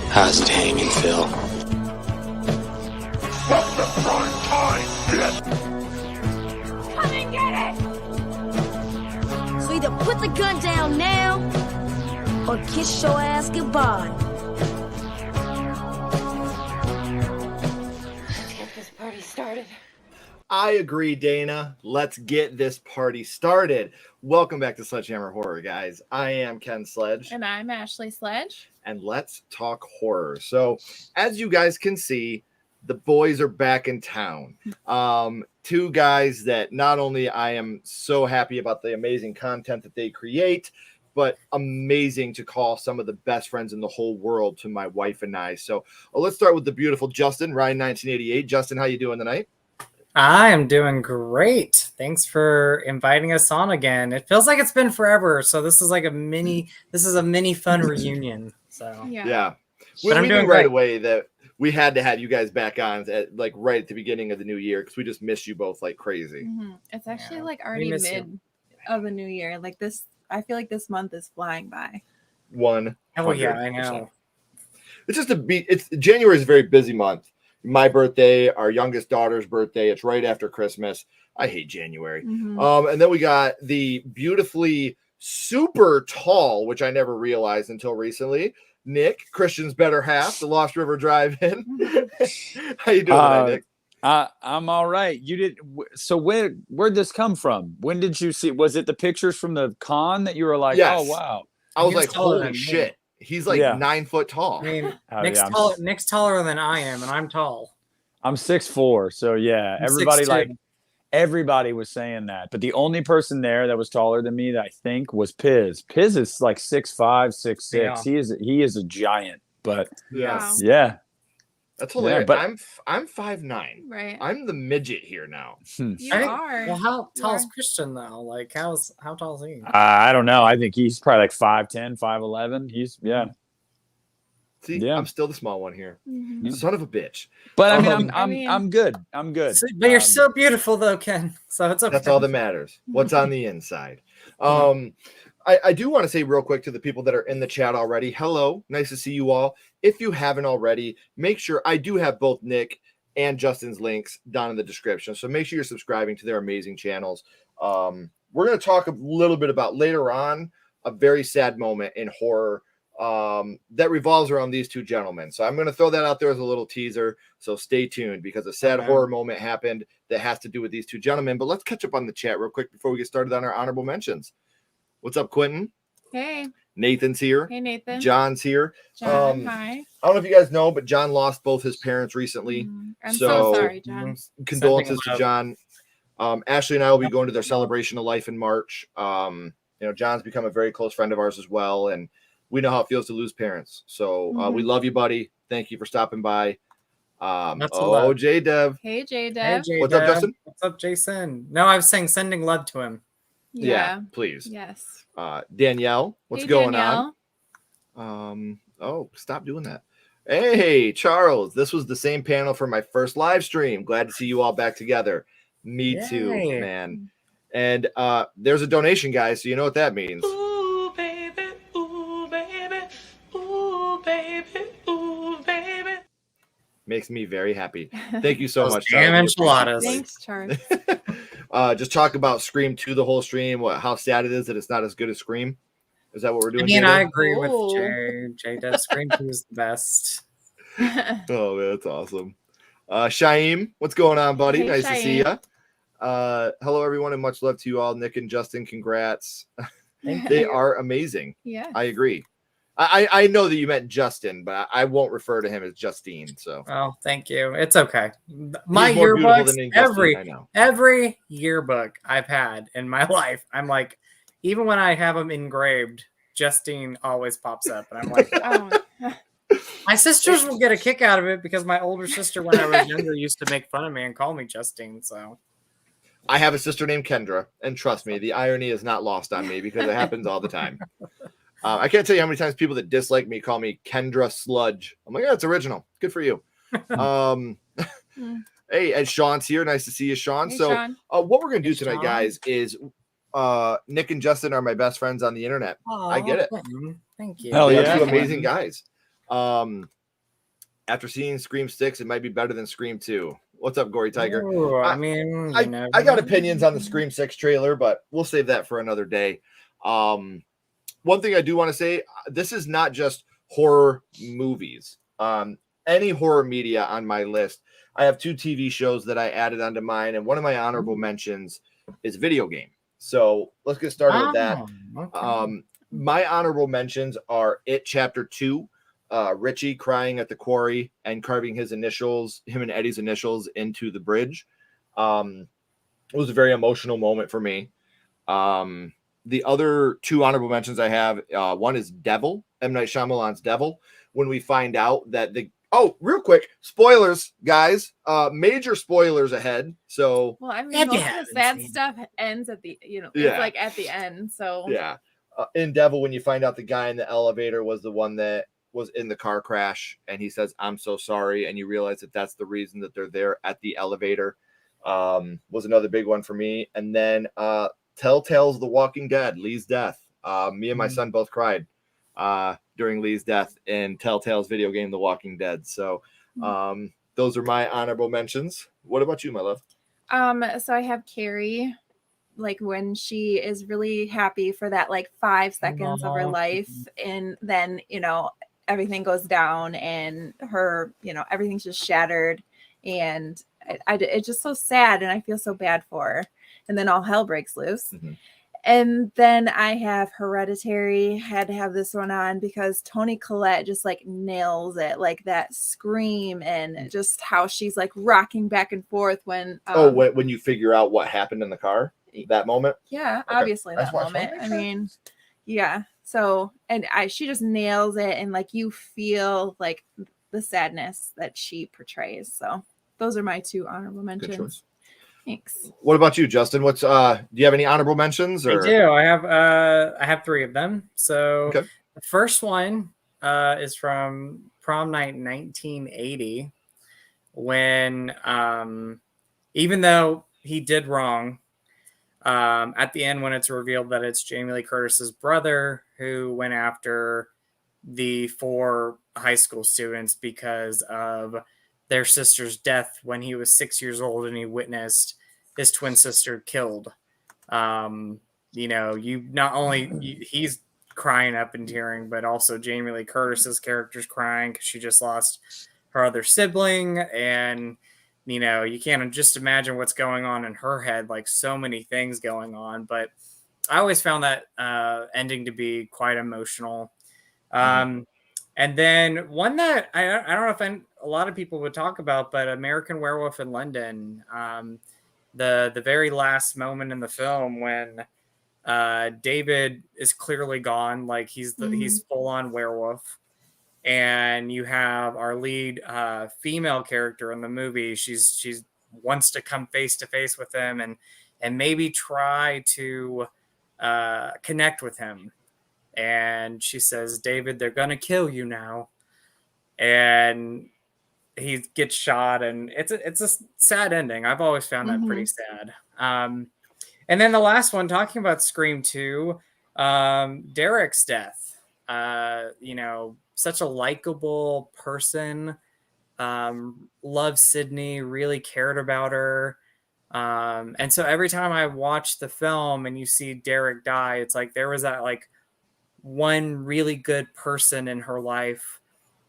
How's it hanging, Phil? Come and get it! So either put the gun down now, or kiss your ass goodbye. Let's get this party started. I agree, Dana. Let's get this party started. Welcome back to Sledgehammer Horror, guys. I am Ken Sledge. And I'm Ashley Sledge. And let's talk horror. So, as you guys can see, the boys are back in town. Two guys that not only I am so happy about the amazing content that they create, but amazing to call some of the best friends in the whole world to my wife and I. So, let's start with the beautiful Justin, Rhine1988. Justin, how you doing tonight? I am doing great. Thanks for inviting us on again. It feels like it's been forever. So this is like a mini fun reunion. So yeah. But I'm doing right away that we had to have you guys back on at like right at the beginning of the new year because we just missed you both like crazy. Mm-hmm. It's actually like already mid of the new year. Like this, I feel like this month is flying by. Oh yeah, I know. It's just January is a very busy month. My birthday, our youngest daughter's birthday. It's right after Christmas. I hate January. Mm-hmm. And then we got the beautifully super tall, which I never realized until recently, Nick, Christian's better half, the Lost River Drive-In. How you doing tonight, Nick? I'm all right. You did. So where'd this come from? When did you see? Was it the pictures from the con that you were like, yes. Oh wow? I was like, holy shit. He's like 9 foot tall. I mean, Nick's taller than I am, and I'm tall. I'm 6'4", so yeah. Everybody was saying that, but the only person there that was taller than me that I think was Piz. Piz is like 6'5", 6'6". Yeah. He is a giant, but yeah. That's hilarious. Yeah, but I'm 5'9". Right. I'm the midget here now. You are. Well, how tall is Christian though? Like how tall is he? I don't know. I think he's probably like 5'10", 5'11". He's See, I'm still the small one here. Mm-hmm. Son of a bitch. But I'm good. I'm good. But you're so beautiful though, Ken. So it's okay. That's all that matters. What's on the inside. I do want to say real quick to the people that are in the chat already. Hello. Nice to see you all. If you haven't already, make sure I do have both Nick and Justin's links down in the description. So make sure you're subscribing to their amazing channels. We're going to talk a little bit about later on a very sad moment in horror that revolves around these two gentlemen. So I'm going to throw that out there as a little teaser. So stay tuned because a sad horror moment happened that has to do with these two gentlemen. But let's catch up on the chat real quick before we get started on our honorable mentions. What's up, Quentin? Hey. Nathan's here. Hey, Nathan. John's here. John, hi. I don't know if you guys know, but John lost both his parents recently. I'm so sorry, John. Condolences to John. Ashley and I will be going to their celebration of life in March. John's become a very close friend of ours as well, and we know how it feels to lose parents. So we love you, buddy. Thank you for stopping by. J-Dev. Hey, J-Dev. Hey, what's up, Justin? What's up, Jason? No, I was saying sending love to him. Yeah, please. Yes. Danielle, what's going on? Stop doing that. Hey, Charles, this was the same panel for my first live stream. Glad to see you all back together. Me too, man. And there's a donation, guys, so you know what that means. Ooh, baby, ooh, baby, ooh, baby, ooh. Makes me very happy. Thank you so Those much, damn Charlie. enchiladas. Thanks, Charles. Just talk about Scream 2 the whole stream. How sad it is that it's not as good as Scream. Is that what we're doing? I mean, Jada? I agree with Oh. Jay. Jay does. Scream 2 is the best. Oh, man, that's awesome. Shaim, what's going on, buddy? Hey, Nice to see you. Shaim. Hello, everyone, and much love to you all. Nick and Justin, congrats. Thank They you. are amazing. Yeah. I agree. I know that you meant Justin, but I won't refer to him as Justine. So, Oh, thank you. It's okay. My he's more beautiful yearbooks, than named Justine, I know. every yearbook I've had in my life, I'm like, even when I have them engraved, Justine always pops up, and I'm like, Oh. my sisters will get a kick out of it because my older sister, when I was younger, used to make fun of me and call me Justine. So I have a sister named Kendra, and trust me, the irony is not lost on me because it happens all the time. I can't tell you how many times people that dislike me call me Kendra Sludge. I'm like, yeah, it's original. Good for you. Hey, and Sean's here. Nice to see you, Sean. Hey, so, Sean. what we're gonna do Hey, tonight, Sean. guys, is Nick and Justin are my best friends on the internet. I get it. Thank you. Hell They are yeah. two amazing guys. After seeing Scream 6, it might be better than Scream 2. What's up, Gory Tiger? Ooh, I mean, I you never got know. opinions on the Scream 6 trailer, but we'll save that for another day. One thing I do want to say, this is not just horror movies. Any horror media on my list. I have 2 TV shows that I added onto mine, and one of my honorable mentions is video game. So let's get started with that. Okay. My honorable mentions are It Chapter 2, Richie crying at the quarry and carving his initials, him and Eddie's initials, into the bridge. It was a very emotional moment for me. The other 2 honorable mentions I have, one is Devil, M. Night Shyamalan's Devil. When we find out that real quick, spoilers, guys, major spoilers ahead. So, Well, I mean, If you most of haven't the sad seen it. stuff ends at the, Yeah. it's like at the end. So yeah, in Devil, when you find out the guy in the elevator was the one that was in the car crash, and he says, "I'm so sorry," and you realize that that's the reason that they're there at the elevator, was another big one for me. And then Telltale's The Walking Dead, Lee's death. Me and my son both cried during Lee's death in Telltale's video game, The Walking Dead. So those are my honorable mentions. What about you, my love? So I have Carrie, like when she is really happy for that like 5 seconds of her Aw. life, and then everything goes down, and her everything's just shattered, and it's just so sad, and I feel so bad for her, and then all hell breaks loose. Mm-hmm. And then I have Hereditary. Had to have this one on because Toni Collette just like nails it, like that scream and just how she's like rocking back and forth when when you figure out what happened in the car, that moment. yeah, Okay. obviously That's that why I moment. wanna I make mean, yeah. So she just nails it, and like you feel like the sadness that she portrays. So those are my 2 honorable Good mentions. choice. Thanks. What about you, Justin? What's do you have any honorable mentions? Or I do. I have 3 of them. So Okay. the first one is from prom night 1980, when even though he did wrong, at the end when it's revealed that it's Jamie Lee Curtis's brother who went after the 4 high school students because of their sister's death when he was 6 years old, and he witnessed his twin sister killed. You not only he's crying up and tearing, but also Jamie Lee Curtis's character's crying because she just lost her other sibling, and you can't just imagine what's going on in her head, like so many things going on. But I always found that ending to be quite emotional. And then one that I don't know if a lot of people would talk about, but American Werewolf in London, the very last moment in the film when David is clearly gone, like he's full on werewolf, and you have our lead female character in the movie. She's wants to come face to face with him and maybe try to connect with him. And she says, "David, they're gonna kill you now," and he gets shot, and it's a sad ending. I've always found that pretty sad. And then the last one, talking about Scream 2, Derek's death. Such a likable person, loved Sydney, really cared about her. And so every time I watch the film and you see Derek die, it's like there was that like one really good person in her life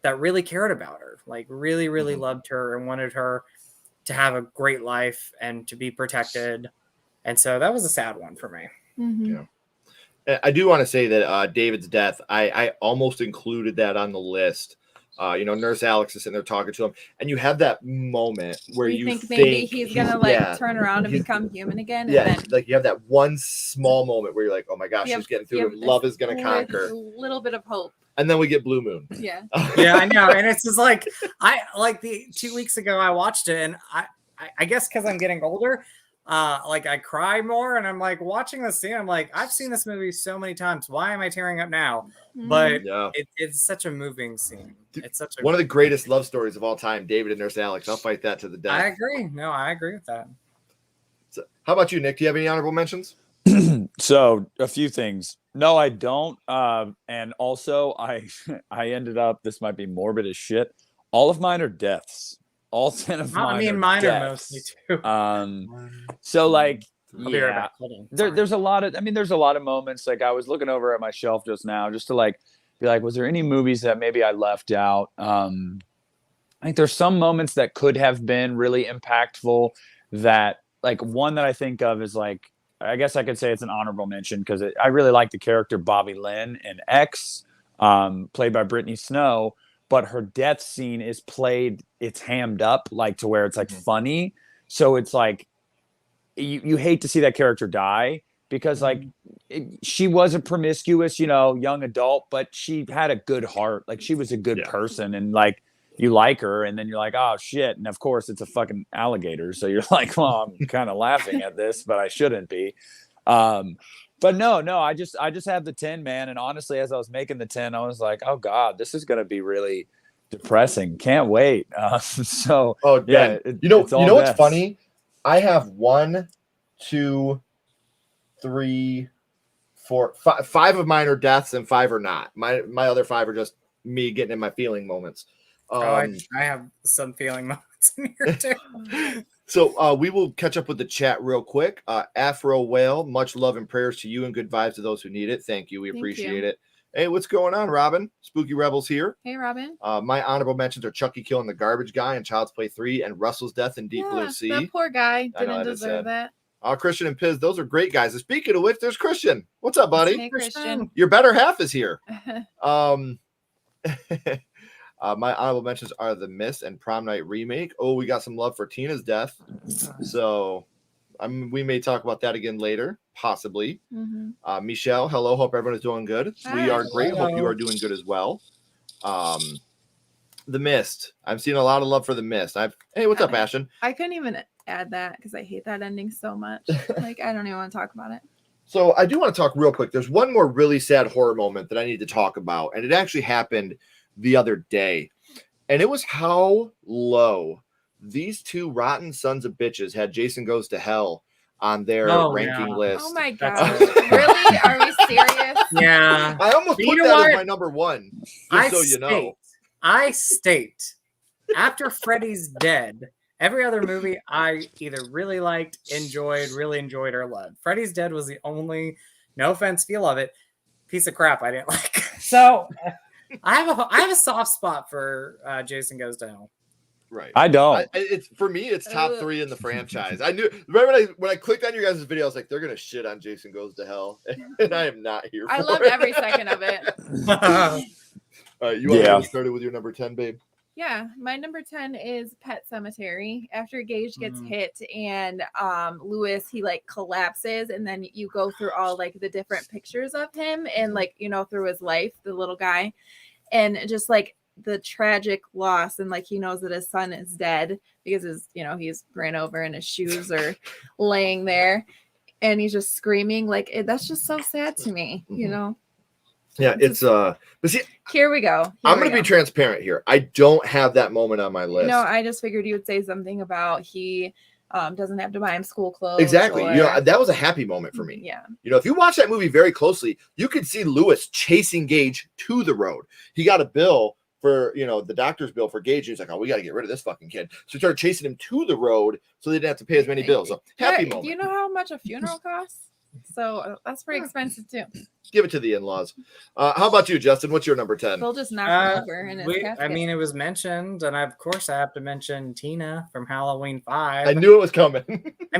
that really cared about her, like really, really loved her and wanted her to have a great life and to be protected. And so that was a sad one for me. Mhm. Yeah. I do want to say that David's death, I almost included that on the list. Nurse Alex is sitting there talking to him, and you have that moment where you think maybe he's gonna like turn around and become human again. Yeah, and then like you have that one small moment where you're like, oh my gosh, she's getting through it. Love is gonna conquer. A little bit of hope. And then we get Blue Moon. Yeah. Yeah, I know. And it's just like the 2 weeks ago I watched it, and I guess because I'm getting older, like I cry more, and I'm like watching this scene. I'm like, I've seen this movie so many times. Why am I tearing up now? But it's such a moving scene. It's such one of the greatest love stories of all time. David and Nurse Alex. I'll fight that to the death. I agree. No, I agree with that. So, how about you, Nick? Do you have any honorable mentions? So a few things. No, I don't. And also I ended up, this might be morbid as shit. All of mine are deaths. All 10 of mine. I mean, are mine deaths. are mostly too. So like, I'll be right back. Hold on. there's a lot of moments. Like I was looking over at my shelf just now, just to like be like, was there any movies that maybe I left out? I think there's some moments that could have been really impactful. That like one that I think of is like, I guess I could say it's an honorable mention because I really like the character Bobby Lynn in X, played by Brittany Snow. But her death scene is played, it's hammed up like to where it's like funny. So it's like, you hate to see that character die because like she was a promiscuous, young adult, but she had a good heart. Like she was a good person, and like you like her, and then you're like, oh shit. And of course it's a fucking alligator. So you're like, well, I'm kind of laughing at this, but I shouldn't be. But no, I just have the 10, man. And honestly, as I was making the 10, I was like, oh God, this is going to be really depressing. Can't wait. So, yeah. What's funny? I have 1, 2, 3, 4, 5 of mine are deaths and 5 are not. My other 5 are just me getting in my feeling moments. I have some feeling moments in here too. So we will catch up with the chat real quick. Afro Whale, much love and prayers to you and good vibes to those who need it. Thank you. We appreciate it. Hey, what's going on, Robin? Spooky Rebels here. Hey, Robin. My honorable mentions are Chucky killing the garbage guy in Child's Play 3 and Russell's death in Deep Blue Sea. That poor guy didn't deserve that. Christian and Piz, those are great guys. And speaking of which, there's Christian. What's up, buddy? Hey, Christian. Your better half is here. My honorable mentions are The Mist and Prom Night Remake. Oh, we got some love for Tina's death. So we may talk about that again later, possibly. Michelle, hello. Hope everyone is doing good. We are great. Hope you are doing good as well. The Mist. I'm seeing a lot of love for The Mist. Hey, what's up, Ashton? I couldn't even add that because I hate that ending so much. Like, I don't even want to talk about it. So I do want to talk real quick. There's one more really sad horror moment that I need to talk about, and it actually happened the other day, and it was how low these two rotten sons of bitches had Jason Goes to Hell on their ranking list. Oh my god. Really? Are we serious? Yeah. I almost put that as my number 1, I state after Freddy's Dead, every other movie I either really liked, really enjoyed, or loved. Freddy's Dead was the only, no offense, feel of it, piece of crap I didn't like. So I have a soft spot for Jason Goes to Hell. Right. I don't. It's for me. It's top 3 in the franchise. I knew. Remember when I clicked on your guys' video, I was like, they're gonna shit on Jason Goes to Hell, and I am not here. I for love it. every second of it. All right, you want to get started with your number 10, babe? Yeah, my number 10 is Pet Cemetery. After Gage gets hit and Lewis, he like collapses, and then you go through all like the different pictures of him and like, through his life, the little guy, and just like the tragic loss, and like he knows that his son is dead because he's ran over and his shoes are laying there and he's just screaming. Like that's just so sad to me, Yeah, it's but see, here we go. I'm going to be transparent here. I don't have that moment on my list. No, I just figured you would say something about he doesn't have to buy him school clothes. Exactly. That was a happy moment for me. Yeah. If you watch that movie very closely, you could see Lewis chasing Gage to the road. He got a bill for, you know, the doctor's bill for Gage. He's like, oh, we got to get rid of this fucking kid. So he started chasing him to the road so they didn't have to pay as many bills. So happy moment. Do you know how much a funeral costs? So that's pretty expensive too. Give it to the in-laws. How about you, Justin? What's your number 10? They'll just knock him over in his I casket. mean, it was mentioned, and of course I have to mention Tina from Halloween 5. I knew it was coming. I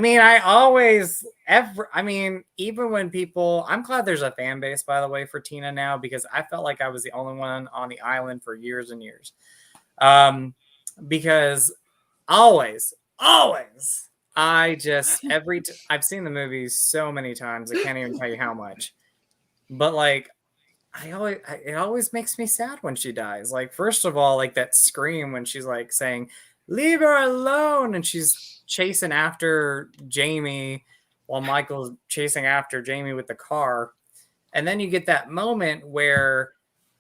mean, even when people, I'm glad there's a fan base, by the way, for Tina now, because I felt like I was the only one on the island for years and years. Because always, I've seen the movies so many times, I can't even tell you how much. But like, it always makes me sad when she dies. Like, first of all, like that scream when she's like saying, "Leave her alone," and she's chasing after Jamie while Michael's chasing after Jamie with the car. And then you get that moment where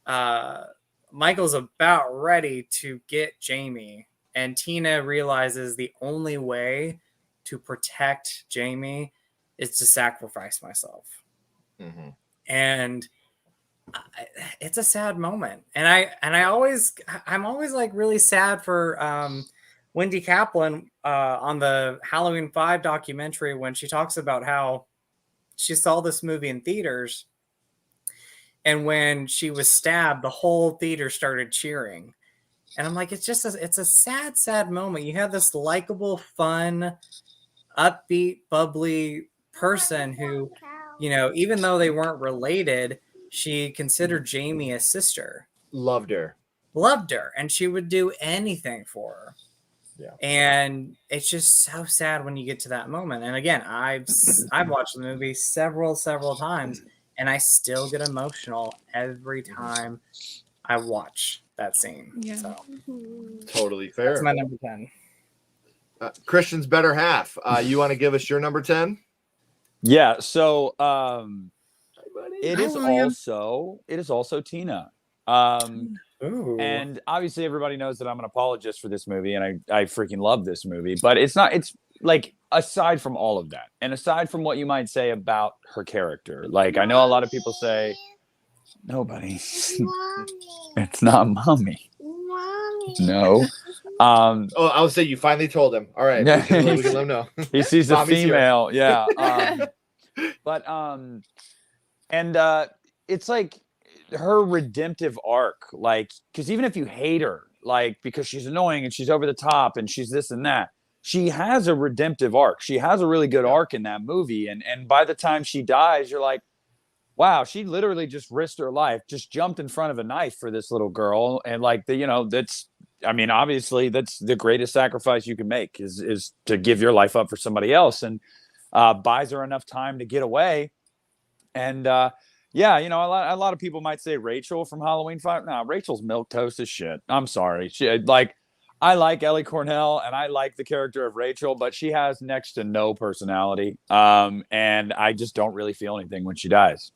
Michael's about ready to get Jamie, and Tina realizes the only way to protect Jamie is to sacrifice myself. Mm-hmm. And it's a sad moment. And I'm always like really sad for Wendy Kaplan on the Halloween 5 documentary, when she talks about how she saw this movie in theaters, and when she was stabbed, the whole theater started cheering. And I'm like, it's a sad moment. You have this likable, fun, upbeat, bubbly person who, you know, even though they weren't related, she considered Jamie a sister. Loved her. And she would do anything for her. Yeah. And it's just so sad when you get to that moment. And again, I've watched the movie several times, and I still get emotional every time I watch that scene. Yeah. So totally fair. That's my number 10. Christian's better half. You want to give us your number 10? Yeah. So it is also Tina. And obviously everybody knows that I'm an apologist for this movie, and I freaking love this movie, but it's like, aside from all of that, and aside from what you might say about her character, like, I know a lot of people say, nobody, it's not mommy. No. I would say you finally told him. All right. We can let him know. He sees a female. Here. Yeah. It's like her redemptive arc, like, because even if you hate her, like, because she's annoying and she's over the top and she's this and that, she has a redemptive arc. She has a really good arc in that movie. And by the time she dies, you're like, wow, she literally just risked her life, just jumped in front of a knife for this little girl. And like, obviously that's the greatest sacrifice you can make is to give your life up for somebody else, and buys her enough time to get away. And yeah, a lot of people might say Rachel from Halloween 5. No, Rachel's milquetoast as shit. I'm sorry. I like Ellie Cornell and I like the character of Rachel, but she has next to no personality. And I just don't really feel anything when she dies.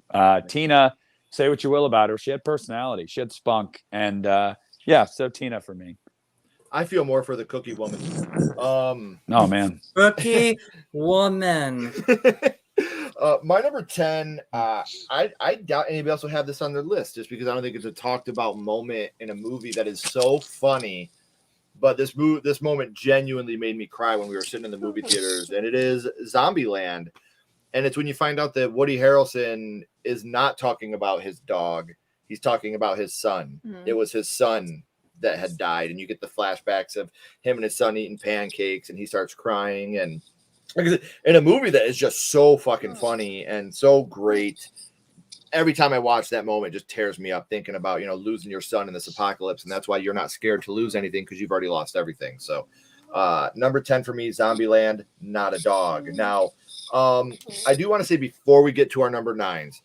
Tina, say what you will about her, she had personality, she had spunk, and so Tina for me. I feel more for the Cookie Woman. Oh man, Cookie Woman. My number 10, I doubt anybody else will have this on their list, just because I don't think it's a talked about moment in a movie that is so funny. But this moment genuinely made me cry when we were sitting in the movie theaters, and it is Zombieland. And it's when you find out that Woody Harrelson is not talking about his dog. He's talking about his son. Mm-hmm. It was his son that had died. And you get the flashbacks of him and his son eating pancakes, and he starts crying. And in a movie that is just so fucking funny and so great. Every time I watch that moment, it just tears me up thinking about, losing your son in this apocalypse. And that's why you're not scared to lose anything, because you've already lost everything. So number 10 for me, Zombieland, not a dog. Now, I do want to say before we get to our number 9s,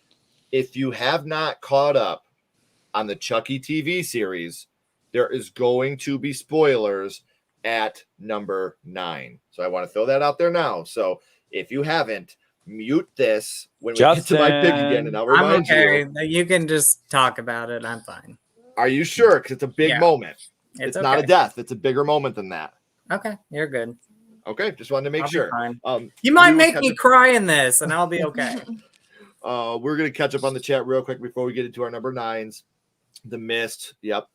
if you have not caught up on the Chucky TV series, there is going to be spoilers at number 9. So I want to throw that out there now. So if you haven't, mute this when we get to my pick again, and I'll remind you. You can just talk about it. I'm fine. Are you sure? Because it's a big moment. It's okay. Not a death. It's a bigger moment than that. Okay, you're good. Okay, just wanted to make sure. You might make me cry in this, and I'll be okay. We're gonna catch up on the chat real quick before we get into our number 9s. The Mist. Yep.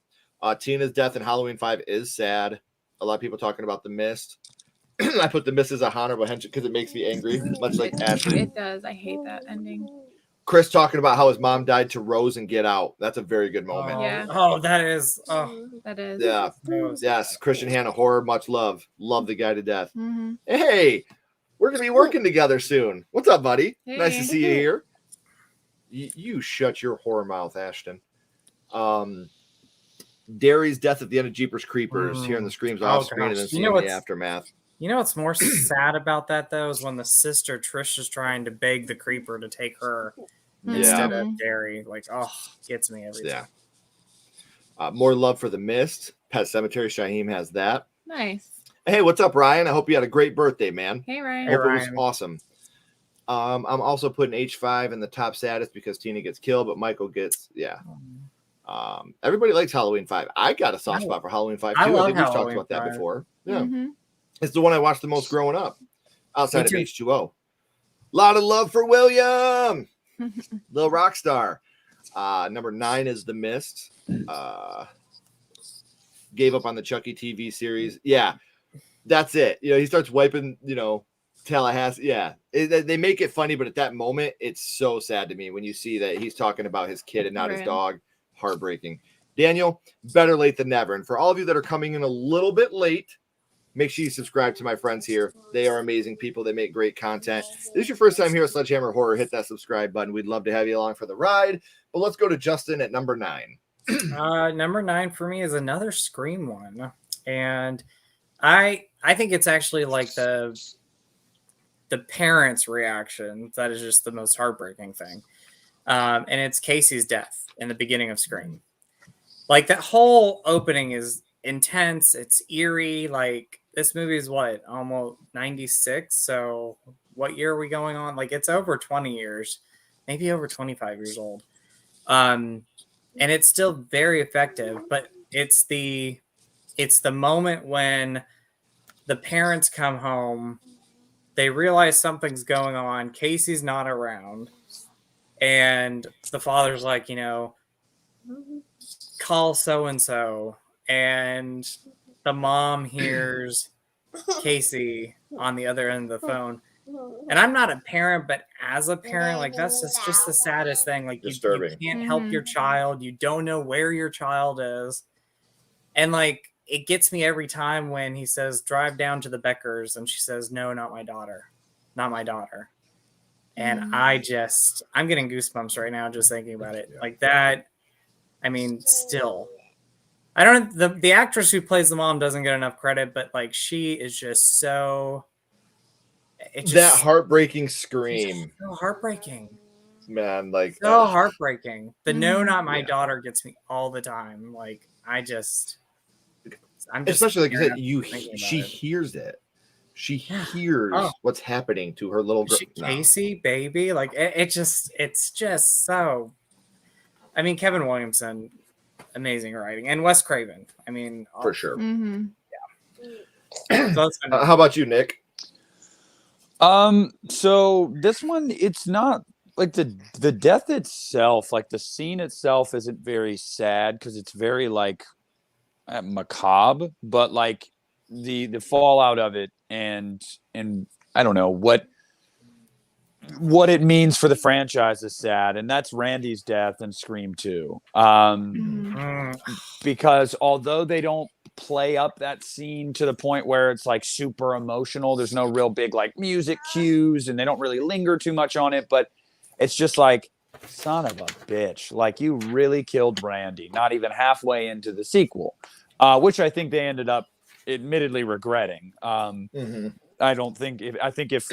Tina's death in Halloween 5 is sad. A lot of people talking about The Mist. I put The Mist as a honorable mention because it makes me angry, much like Ashley. It does. I hate that ending. Chris talking about how his mom died to Rose and Get Out. That's a very good moment. Yeah. Oh, that is. Oh, That is. Yeah. Yes. Christian Hannah, horror, much love. Love the guy to death. Mm-hmm. Hey, we're going to be working together soon. What's up, buddy? Hey. Nice to see you here. You shut your horror mouth, Ashton. Derry's death at the end of Jeepers Creepers, hearing the screams off screen and then seeing the aftermath. You know what's more sad about that, though, is when the sister Trish is trying to beg the creeper to take her instead of Derry. Like, oh, gets me every time. More love for The Mist. Pet Cemetery, Shaheem has that. Nice. Hey, what's up, Ryan? I hope you had a great birthday, man. Hey, Ryan. Hope it was awesome. I'm also putting H5 in the top saddest because Tina gets killed, but Michael gets, everybody likes Halloween 5. I got a soft spot for Halloween 5 too. I think we've talked about that before. Yeah. Mm-hmm. It's the one I watched the most growing up outside of H2O. Lot of love for William. Little rock star. Number 9 is The Mist. Gave up on the Chucky TV series. Yeah, that's it. He starts wiping, Tallahassee. Yeah, they make it funny, but at that moment, it's so sad to me when you see that he's talking about his kid and not his dog. Heartbreaking. Daniel, better late than never. And for all of you that are coming in a little bit late, make sure you subscribe to my friends here. They are amazing people. They make great content. If this is your first time here at Sledgehammer Horror, hit that subscribe button. We'd love to have you along for the ride. But let's go to Justin at number 9. Number 9 for me is another Scream one. And I think it's actually like the parents' reaction that is just the most heartbreaking thing. And it's Casey's death in the beginning of Scream. Like, that whole opening is intense. It's eerie. Like, this movie is what, almost 96? So what year are we going on? Like, it's over 20 years, maybe over 25 years old. And it's still very effective, but it's the moment when the parents come home, they realize something's going on. Casey's not around. And the father's like, call so-and-so. And the mom hears Casey on the other end of the phone. And I'm not a parent, but as a parent, like, that's just the saddest thing. Like, you can't help your child. You don't know where your child is. And, like, it gets me every time when he says, drive down to the Beckers. And she says, no, not my daughter. Not my daughter. And I'm getting goosebumps right now just thinking about it. Like that, I mean, still. I don't know, the actress who plays the mom doesn't get enough credit, but like she is just so that heartbreaking scream. So heartbreaking. Man, like so heartbreaking. The no, not my daughter gets me all the time. Like I'm just especially like you said, she hears it. She hears what's happening to her little girl. Casey, baby. Like it's just so. I mean, Kevin Williamson, amazing writing, and Wes Craven. I mean, for sure. Mm-hmm. Yeah. How about you, Nick? So this one, it's not like the death itself, like the scene itself isn't very sad because it's very like macabre, but like the fallout of it and I don't know what it means for the franchise is sad, and that's Randy's death in Scream 2. Because although they don't play up that scene to the point where it's like super emotional, there's no real big like music cues, and they don't really linger too much on it, but it's just like, son of a bitch, like you really killed Randy, not even halfway into the sequel, which I think they ended up admittedly regretting. I think if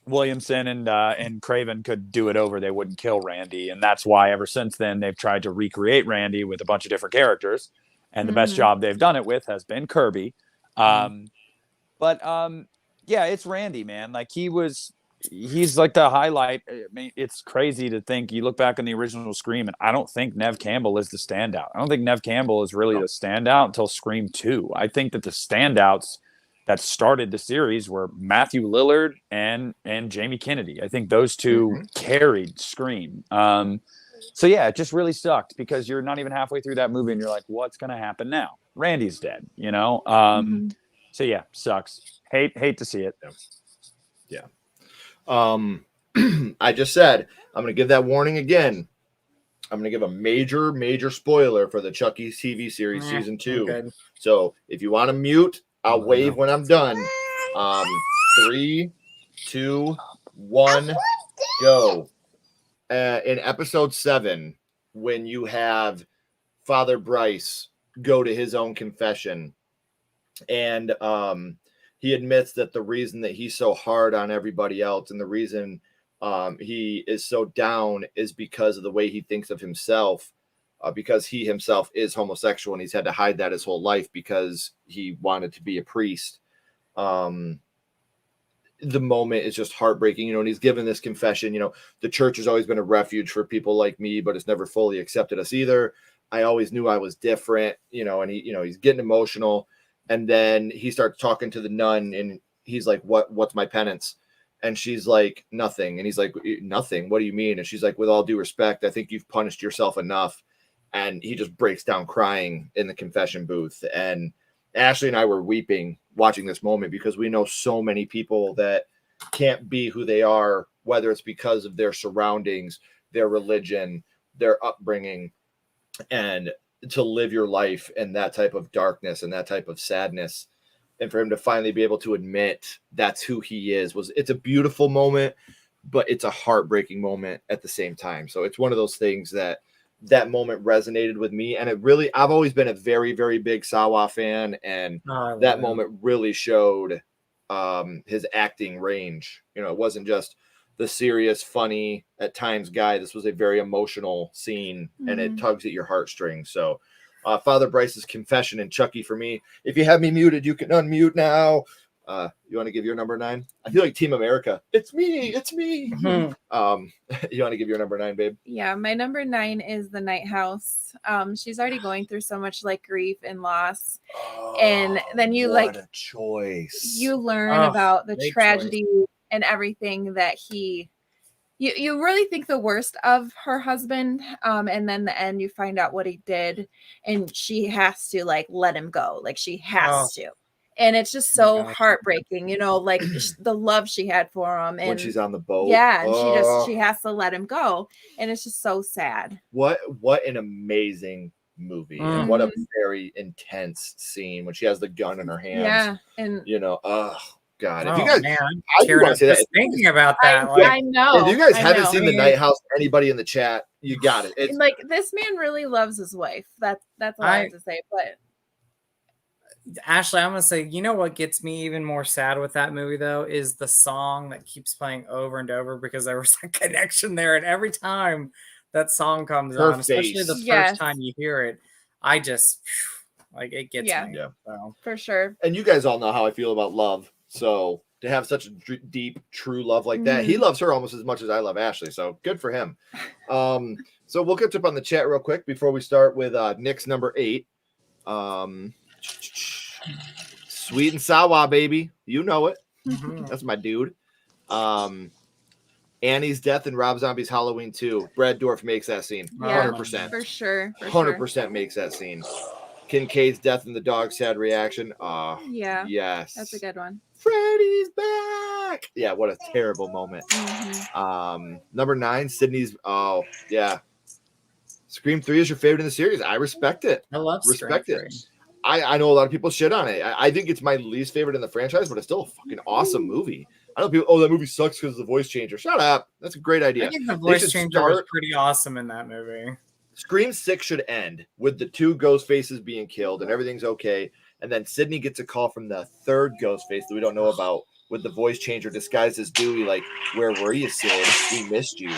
Williamson and Craven could do it over, they wouldn't kill Randy, and that's why ever since then they've tried to recreate Randy with a bunch of different characters, and the best job they've done it with has been Kirby. Yeah, it's Randy, man. Like he's like the highlight. I mean, it's crazy to think you look back on the original Scream, and I don't think Nev Campbell is the standout. I don't think Nev Campbell is really the standout until Scream 2. I think that the standouts that started the series were Matthew Lillard and Jamie Kennedy. I think those two carried Scream. So yeah, it just really sucked because you're not even halfway through that movie and you're like, what's gonna happen now? Randy's dead, you know. So yeah, sucks. Hate to see it. Yeah. I just said I'm going to give that warning again. I'm going to give a major spoiler for the Chucky TV series season 2. Okay. So if you want to mute, I'll wave when I'm done. 3, 2, 1, go. In episode 7, when you have Father Bryce go to his own confession, and he admits that the reason that he's so hard on everybody else and the reason he is so down is because of the way he thinks of himself, because he himself is homosexual and he's had to hide that his whole life because he wanted to be a priest. The moment is just heartbreaking, and he's given this confession. The church has always been a refuge for people like me, but it's never fully accepted us either. I always knew I was different, and he's getting emotional. And then he starts talking to the nun and he's like, what's my penance? And she's like, nothing. And he's like, nothing. What do you mean? And she's like, with all due respect, I think you've punished yourself enough. And he just breaks down crying in the confession booth. And Ashley and I were weeping watching this moment because we know so many people that can't be who they are, whether it's because of their surroundings, their religion, their upbringing, and to live your life in that type of darkness and that type of sadness. And for him to finally be able to admit that's who he is, it's a beautiful moment, but it's a heartbreaking moment at the same time. So it's one of those things that moment resonated with me. And I've always been a very, very big Sawa fan. And that moment really showed his acting range. It wasn't just the serious, funny at times guy. This was a very emotional scene, and it tugs at your heartstrings. So Father Bryce's confession and Chucky for me. If you have me muted, you can unmute now. You want to give your number 9? I feel like Team America. It's me. You want to give your number 9, babe? Yeah, my number 9 is the Night House. She's already going through so much grief and loss. And then you what a choice. You learn about the tragedy and everything that you really think the worst of her husband. And then the end, you find out what he did, and she has to let him go. She has to. And it's just so heartbreaking, the love she had for him. And when she's on the boat. Yeah. And she has to let him go. And it's just so sad. What an amazing movie. And what a very intense scene when she has the gun in her hands. Yeah. And God, if you guys, man, just thinking about that. I know. If you guys haven't seen The Night House, anybody in the chat, you got it. It's this man really loves his wife. That's all I have to say. But Ashley, I'm gonna say, what gets me even more sad with that movie though is the song that keeps playing over and over, because there was a connection there, and every time that song comes on, especially the first time you hear it, I just it gets me. Yeah, so. For sure. And you guys all know how I feel about love. So to have such a deep, true love like that, he loves her almost as much as I love Ashley. So good for him. So we'll catch up on the chat real quick before we start with Nick's number 8. Sweet and Sawa, baby. You know it. That's my dude. Annie's death in Rob Zombie's Halloween 2. Brad Dourif makes that scene. 100%. For sure. 100% makes that scene. Kincaid's death and the dog's sad reaction. Yeah. Yes. That's a good one. Freddy's back. Yeah, what a terrible moment. Number 9, Sydney's. Oh, yeah. Scream 3 is your favorite in the series. I respect it. I love respect it. I know a lot of people shit on it. I think it's my least favorite in the franchise, but it's still a fucking awesome movie. I know people, that movie sucks because of the voice changer. Shut up. That's a great idea. I think the voice changer was pretty awesome in that movie. Scream 6 should end with the 2 ghost faces being killed and everything's okay. And then Sydney gets a call from the 3rd ghost face that we don't know about, with the voice changer disguised as Dewey. Where were you, Sid? We missed you.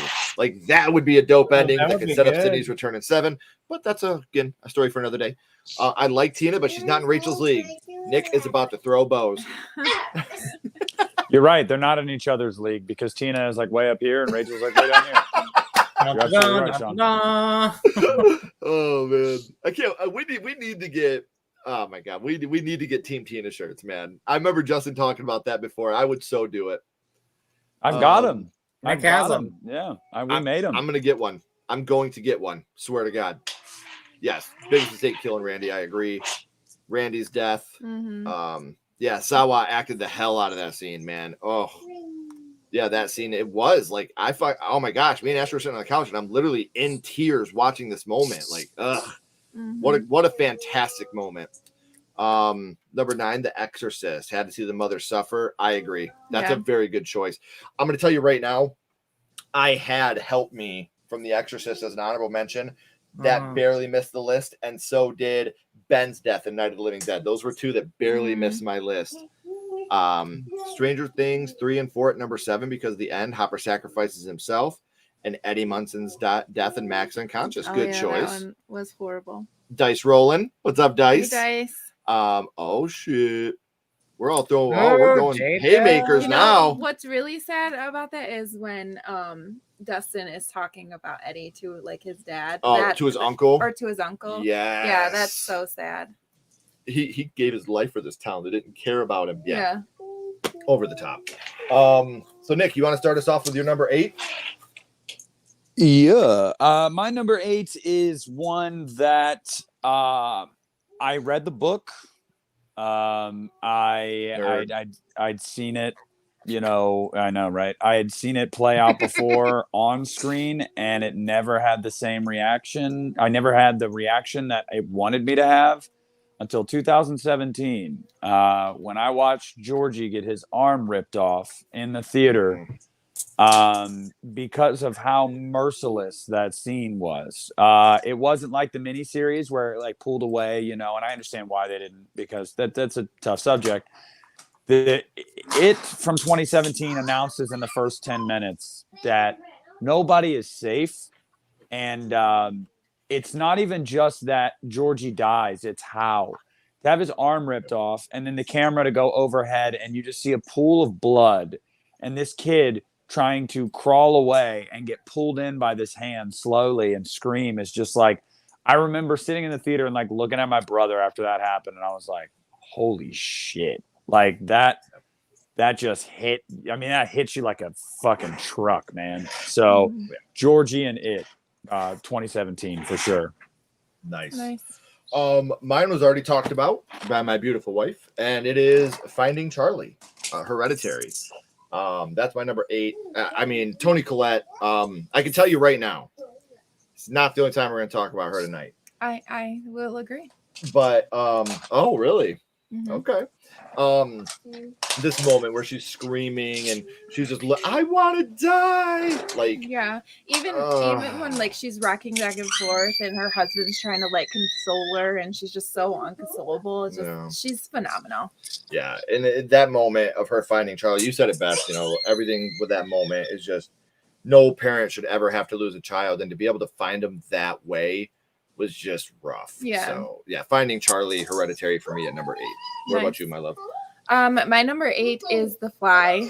That would be a dope ending that could set up Sydney's return in 7. But that's, again, a story for another day. I like Tina, but she's not in Rachel's league. Nick is about to throw bows. You're right. They're not in each other's league because Tina is way up here and Rachel's way down here. You're absolutely right, Sean. Oh man, I can't. We need to get. Oh my god, we need to get Team Tina shirts, man. I remember Justin talking about that before. I would do it. I've got them. I've got them. Yeah, we made them. I'm gonna get one. I'm going to get one. Swear to God. Yes, biggest mistake killing Randy. I agree. Randy's death. Yeah, Sawa acted the hell out of that scene, man. Oh, yeah, that scene. It was like I thought. Oh my gosh, me and Ash were sitting on the couch, and I'm literally in tears watching this moment. Like, what a fantastic moment. Number 9, The Exorcist. Had to see the mother suffer. I agree. That's a very good choice. I'm going to tell you right now. I had Help Me from The Exorcist as an honorable mention. That barely missed the list, and so did Ben's death in Night of the Living Dead. Those were 2 that barely missed my list. Stranger Things 3 and 4 at number 7 because of the end. Hopper sacrifices himself, and Eddie Munson's death and Max unconscious. Good choice. That one was horrible. Dice rolling. What's up, Dice? Hey, Dice. Oh shit. We're all throwing. We're going haymakers now. What's really sad about that is when Dustin is talking about Eddie to like his dad. To his uncle. Or to his uncle. Yeah. Yeah, that's so sad. He gave his life for this town. They didn't care about him. Yeah. Over the top. So Nick, you want to start us off with your number 8? Yeah. My number 8 is one that I read the book. I'd seen it, I know, right? I had seen it play out before on screen, and it never had the same reaction. I never had the reaction that it wanted me to have until 2017, when I watched Georgie get his arm ripped off in the theater. Because of how merciless that scene was. It wasn't like the miniseries where it like pulled away, and I understand why they didn't, because that's a tough subject. It from 2017 announces in the first 10 minutes that nobody is safe. And it's not even just that Georgie dies, it's how. To have his arm ripped off and then the camera to go overhead and you just see a pool of blood and this kid trying to crawl away and get pulled in by this hand slowly and scream is just like, I remember sitting in the theater and like looking at my brother after that happened. And I was like, holy shit. Like that just hit. I mean, that hits you like a fucking truck, man. So Georgie and It, 2017 for sure. Nice. Mine was already talked about by my beautiful wife, and it is Finding Charlie, Hereditary. That's my number 8. I mean, Toni Collette. I can tell you right now, it's not the only time we're going to talk about her tonight. I will agree. But oh really? Mm-hmm. Okay. This moment where she's screaming and she's just I want to die. Like even when like she's rocking back and forth and her husband's trying to like console her and she's just so unconsolable. It's just she's phenomenal. Yeah, and that moment of her finding Charlie, you said it best. Everything with that moment is just no parent should ever have to lose a child, and to be able to find them that way was just rough. Yeah. So Finding Charlie, Hereditary for me at number 8. What about you, my love? My number 8 is The Fly.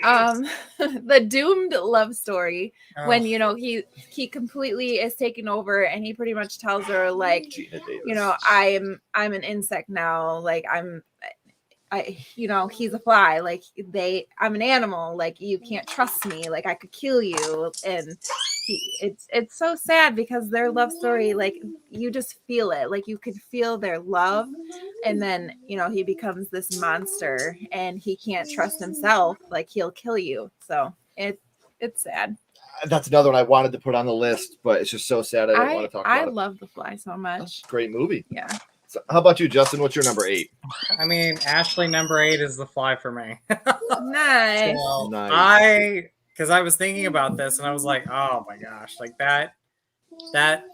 The doomed love story when he completely is taken over and he pretty much tells her like, I'm an insect now, like he's a fly, like I'm an animal, like you can't trust me, like I could kill you. And it's so sad because their love story, like you just feel it, like you could feel their love, and then he becomes this monster and he can't trust himself, like he'll kill you. So it's sad. That's another one I wanted to put on the list, but it's just so sad I don't want to talk about it. I love The Fly so much. Great movie. Yeah. So how about you, Justin? What's your number 8? I mean, Ashley, number 8 is The Fly for me. Nice. So Nice. Because I was thinking about this and I was like, oh my gosh, like that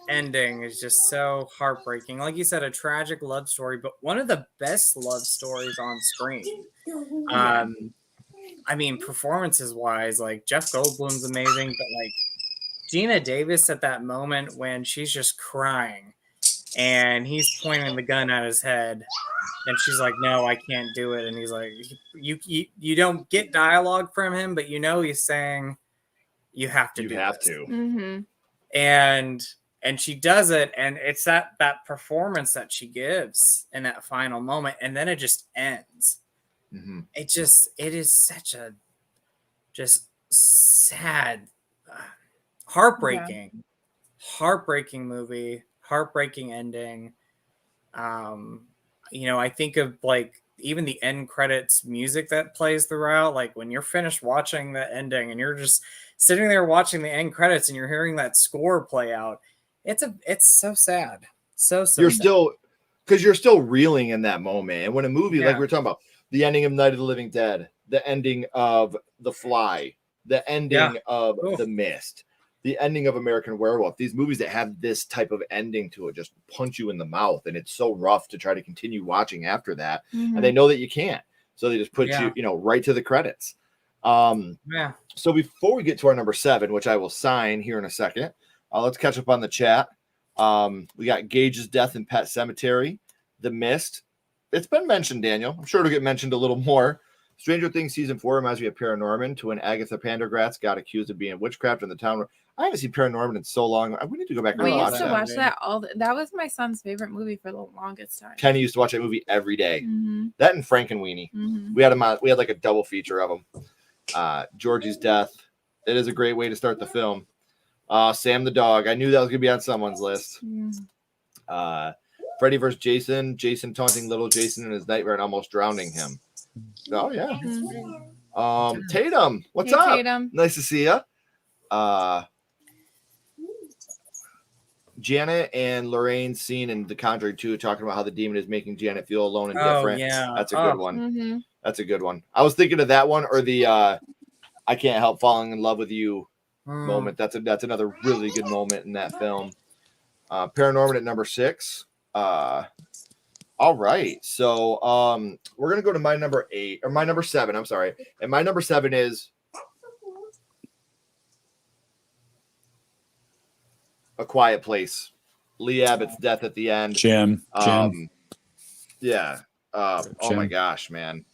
ending is just so heartbreaking. Like you said, a tragic love story, but one of the best love stories on screen. I mean, performances wise, like Jeff Goldblum's amazing, but like Gina Davis at that moment when she's just crying and he's pointing the gun at his head and she's like, no, I can't do it. And he's like, you don't get dialogue from him, but he's saying you have to do this. Mm-hmm. And she does it, and it's that performance that she gives in that final moment, and then it just ends. Mm-hmm. It is such a just sad, heartbreaking heartbreaking movie, heartbreaking ending. I think of like even the end credits music that plays throughout. Like when you're finished watching the ending and you're just sitting there watching the end credits and you're hearing that score play out, it's so sad. So You're sad. still, because you're still reeling in that moment. And when a movie, like we were talking about, the ending of Night of the Living Dead, the ending of The Fly, the ending of The Mist, the ending of American Werewolf, these movies that have this type of ending to it just punch you in the mouth. And it's so rough to try to continue watching after that. And they know that you can't. So they just put you, right to the credits. So before we get to our number 7, which I will sign here in a second, let's catch up on the chat. We got Gage's death in Pet Cemetery, The Mist. It's been mentioned, Daniel. I'm sure it'll get mentioned a little more. Stranger Things season 4 reminds me of Paranorman, to when Agatha Pendergrass got accused of being witchcraft in the town. I haven't seen Paranorman in so long. We need to go back and We watch used to that. watch that that was my son's favorite movie for the longest time. Kenny used to watch that movie every day. Mm-hmm. That and Frankenweenie. Mm-hmm. We had like a double feature of them. Georgie's death. It is a great way to start the film. Sam the dog. I knew that was gonna be on someone's list. Freddy vs. Jason. Jason taunting little Jason in his nightmare and almost drowning him. Oh yeah. Mm-hmm. Tatum, what's up? Tatum. Nice to see you. Janet and Lorraine's scene in The Conjuring 2 talking about how the demon is making Janet feel alone and different. Yeah. That's a good one. Mm-hmm. That's a good one. I was thinking of that one or the I can't help falling in love with you moment. That's another really good moment in that film. Paranorman at number 6. All right. So we're gonna go to my number 8 or my number 7. I'm sorry. And my number 7 is A Quiet Place. Lee Abbott's death at the end. Jim. Yeah. Oh my gosh, man.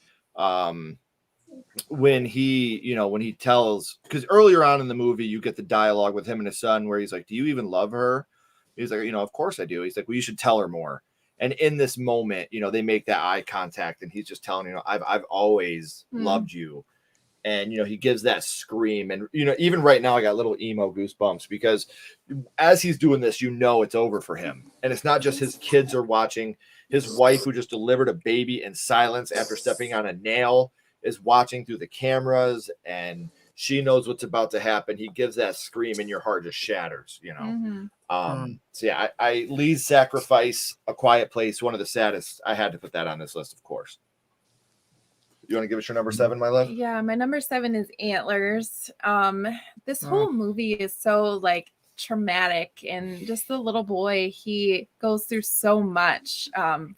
When he tells, because earlier on in the movie you get the dialogue with him and his son where he's like, do you even love her? He's like, of course I do. He's like, well, you should tell her more. And in this moment, they make that eye contact and he's just telling, I've always loved you. And, he gives that scream. And, even right now I got little emo goosebumps because as he's doing this, it's over for him. And it's not just his kids are watching. His wife, who just delivered a baby in silence after stepping on a nail, is watching through the cameras and she knows what's about to happen. He gives that scream and your heart just shatters, Mm-hmm. So yeah, I Lee's sacrifice, A Quiet Place, one of the saddest. I had to put that on this list, of course. You want to give us your number 7, my love? Yeah, my number 7 is Antlers. This whole movie is so traumatic, and just the little boy, he goes through so much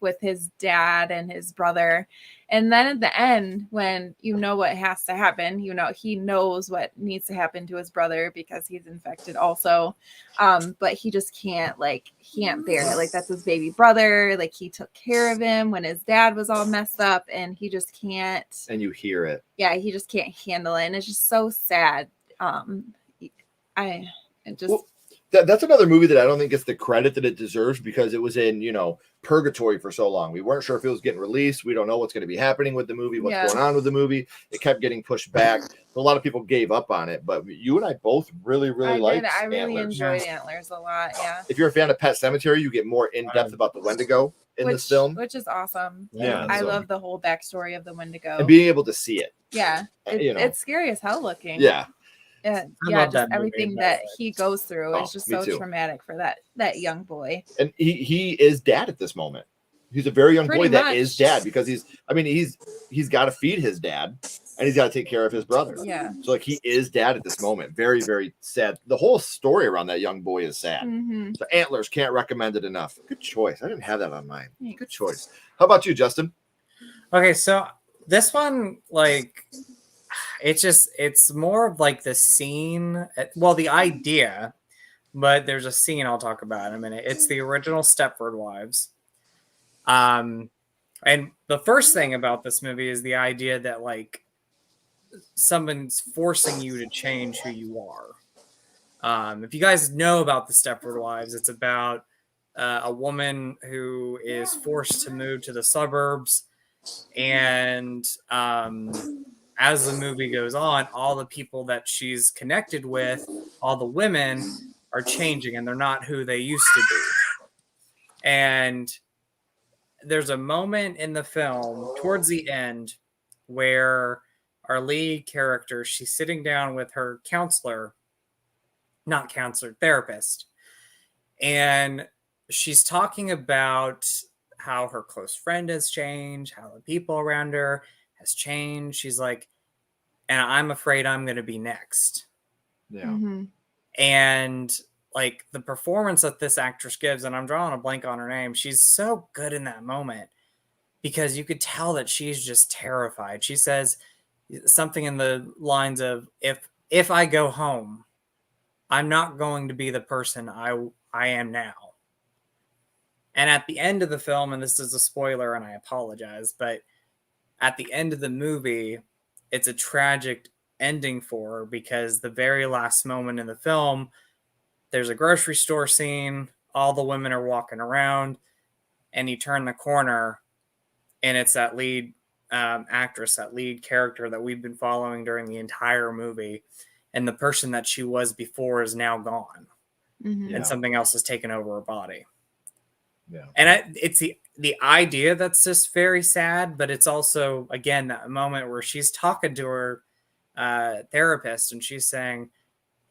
with his dad and his brother. And then at the end, when what has to happen, he knows what needs to happen to his brother because he's infected also. But he just can't bear it. That's his baby brother. He took care of him when his dad was all messed up, and he just can't. And you hear it. Yeah, he just can't handle it. And it's just so sad. That's another movie that I don't think gets the credit that it deserves because it was in, purgatory for so long. We weren't sure if it was getting released. We don't know what's going to be happening with the movie, what's going on with the movie. It kept getting pushed back. A lot of people gave up on it, but you and I both really liked I really Antlers. enjoyed Antlers a lot. Yeah. If you're a fan of Pet Sematary, you get more in depth about the Wendigo in this film, which is awesome. Yeah, I love the whole backstory of the Wendigo and being able to see it. Yeah, it's scary as hell looking. Yeah. Just everything that he goes through is just so too. Traumatic for that young boy. And he is dad at this moment. He's a very young boy that is dad because he's got to feed his dad and he's got to take care of his brother. Yeah. So he is dad at this moment. Very, very sad. The whole story around that young boy is sad. Mm-hmm. So Antlers, can't recommend it enough. Good choice. I didn't have that on mine. Good choice. How about you, Justin? Okay, so this one, it's more of the scene, the idea, but there's a scene I'll talk about in a minute. It's the original Stepford Wives. And the first thing about this movie is the idea that someone's forcing you to change who you are. If you guys know about the Stepford Wives, it's about a woman who is forced to move to the suburbs, and as the movie goes on, all the people that she's connected with, all the women, are changing and they're not who they used to be. And there's a moment in the film towards the end where our lead character, she's sitting down with her therapist. And she's talking about how her close friend has changed, how the people around her has changed. She's like, and I'm afraid I'm going to be next. Yeah. Mm-hmm. And like the performance that this actress gives, and I'm drawing a blank on her name, she's so good in that moment because you could tell that she's just terrified. She says something in the lines of, if I go home, I'm not going to be the person I am now. And at the end of the film, and this is a spoiler and I apologize, but at the end of the movie, it's a tragic ending for her because the very last moment in the film, there's a grocery store scene, all the women are walking around, and you turn the corner and it's that lead actress, that lead character that we've been following during the entire movie. And the person that she was before is now gone. Mm-hmm. And something else has taken over her body. Yeah. And it's the idea that's just very sad, but it's also, again, that moment where she's talking to her therapist and she's saying,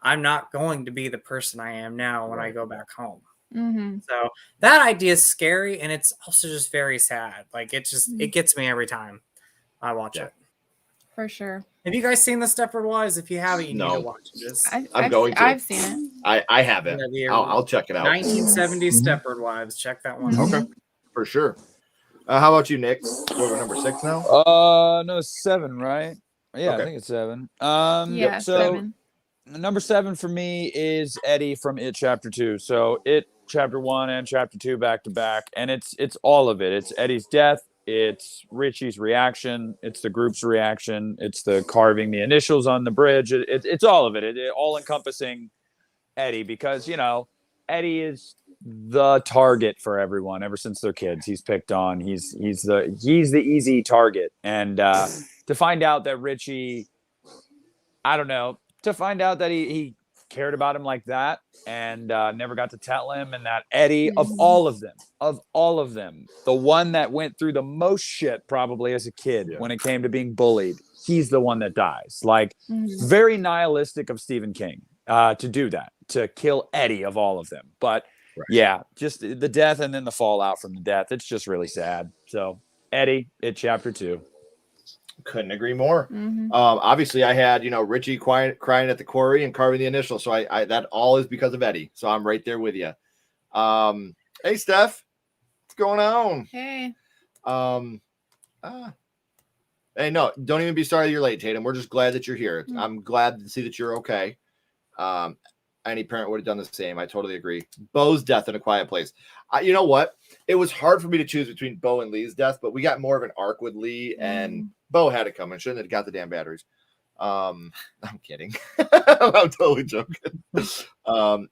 I'm not going to be the person I am now when I go back home. Mm-hmm. So that idea is scary, and it's also just very sad. Like it gets me every time I watch it. For sure. Have you guys seen the Stepford Wives? If you haven't, you need to watch it. I'm going to. I've seen it. I haven't. I'll check it out. 1970s Stepford Wives. Check that one. Mm-hmm. Okay, for sure. How about you, Nick? We're number 6 now. No, 7, right? Yeah, Okay. I think it's 7. Yeah, so 7. number 7 for me is Eddie from It Chapter 2. So It Chapter 1 and Chapter 2 back to back, and it's all of it. It's Eddie's death. It's Richie's reaction. It's the group's reaction. It's the carving the initials on the bridge. It's all of it. It all encompassing Eddie, because, you know, Eddie is the target for everyone ever since they're kids. He's picked on. He's the easy target. And to find out that Richie, I don't know, to find out that he cared about him like that and never got to tell him, and that Eddie, of all of them, the one that went through the most shit probably as a kid when it came to being bullied, he's the one that dies. Like, very nihilistic of Stephen King to do that, to kill Eddie of all of them. But yeah, just the death and then the fallout from the death. It's just really sad. So Eddie, It Chapter 2. Couldn't agree more. Obviously, I had Richie crying at the quarry and carving the initials, so I that all is because of Eddie. So I'm right there with you. Hey, Steph, what's going on? Hey. Hey, no, don't even be sorry you're late, Tatum. We're just glad that you're here. I'm glad to see that you're okay. Any parent would have done the same. I totally agree. Bo's death in A Quiet Place. You know what? It was hard for me to choose between Bo and Lee's death, but we got more of an arc with Lee, and Bo had it coming. Shouldn't have got the damn batteries. I'm kidding. I'm totally joking.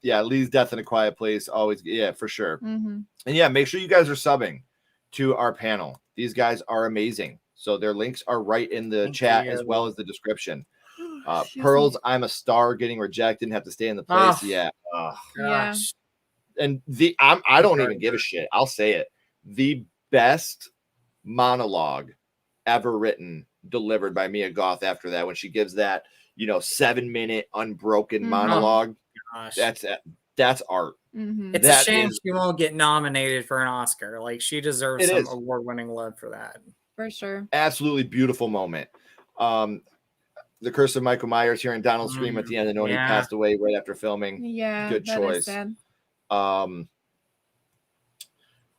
Yeah, Lee's death in A Quiet Place. Always, yeah, for sure. And yeah, make sure you guys are subbing to our panel. These guys are amazing. So their links are right in the chat as well as the description. Pearls, I'm a Star, getting rejected and have to stay in the place. Yeah. Gosh. And I don't even give a shit. I'll say it. The best monologue ever written, delivered by Mia Goth after that, when she gives that 7-minute unbroken monologue. Gosh. That's art. It's a shame she won't get nominated for an Oscar. Like, she deserves some award-winning love for that. For sure. Absolutely beautiful moment. The Curse of Michael Myers, hearing Donald scream at the end and knowing he passed away right after filming. Yeah, good choice. Sad.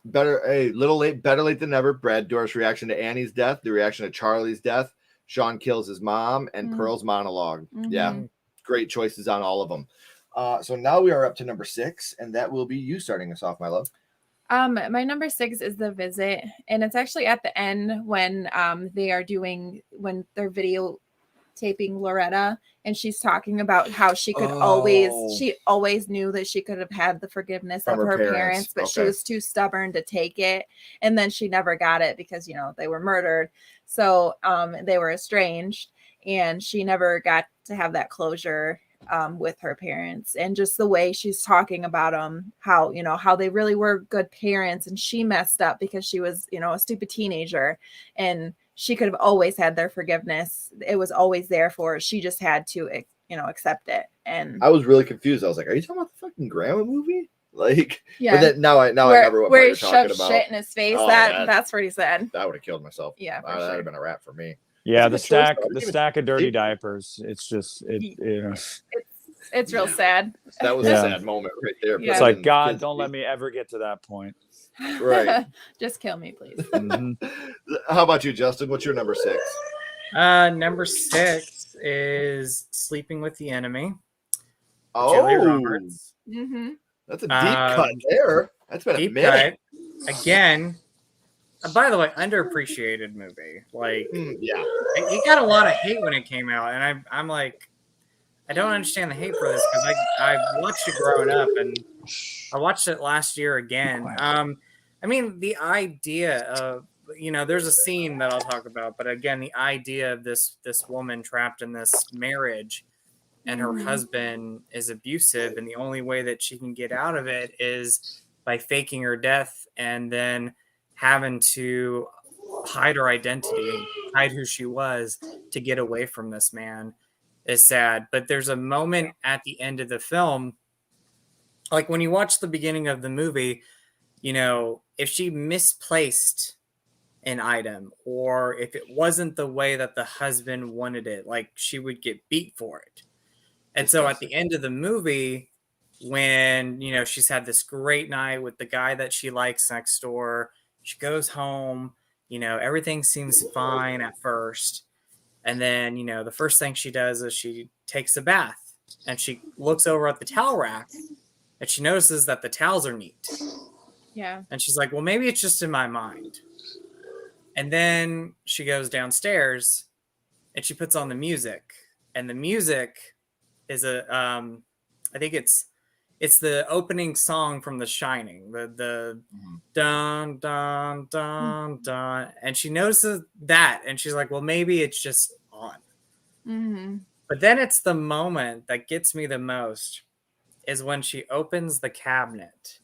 Better late than never. Brad Dourif's reaction to Annie's death, the reaction to Charlie's death, Sean kills his mom, and Pearl's monologue. Yeah, great choices on all of them. So now we are up to number 6, and that will be you starting us off, my love. My number 6 is The Visit, and it's actually at the end when when they're videotaping Loretta, and she's talking about how she could always knew that she could have had the forgiveness of her parents, but she was too stubborn to take it, and then she never got it because they were murdered, so they were estranged, and she never got to have that closure with her parents, and just the way she's talking about them, how, you know, how they really were good parents, and she messed up because she was, you know, a stupid teenager, and she could have always had their forgiveness. It was always there for her. She just had to, you know, accept it. And I was really confused. I was like, "Are you talking about the fucking grandma movie?" Like, yeah. But then now I remember what where part he you're talking shoved about. shit in his face. Oh, That's pretty sad. That would have killed myself. Yeah, for That'd sure. have been a wrap for me. Yeah, the That's a good choice, stack, though. I the didn't stack of dirty even- diapers. It's just you know. It's real sad. That was Yeah. a sad moment right there. Yeah. It's but like, then God, kids- don't let me ever get to that point. Right. Just kill me, please. Mhm. How about you, Justin? What's your number 6? Number 6 is Sleeping with the Enemy. Julia Oh, Roberts. Mm-hmm. that's a deep cut there. That's been a Deep minute. cut. Again, by the way, underappreciated movie. Like, Yeah. it got a lot of hate when it came out, and I'm like, I don't understand the hate for this, because I watched it growing up, and I watched it last year again. I mean, the idea of, you know, there's a scene that I'll talk about, but again, the idea of this woman trapped in this marriage, and her husband is abusive, and the only way that she can get out of it is by faking her death and then having to hide her identity, hide who she was to get away from this man, is sad. But there's a moment at the end of the film, like when you watch the beginning of the movie, you know, if she misplaced an item, or if it wasn't the way that the husband wanted it, like, she would get beat for it. And so at the end of the movie, when, you know, she's had this great night with the guy that she likes next door, she goes home, you know, everything seems fine at first. And then, you know, the first thing she does is she takes a bath, and she looks over at the towel rack, and she notices that the towels are neat. Yeah. And she's like, well, maybe it's just in my mind. And then she goes downstairs and she puts on the music, and the music is I think it's the opening song from The Shining, the dun dun dun dun, and she notices that, and she's like, well, maybe it's just on. Mm-hmm. But then it's the moment that gets me the most, is when she opens the cabinet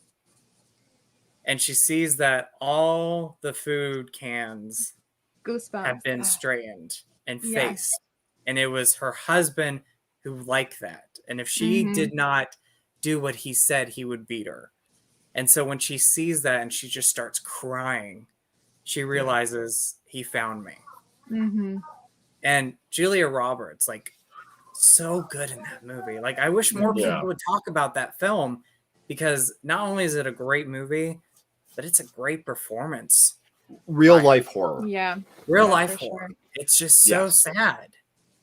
and she sees that all the food cans Goosebumps. have been straightened and Yeah. faced. And it was her husband who liked that. And if she did not do what he said, he would beat her. And so when she sees that and she just starts crying, she realizes he found me. Mm-hmm. And Julia Roberts, like, so good in that movie. Like, I wish more people would talk about that film, because not only is it a great movie, but it's a great performance. Real life horror. Yeah. Real Yeah, life for horror. sure. It's just so sad.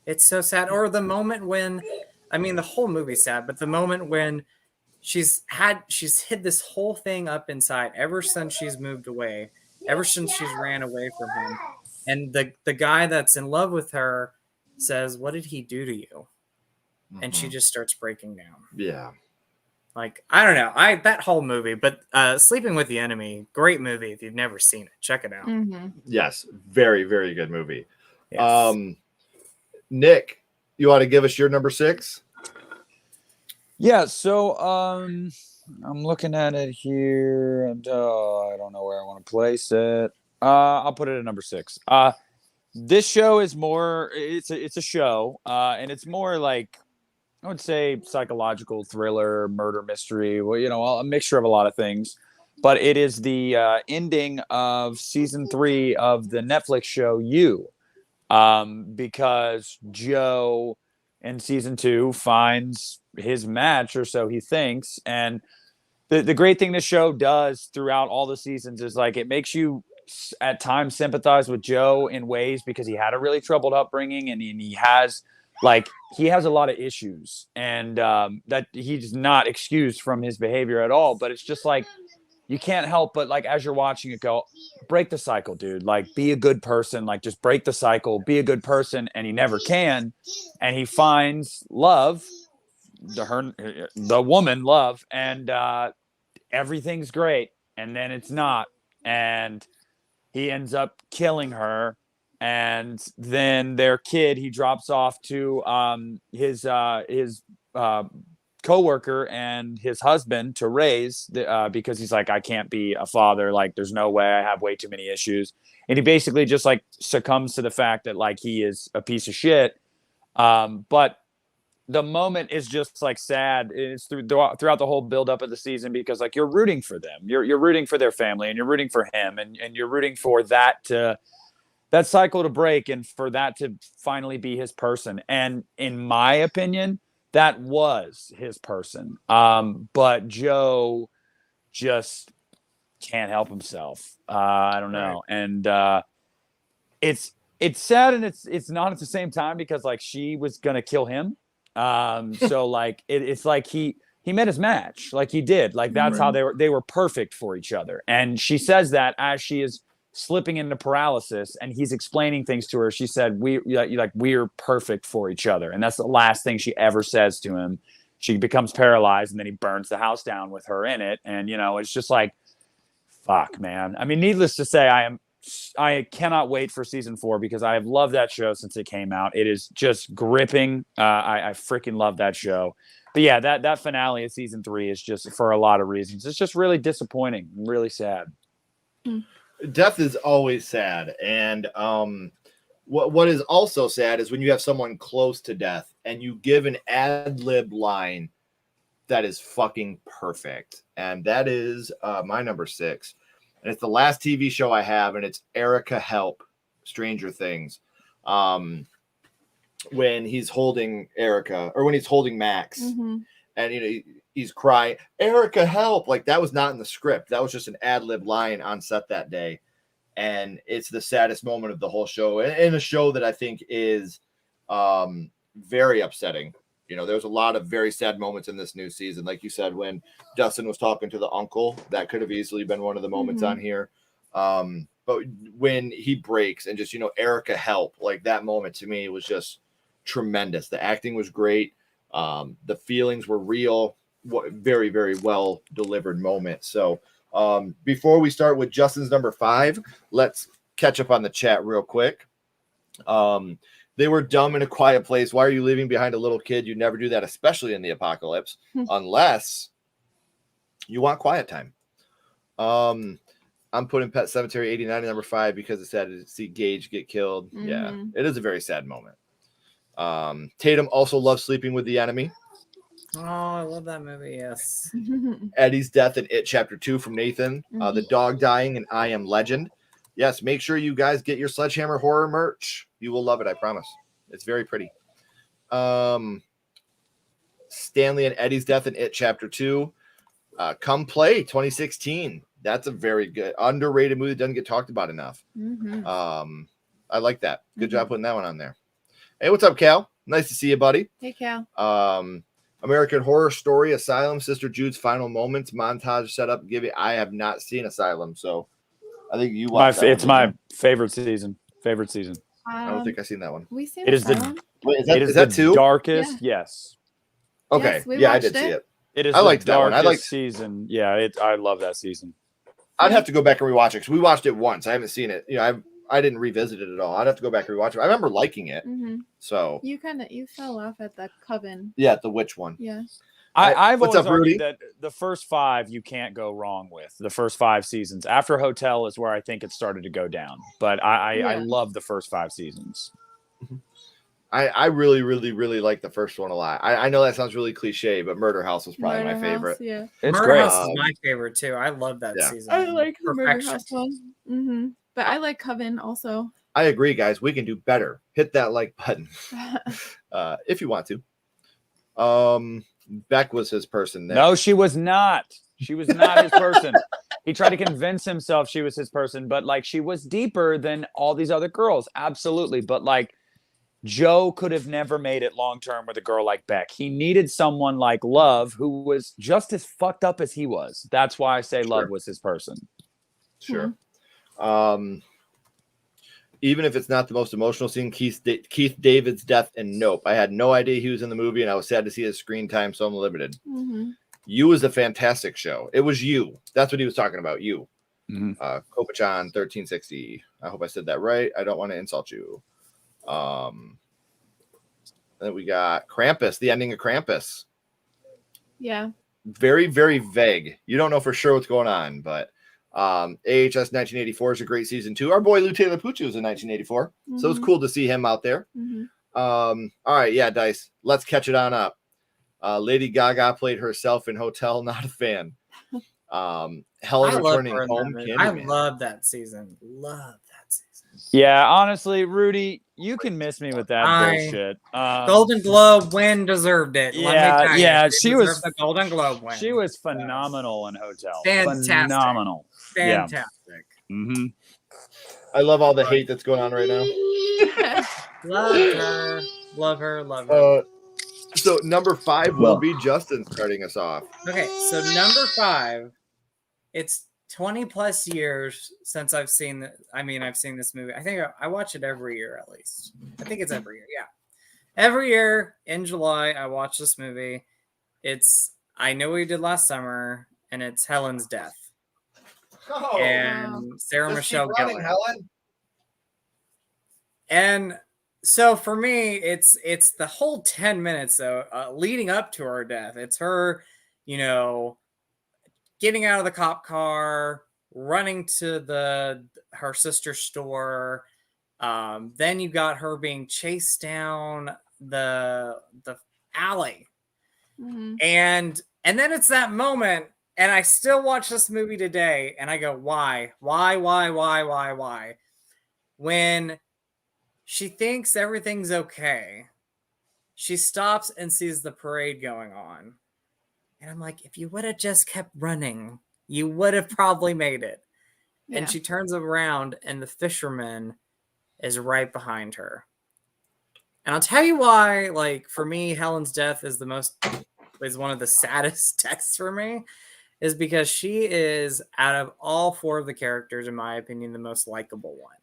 It's so sad. Or the moment when, I mean, the whole movie's sad, but the moment when she's hid this whole thing up inside ever since she's moved away, ever since she's ran away from him. And the guy that's in love with her says, what did he do to you? And she just starts breaking down. Yeah. Like, I don't know. That whole movie, but Sleeping with the Enemy, great movie. If you've never seen it, check it out. Mm-hmm. Yes. Very, very good movie. Yes. Nick, you ought to give us your number 6. Yeah, so I'm looking at it here, and I don't know where I want to place it. I'll put it at number 6. This show is more, it's a show, and it's more like, I would say, psychological thriller, murder mystery, well, you know, a mixture of a lot of things. But it is the ending of season 3 of the Netflix show You, because Joe in season 2 finds his match, or so he thinks. And the great thing this show does throughout all the seasons is, like, it makes you at times sympathize with Joe in ways, because he had a really troubled upbringing, and he has a lot of issues, and that he's not excused from his behavior at all. But it's just like, you can't help but, like, as you're watching it, go, break the cycle, dude. Like, be a good person. Like, just break the cycle, be a good person. And he never can. And he finds love, the woman love, and everything's great. And then it's not. And he ends up killing her. And then their kid, he drops off to his coworker and his husband to raise because he's like, I can't be a father. Like, there's no way. I have way too many issues. And he basically just like succumbs to the fact that like he is a piece of shit. But the moment is just like sad. It's throughout the whole buildup of the season because like you're rooting for them. You're rooting for their family and you're rooting for him and you're rooting for that cycle to break and for that to finally be his person. And in my opinion, that was his person. But Joe just can't help himself. I don't know. Right. And it's sad and it's not at the same time because like she was gonna kill him. So like it's like he met his match. Like he did. Like that's how they were perfect for each other. And she says that as she is slipping into paralysis and he's explaining things to her. She said, we're perfect for each other. And that's the last thing she ever says to him. She becomes paralyzed and then he burns the house down with her in it. And, you know, it's just like, fuck, man. I mean, needless to say, I cannot wait for season 4 because I have loved that show since it came out. It is just gripping. I freaking love that show. But yeah, that finale of season 3 is just for a lot of reasons. It's just really disappointing, really sad. Death is always sad, and what is also sad is when you have someone close to death and you give an ad-lib line that is fucking perfect, and that is my number 6, and it's the last TV show I have, and it's Erica Help, Stranger Things, when he's holding Erica or when he's holding Max, and you know he's crying, Erica, help! Like that was not in the script. That was just an ad-lib line on set that day. And it's the saddest moment of the whole show. And a show that I think is very upsetting. You know, there's a lot of very sad moments in this new season. Like you said, when Dustin was talking to the uncle, that could have easily been one of the moments on here. But when he breaks and just, you know, Erica, help, like that moment to me was just tremendous. The acting was great. The feelings were real. Very, very well delivered moment. So before we start with Justin's number 5, let's catch up on the chat real quick. They were dumb in A Quiet Place. Why are you leaving behind a little kid? You never do that, especially in the apocalypse, unless you want quiet time. I'm putting Pet Sematary 89 at number 5 because it's sad to see Gage get killed. Yeah, it is a very sad moment. Tatum also loves sleeping with the enemy. Oh, I love that movie. Yes. Eddie's death in It Chapter 2 from Nathan. The dog dying in I Am Legend. Yes, make sure you guys get your Sledgehammer horror merch. You will love it, I promise. It's very pretty. Stanley and Eddie's death in It Chapter 2. Come Play 2016. That's a very good, underrated movie that doesn't get talked about enough. I like that. Good job putting that one on there. Hey, what's up, Cal? Nice to see you, buddy. Hey, Cal. American Horror Story, Asylum, Sister Jude's Final Moments, montage setup. I have not seen Asylum, so I think you watched It's my favorite season. I don't think I've seen that one. We seen it is Asylum? Is that the two? Darkest. Yeah. Yes. Okay. Yes, yeah, I did see it. It is. I liked that one. I like season. Yeah, I love that season. I'd have to go back and rewatch it because we watched it once. I haven't seen it. You know, I didn't revisit it at all. I'd have to go back and rewatch it. I remember liking it. So you fell off at the Coven. Yeah, the witch one. Yeah. I've what's always up, Rudy? argued that the first 5 you can't go wrong with. The first 5 seasons. After Hotel is where I think it started to go down. But I love the first 5 seasons. I really, really, really like the first one a lot. I know that sounds really cliche, but Murder House was probably my favorite. Yeah. It's Murder great. House is my favorite too. I love that season. I like the Murder Perfection. House one. But I like Coven also. I agree, guys. We can do better. Hit that like button if you want to. Beck was his person there. No, she was not. She was not his person. He tried to convince himself she was his person, but like she was deeper than all these other girls. Absolutely. But like Joe could have never made it long term with a girl like Beck. He needed someone like Love who was just as fucked up as he was. That's why I say Love was his person. Sure. Even if it's not the most emotional scene, Keith David's death in Nope. I had no idea he was in the movie, and I was sad to see his screen time so limited. You was a fantastic show. It was You. That's what he was talking about. You. Kopachan 1360. I hope I said that right. I don't want to insult you. Then we got Krampus, the ending of Krampus. Yeah. Very, very vague. You don't know for sure what's going on, but AHS 1984 is a great season too. Our boy Lou Taylor Pucci was in 1984, so it's cool to see him out there. All right, yeah, Dice, let's catch it on up. Lady Gaga played herself in Hotel, not a fan. Helen returning home. I love that season. Yeah, honestly, Rudy, you can miss me with that bullshit. Golden Globe win deserved it. Yeah, she was the Golden Globe win. She was phenomenal in Hotel. Fantastic. Phenomenal. Fantastic. Yeah. Mm-hmm. I love all the hate that's going on right now. Love her. So number 5 will be Justin starting us off. Okay, so number 5, it's 20 plus years since I've seen I've seen this movie. I think I watch it every year at least. I think it's every year. Yeah. Every year in July, I watch this movie. It's I Know What You Did Last Summer, and it's Helen's Death. Oh, and Sarah Michelle Gellar. Helen. And so for me, it's the whole 10 minutes though, leading up to her death. It's her, getting out of the cop car, running to her sister's store. Then you got her being chased down the alley. And then it's that moment, and I still watch this movie today, and I go, why? When she thinks everything's okay, she stops and sees the parade going on. And I'm like, if you would have just kept running, you would have probably made it. Yeah. And she turns around, and the fisherman is right behind her. And I'll tell you why, like, for me, Helen's Death is one of the saddest texts for me, is because she is, out of all 4 of the characters, in my opinion, the most likable one.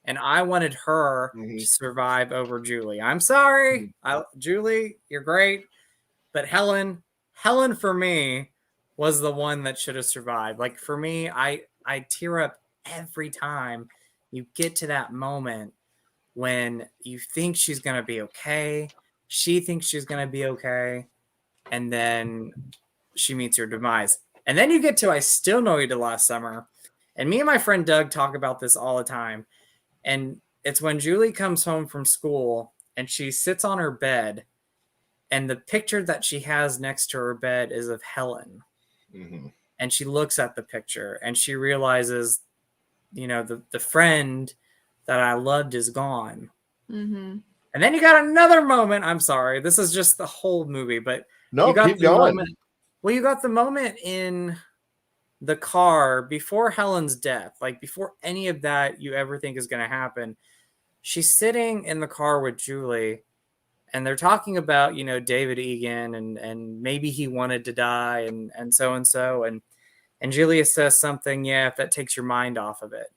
And I wanted her to survive over Julie. I'm sorry, Julie, you're great. But Helen for me was the one that should have survived. Like, for me, I tear up every time you get to that moment when you think she's going to be okay. She thinks she's going to be okay. And then she meets her demise. And then you get to I Still Know You Did Last Summer. And me and my friend Doug talk about this all the time. And it's when Julie comes home from school and she sits on her bed, and the picture that she has next to her bed is of Helen. And she looks at the picture and she realizes, the friend that I loved is gone. And then you got another moment. I'm sorry, this is just the whole movie, but no, keep going. You got the moment in the car before Helen's death, like before any of that you ever think is going to happen. She's sitting in the car with Julie, and they're talking about, David Egan and maybe he wanted to die and so. And Julia says something, if that takes your mind off of it.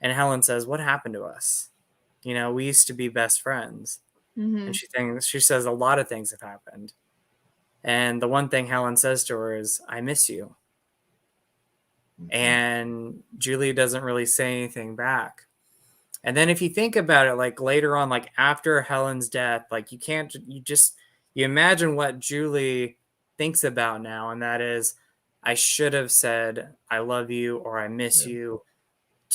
And Helen says, what happened to us? We used to be best friends. And she says a lot of things have happened. And the one thing Helen says to her is, I miss you. And Julia doesn't really say anything back. And then if you think about it, like later on, like after Helen's death, like you imagine what Julie thinks about now. And that is, I should have said, I love you, or I miss you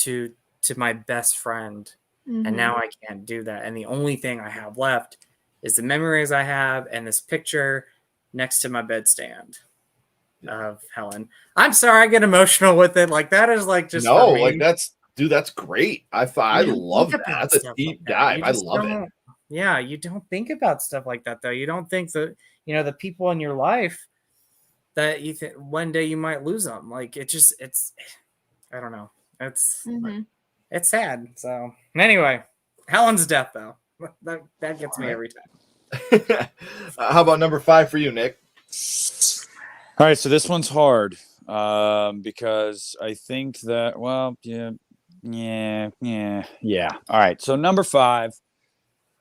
to my best friend. And now I can't do that. And the only thing I have left is the memories I have and this picture next to my bedstand of Helen. I'm sorry, I get emotional with it. Like that is like just like that's great. I love that. That's a deep dive. I love it. Yeah, you don't think about stuff like that though. You don't think that the people in your life that you think one day you might lose them. Like it's I don't know. It's sad. So anyway, Helen's Death though. That gets me every time. How about number 5 for you, Nick? All right, so this one's hard because I think that, yeah. All right, so number 5,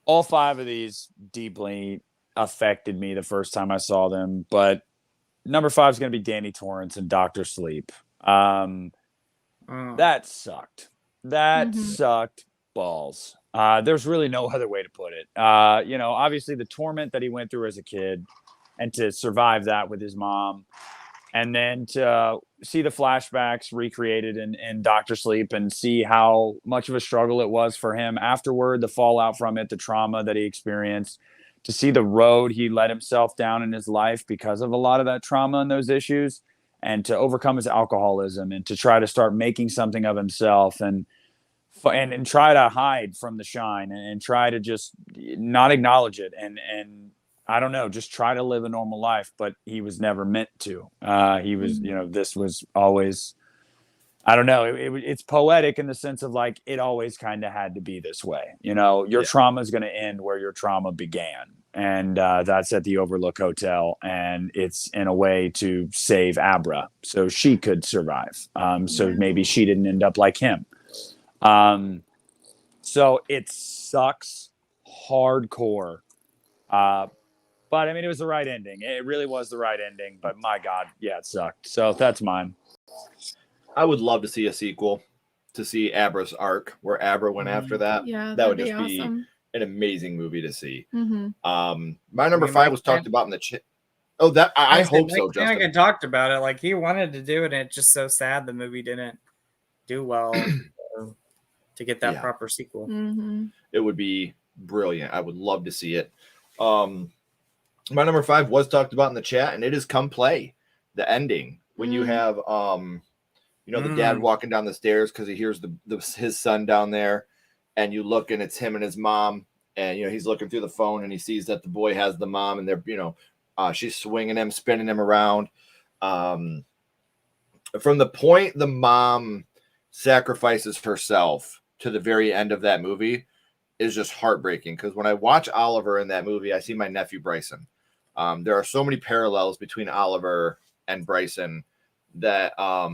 all 5 of these deeply affected me the first time I saw them, but number 5 is going to be Danny Torrance and Dr. Sleep. That sucked. That sucked balls. There's really no other way to put it. Obviously the torment that he went through as a kid, and to survive that with his mom, and then to see the flashbacks recreated in Doctor Sleep and see how much of a struggle it was for him afterward, the fallout from it, the trauma that he experienced, to see the road he let himself down in his life because of a lot of that trauma and those issues, and to overcome his alcoholism and to try to start making something of himself and try to hide from the shine and try to just not acknowledge it. And I don't know, just try to live a normal life, but he was never meant to. He was, this was always, I don't know. It's poetic in the sense of like, it always kind of had to be this way. Your trauma is going to end where your trauma began. And that's at the Overlook Hotel. And it's in a way to save Abra so she could survive. So maybe she didn't end up like him. So it sucks hardcore. But I mean, it was the right ending. It really was the right ending, but my God, yeah, it sucked. So that's mine. I would love to see a sequel, to see Abra's arc, where Abra went after that. Yeah, that would be just awesome. be an amazing movie to see. Mm-hmm. My number 5 was talked about in the I hope so, Justin. Justin talked about it. Like, he wanted to do it, and it's just so sad the movie didn't do well to get that proper sequel. Mm-hmm. It would be brilliant. I would love to see it. My number 5 was talked about in the chat, and it is Come Play, the ending. When you have the dad walking down the stairs because he hears his son down there, and you look and it's him and his mom, and he's looking through the phone and he sees that the boy has the mom, and they're she's swinging him, spinning him around. From the point the mom sacrifices herself to the very end of that movie is just heartbreaking, because when I watch Oliver in that movie, I see my nephew Bryson. There are so many parallels between Oliver and Bryson that I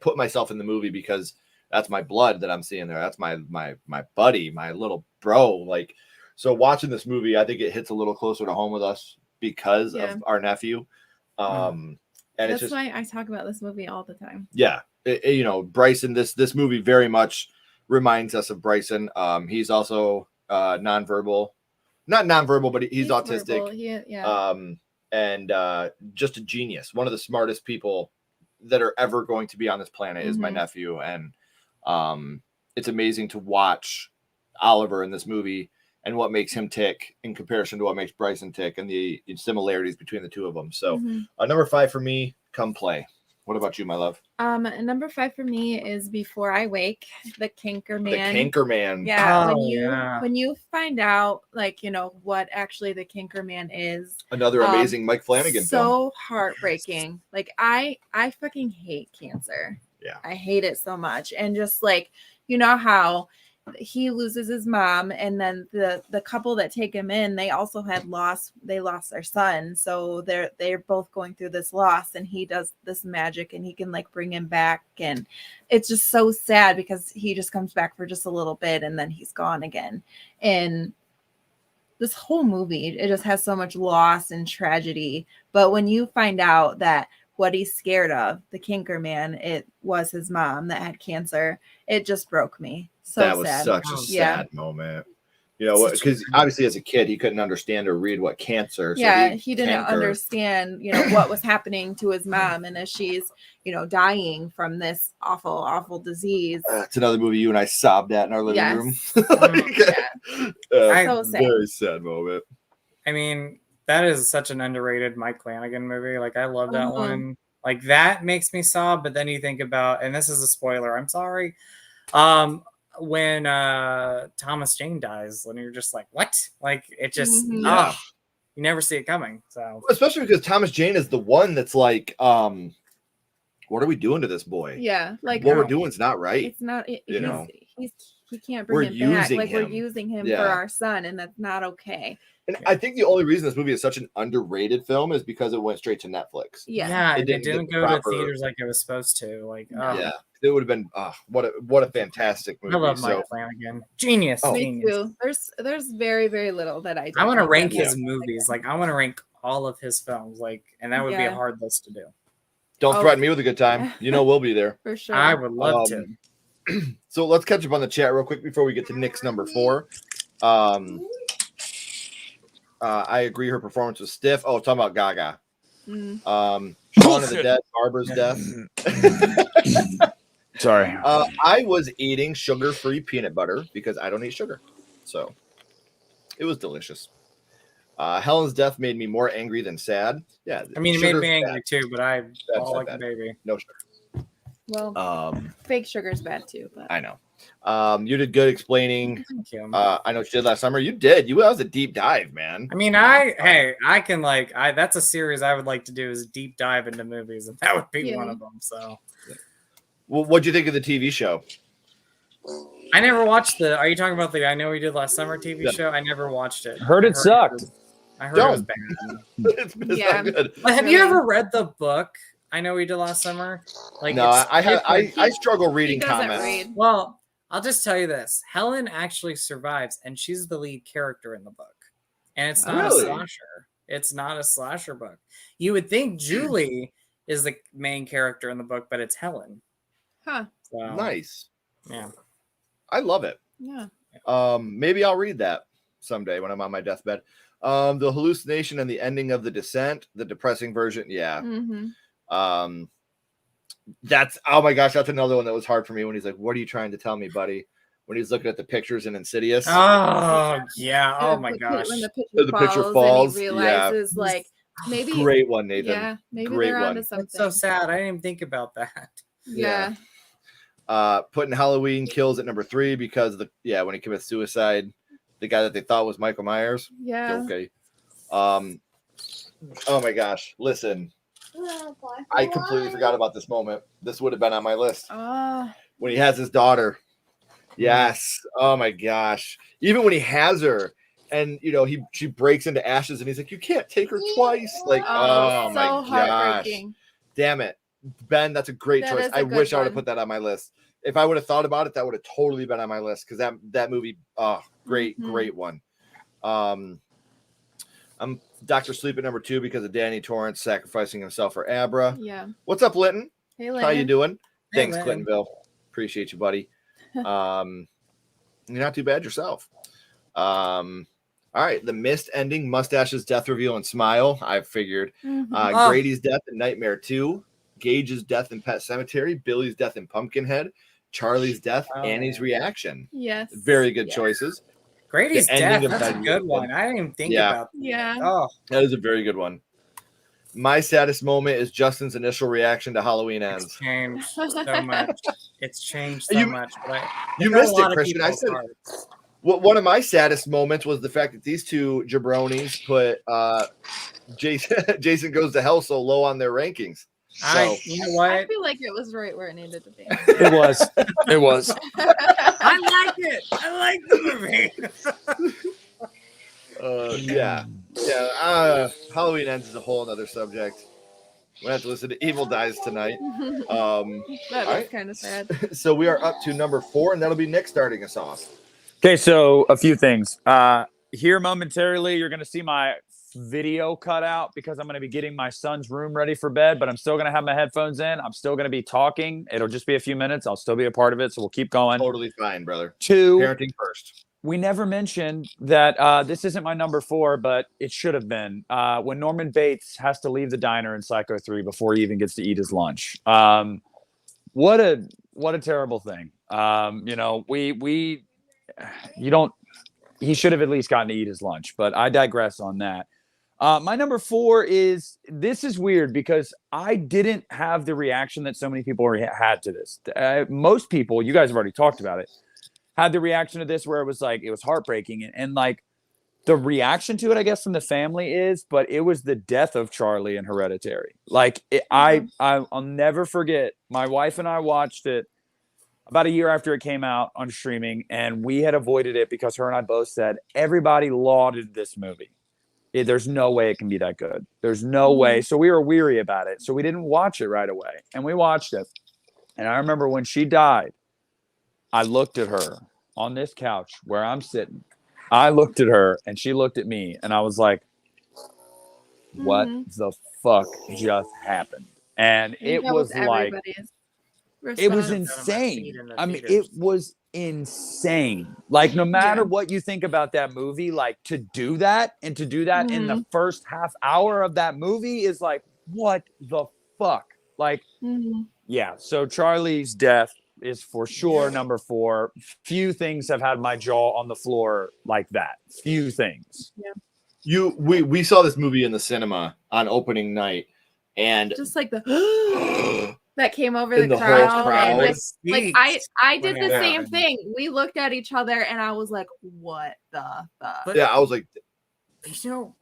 put myself in the movie because that's my blood that I'm seeing there. That's my buddy, my little bro. Like, so watching this movie, I think it hits a little closer to home with us because of our nephew. And that's it's just why I talk about this movie all the time. Yeah. Bryson, this movie very much reminds us of Bryson. He's also not nonverbal, but he's autistic. And just a genius. One of the smartest people that are ever going to be on this planet is my nephew. And it's amazing to watch Oliver in this movie and what makes him tick in comparison to what makes Bryson tick, and the similarities between the two of them. So number 5 for me, Come Play. What about you, my love? Number 5 for me is Before I Wake, the Canker Man. The Canker Man. Yeah. When you find out, what actually the Canker Man is. Another amazing Mike Flanagan film. So heartbreaking. Like, I fucking hate cancer. Yeah. I hate it so much. And just how he loses his mom, and then the couple that take him in, they also lost their son, so they're both going through this loss, and he does this magic and he can bring him back, and it's just so sad because he just comes back for just a little bit and then he's gone again. And this whole movie, it just has so much loss and tragedy, but when you find out that what he's scared of, the Canker Man, it was his mom that had cancer, it just broke me. So that was sad. such a sad moment. Because obviously as a kid, he couldn't understand or read what cancer. So he didn't understand, what was happening to his mom. And as she's, dying from this awful, awful disease. It's another movie you and I sobbed at in our living room. So sad. Very sad moment. I mean, that is such an underrated Mike Flanagan movie. Like, I love that one. Like, that makes me sob. But then you think about, and this is a spoiler, I'm sorry. When Thomas Jane dies, when you're just like, what? Like, it just you never see it coming. So especially because Thomas Jane is the one that's like, what are we doing to this boy? Yeah, like what we're doing is not right. It's not. He can't bring him back. Like, we're using him for our son, and that's not okay. And I think the only reason this movie is such an underrated film is because it went straight to Netflix. Yeah, it didn't go to theaters like it was supposed to. Like, yeah, it would have been what a fantastic movie. I love Mike Flanagan, genius. Me too. There's very, very little that I want to rank his movies. Like, I want to rank all of his films. Like, and that would be a hard list to do. Don't Oh. threaten me with a good time. You know we'll be there. For sure. I would love to. So let's catch up on the chat real quick before we get to Nick's number 4. I agree her performance was stiff. Oh, talking about Gaga. Shaun of the Dead, Barbara's death. Sorry. I was eating sugar-free peanut butter because I don't eat sugar. So it was delicious. Helen's death made me more angry than sad. Yeah. I mean, it made sugar's me angry bad. too, but I all like bad. the baby. No sugar. Well, fake sugar's bad too. But I know. You did good explaining. Thank you. I know what you did last summer. You did. That was a deep dive, man. I mean, I can that's a series I would like to do is a deep dive into movies, and that would be one of them. So, Well, what'd you think of the TV show? I never watched are you talking about the I Know We Did Last Summer TV show? I never watched it. Heard it sucked. I heard it was bad. It's not good. But have you ever read the book I Know We Did Last Summer? Like, No, I struggle reading he doesn't comments. read. Well, I'll just tell you this. Helen actually survives, and she's the lead character in the book. And it's not Really? a slasher. It's not a slasher book. You would think Julie is the main character in the book, but it's Helen. Huh. So, Nice. Yeah. I love it. Yeah. Maybe I'll read that someday when I'm on my deathbed. The hallucination and the ending of The Descent, the depressing version. Yeah. Mm-hmm. That's, oh my gosh, that's another one that was hard for me when he's like, what are you trying to tell me, buddy? When he's looking at the pictures in Insidious. Oh, yeah. Oh, my gosh. When the The picture picture falls, falls and he realizes, like, maybe. Great one, Nathan. Yeah, maybe Great they're onto one. something. That's so sad. I didn't even think about that. Yeah. Putting Halloween Kills at number 3 because when he commits suicide, the guy that they thought was Michael Myers. Yeah. Okay. Oh my gosh. Listen, I completely forgot about this moment. This would have been on my list. When he has his daughter. Yes. Oh my gosh. Even when he has her and she breaks into ashes and he's like, you can't take her twice. Like, oh my gosh. Heartbreaking. Damn it. Ben, that's a great choice. I wish I would have put that on my list. If I would have thought about it, that would have totally been on my list because that movie, great one. I'm Dr. Sleep at number 2 because of Danny Torrance sacrificing himself for Abra. Yeah. What's up, Linton? Hey, Linton. How you doing? Hey, Thanks, Linton. Clintonville. Appreciate you, buddy. You're not too bad yourself. All right, the Mist ending, Mustache's death reveal and smile. I figured. Mm-hmm. Grady's death in Nightmare 2. Gage's death in Pet Cemetery. Billy's death in Pumpkinhead. Charlie's death. Annie's reaction. Yes. Very good choices. Grady's The ending death. of That's a Nightmare good one. I didn't even think Yeah. about that. Yeah. Oh, That is a very good one. My saddest moment is Justin's initial reaction to Halloween it's Ends. changed so much. It's changed so much. But You missed it, Christian. I said one of my saddest moments was the fact that these two jabronis put Jason Goes to Hell so low on their rankings. So you know what? I feel like it was right where it needed to be. It was. It was. I like it. I like the movie. yeah. Halloween Ends is a whole other subject. We'll have to listen to Evil Dies tonight. That All is right. kind of sad. So we are up to number 4, and that'll be Nick starting us off. Okay, so a few things. Here momentarily, you're going to see my video cut out because I'm going to be getting my son's room ready for bed, but I'm still going to have my headphones in. I'm still going to be talking. It'll just be a few minutes. I'll still be a part of it, so we'll keep going. Totally fine, brother. 2, Parenting first. we never mentioned that this isn't my number 4, but it should have been. When Norman Bates has to leave the diner in Psycho 3 before he even gets to eat his lunch. What a terrible thing. He should have at least gotten to eat his lunch, but I digress on that. My number 4 is, this is weird because I didn't have the reaction that so many people had to this. Most people, you guys have already talked about it, had the reaction to this where it was like, it was heartbreaking. And like the reaction to it, I guess, from the family but it was the death of Charlie in Hereditary. Like I'll never forget. My wife and I watched it about a year after it came out on streaming, and we had avoided it because her and I both said everybody lauded this movie. There's no way it can be that good. There's no way. So we were weary about it. So we didn't watch it right away. And we watched it. And I remember when she died, I looked at her on this couch where I'm sitting. I looked at her and she looked at me. And I was like, what the fuck just happened? And it that was like everybody's it was response. insane. I mean, it was insane. Like, no matter what you think about that movie, like to do that in the first half hour of that movie is like, what the fuck? Like, yeah. So Charlie's death is for sure number 4. Few things have had my jaw on the floor like that. Few things. Yeah. We saw this movie in the cinema on opening night, and Just like the that came over the crowd. whole crowd. And like I did the Yeah. same thing. We looked at each other and I was like, what the fuck? But, yeah, I was like, you know,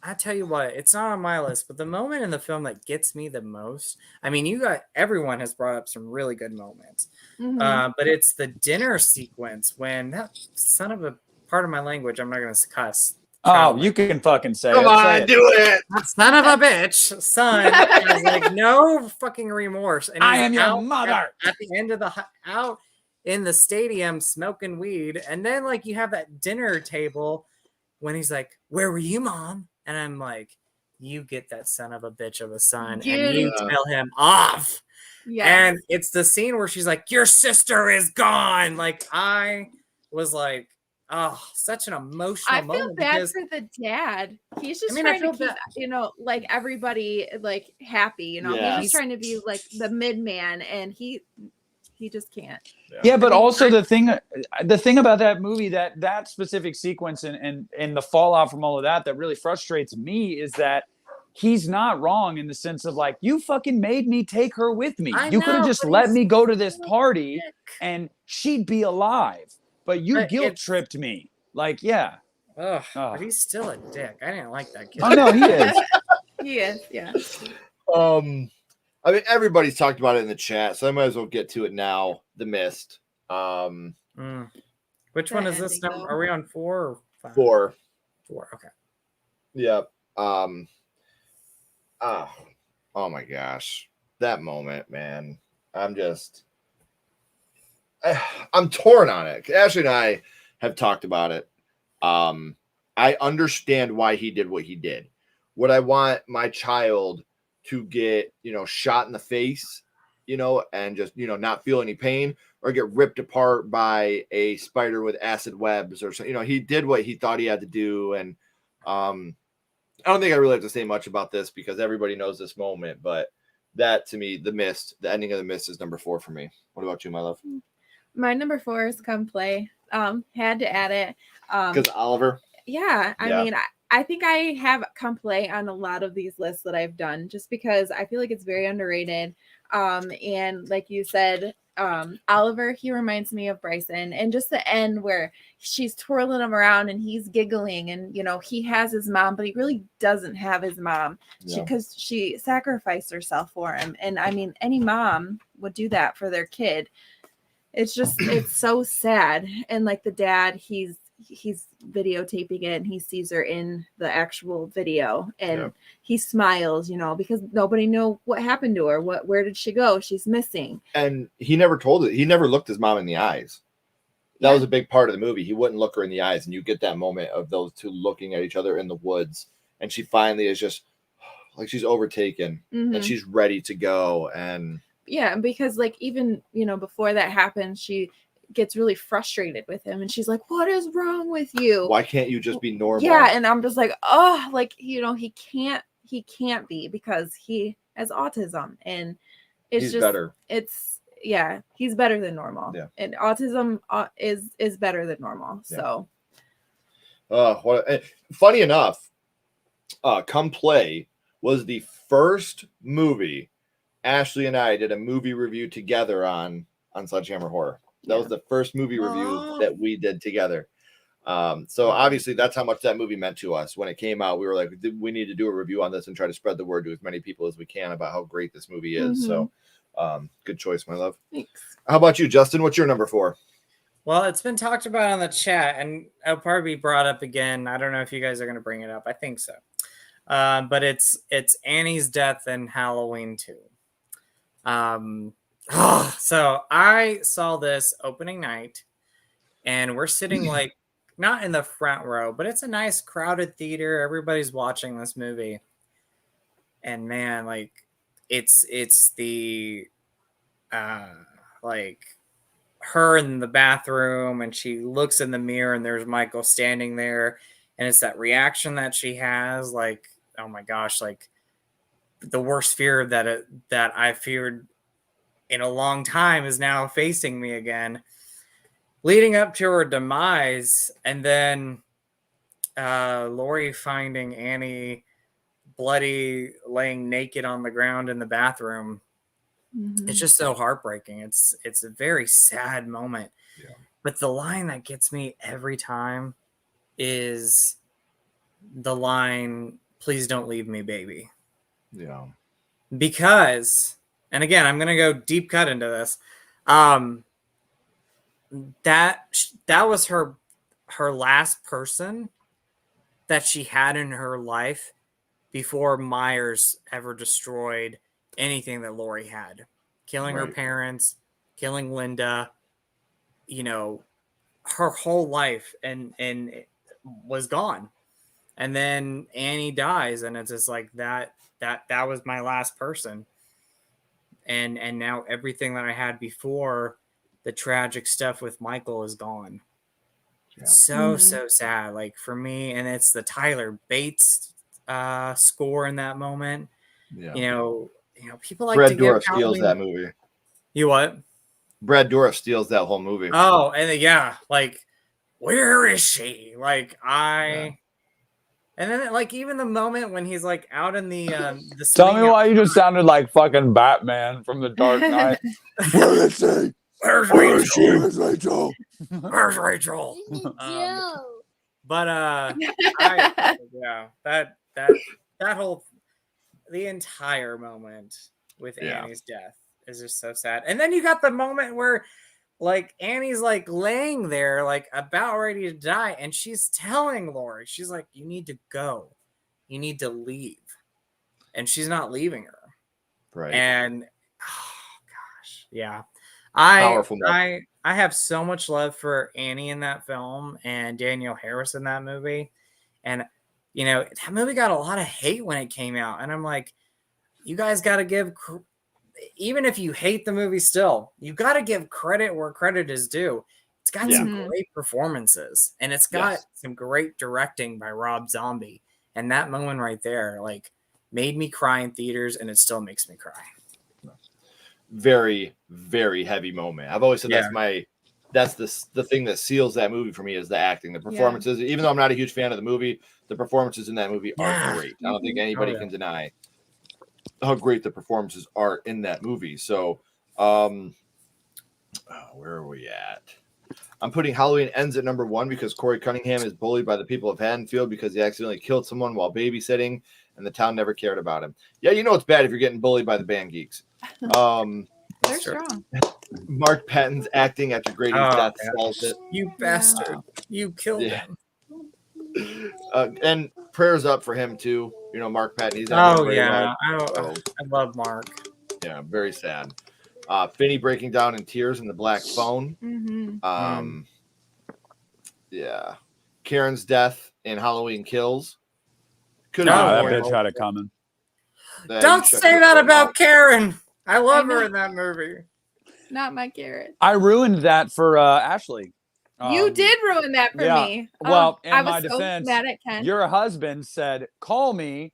I tell you what, it's not on my list, but the moment in the film that gets me the most, I mean, everyone has brought up some really good moments, but it's the dinner sequence when that son of a, part of my language, I'm not going to cuss. Oh, you can fucking say come it. Say on, it. do it. That son of a bitch, son, has like no fucking remorse. And I he's am your out mother. at the end of out in the stadium smoking weed. And then like you have that dinner table when he's like, where were you, Mom? And I'm like, you get that son of a bitch of a son and you tell him off. Yeah. And it's the scene where she's like, your sister is gone. Like, I was like, oh, such an emotional moment. I feel bad for the dad. He's just trying to keep, like everybody like happy, Yeah. He's just trying to be like the midman and he just can't. Yeah, but also the thing about that movie, that specific sequence and the fallout from all of that really frustrates me is that he's not wrong in the sense of like, you fucking made me take her with me. You could have just let me go to this party and she'd be alive. But you guilt tripped me. Like, yeah. But he's still a dick. I didn't like that kid. Oh no, he is. He is, yeah. I mean, everybody's talked about it in the chat, so I might as well get to it now. The Mist. Which one is this number? Are we on 4 or 5? 4. 4. Okay. Yep. Oh my gosh, that moment, man. I'm torn on it. Ashley and I have talked about it. I understand why he did what he did. Would I want my child to get, shot in the face, and just, not feel any pain, or get ripped apart by a spider with acid webs or something? He did what he thought he had to do. And I don't think I really have to say much about this because everybody knows this moment, but that to me, the ending of The Mist is number 4 for me. What about you, my love? My number 4 is Come Play. Had to add it. Because Oliver? Yeah. I mean, I think I have Come Play on a lot of these lists that I've done just because I feel like it's very underrated. And like you said, Oliver, he reminds me of Bryson, and just the end where she's twirling him around and he's giggling and, he has his mom, but he really doesn't have his mom because she sacrificed herself for him. And I mean, any mom would do that for their kid. It's so sad. And like the dad, he's videotaping it and he sees her in the actual video and he smiles, because nobody knew what happened to her. Where did she go? She's missing. And he never told it. He never looked his mom in the eyes. That was a big part of the movie. He wouldn't look her in the eyes. And you get that moment of those two looking at each other in the woods. And she finally is just like, she's overtaken and she's ready to go. And yeah, because like, even, before that happened, she gets really frustrated with him and she's like, what is wrong with you? Why can't you just be normal? Yeah. And I'm just like, oh, like, he can't be because he has autism and he's better. He's better than normal. Yeah. And autism is better than normal. Yeah. So funny enough, Come Play was the first movie Ashley and I did a movie review together on Sledgehammer Horror. That was the first movie review that we did together. So obviously that's how much that movie meant to us. When it came out, we were like, we need to do a review on this and try to spread the word to as many people as we can about how great this movie is. So good choice, my love. Thanks. How about you, Justin? What's your number 4? Well, it's been talked about on the chat and it'll probably be brought up again. I don't know if you guys are going to bring it up. I think so. But it's Annie's death in Halloween 2. So I saw this opening night and we're sitting like not in the front row, but it's a nice crowded theater. Everybody's watching this movie. And man, like it's the like her in the bathroom, and she looks in the mirror and there's Michael standing there, and it's that reaction that she has, like, oh my gosh, like the worst fear that I feared in a long time is now facing me again, leading up to her demise. And then Laurie finding Annie bloody, laying naked on the ground in the bathroom. It's just so heartbreaking. It's a very sad moment. Yeah. But the line that gets me every time is the line, "Please don't leave me, baby." Yeah. Because, and again, I'm gonna go deep cut into this. That was her last person that she had in her life before Myers ever destroyed anything that Laurie had, killing her parents, killing Linda, you know, her whole life, and it was gone. And then Annie dies, and it's just like that was my last person. And now everything that I had before, the tragic stuff with Michael, is gone. Yeah. So sad, like, for me. And it's the Tyler Bates score in that moment. Yeah. You know, people like Brad to give Dourif steals that movie. You what? Brad Dourif steals that whole movie. Oh, and yeah, like, where is she? Like, and then, like, even the moment when he's like out in the tell me why you just sounded like fucking Batman from The Dark Knight. Where is she? Where's Rachel? Where's Rachel? Where's Rachel? But that whole, the entire moment with Annie's death is just so sad. And then you got the moment where, like, Annie's like laying there, like about ready to die, and she's telling Laurie, she's like, "You need to go, you need to leave," and she's not leaving her. Right. And oh gosh, yeah, I have so much love for Annie in that film and Danielle Harris in that movie, and you know, that movie got a lot of hate when it came out, and I'm like, you guys got to give. Even if you hate the movie still, you got to give credit where credit is due. It's got some great performances, and it's got some great directing by Rob Zombie. And that moment right there, like, made me cry in theaters, and it still makes me cry. Very, very heavy moment. I've always said that's the thing that seals that movie for me, is the acting, the performances. Even though I'm not a huge fan of the movie, the performances in that movie are great. I don't think anybody can deny how great the performances are in that movie. So, where are we at? I'm putting Halloween Ends at number 1 because Corey Cunningham is bullied by the people of Haddonfield because he accidentally killed someone while babysitting, and the town never cared about him. Yeah, you know it's bad if you're getting bullied by the band geeks. They're strong. Mark Patton's acting after Grady's death sells it. You bastard! You killed him. And prayers up for him too. You know, Mark Patton. He's I love Mark. Yeah, very sad. Finney breaking down in tears in the black phone. Yeah, Karen's death in Halloween Kills. That bitch had it coming. Don't say that about Karen. I love her in that movie. Not my Karen. I ruined that for Ashley. You did ruin that for me. Well, in I my was so defense, mad at Ken. your husband said, "Call me."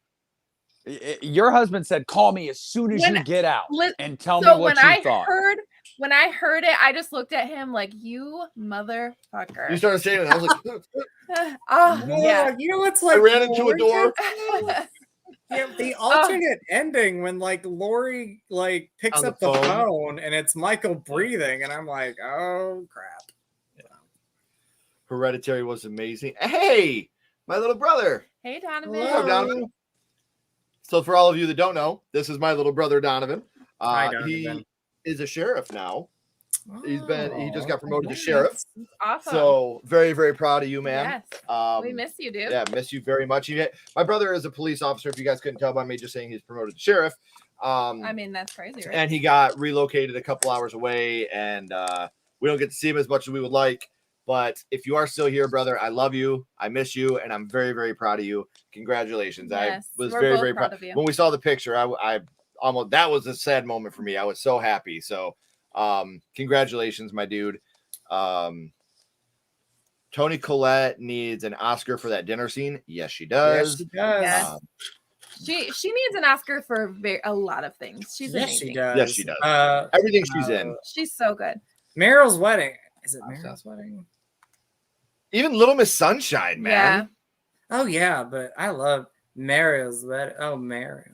Your husband said, "Call me as soon as you get out and tell me what you thought." When I heard it, I just looked at him like, "You motherfucker!" You started saying it. I was like, yeah. You know what's like? I ran into a door. Yeah, the alternate ending when, like, Laurie, like, picks up the phone and it's Michael breathing, and I'm like, oh crap. Yeah. Hereditary was amazing. Hey, my little brother. Hey, Donovan. Hello, Donovan. So for all of you that don't know, this is my little brother Donovan. Hi, Donovan. He is a sheriff now. He just got promoted to sheriff. Awesome. So very, very proud of you, man. Yes. We miss you, dude. Yeah, miss you very much. My brother is a police officer. If you guys couldn't tell by me just saying he's promoted to sheriff. I mean, that's crazy, right? And he got relocated a couple hours away, and we don't get to see him as much as we would like. But if you are still here, brother, I love you. I miss you, and I'm very, very proud of you. Congratulations. Yes, I was we're very, both very proud of you. When we saw the picture, almost, that was a sad moment for me. I was so happy. So congratulations, my dude. Toni Collette needs an Oscar for that dinner scene. Yes, she does. Yes, she does. Yes. She needs an Oscar for a lot of things. She's Yes, amazing. she does. Yes, she does. Everything she's in. She's so good. Meryl's Wedding. Is it Meryl's Wedding? Even Little Miss Sunshine, man. Oh yeah, but I love Meryl's Wedding. Oh, Meryl.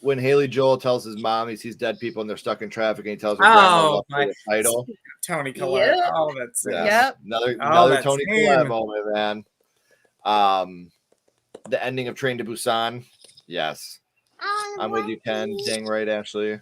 When Haley Joel tells his mom he sees dead people and they're stuck in traffic, and he tells her grandma the title. Toni Collette. Yep. Oh, that's it. Yep. Another Toni Collette moment, man. The ending of Train to Busan. Yes. I'm with you, Ken. Dang right, Ashley.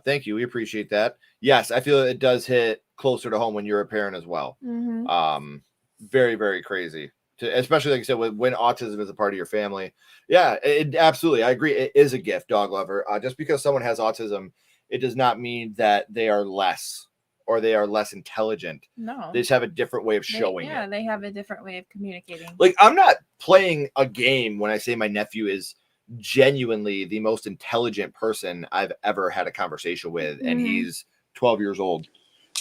Thank you. We appreciate that. Yes, I feel it does hit closer to home when you're a parent as well. Mm-hmm. Very, very crazy. Especially like you said, when autism is a part of your family. Yeah, it absolutely. I agree. It is a gift, dog lover. Just because someone has autism, it does not mean that they are less or they are less intelligent. No. They just have a different way of showing it. They have a different way of communicating. Like, I'm not playing a game when I say my nephew is genuinely the most intelligent person I've ever had a conversation with, and he's 12 years old.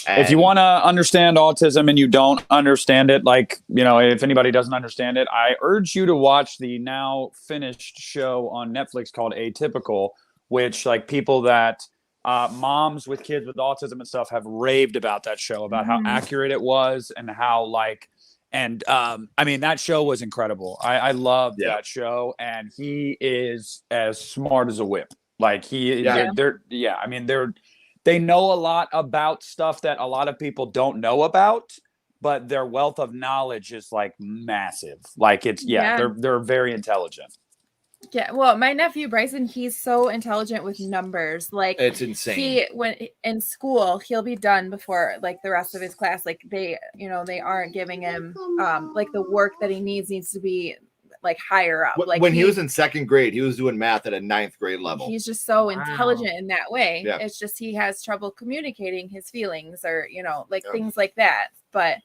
And if you want to understand autism and you don't understand it, like, you know, if anybody doesn't understand it, I urge you to watch the now finished show on Netflix called Atypical, which, like, people that moms with kids with autism and stuff have raved about that show, about how accurate it was and how, like, and I mean, that show was incredible. I loved that show, and he is as smart as a whip. Like, they know a lot about stuff that a lot of people don't know about, but their wealth of knowledge is like massive. Like, it's they're very intelligent. Yeah, well, my nephew Bryson, he's so intelligent with numbers. Like, it's insane. When in school, he'll be done before like the rest of his class. Like, they aren't giving him like the work that he needs to be like higher up. Like, when he was in second grade, he was doing math at a 9th grade level. He's just so intelligent in that way. Yeah. It's just he has trouble communicating his feelings or things like that. But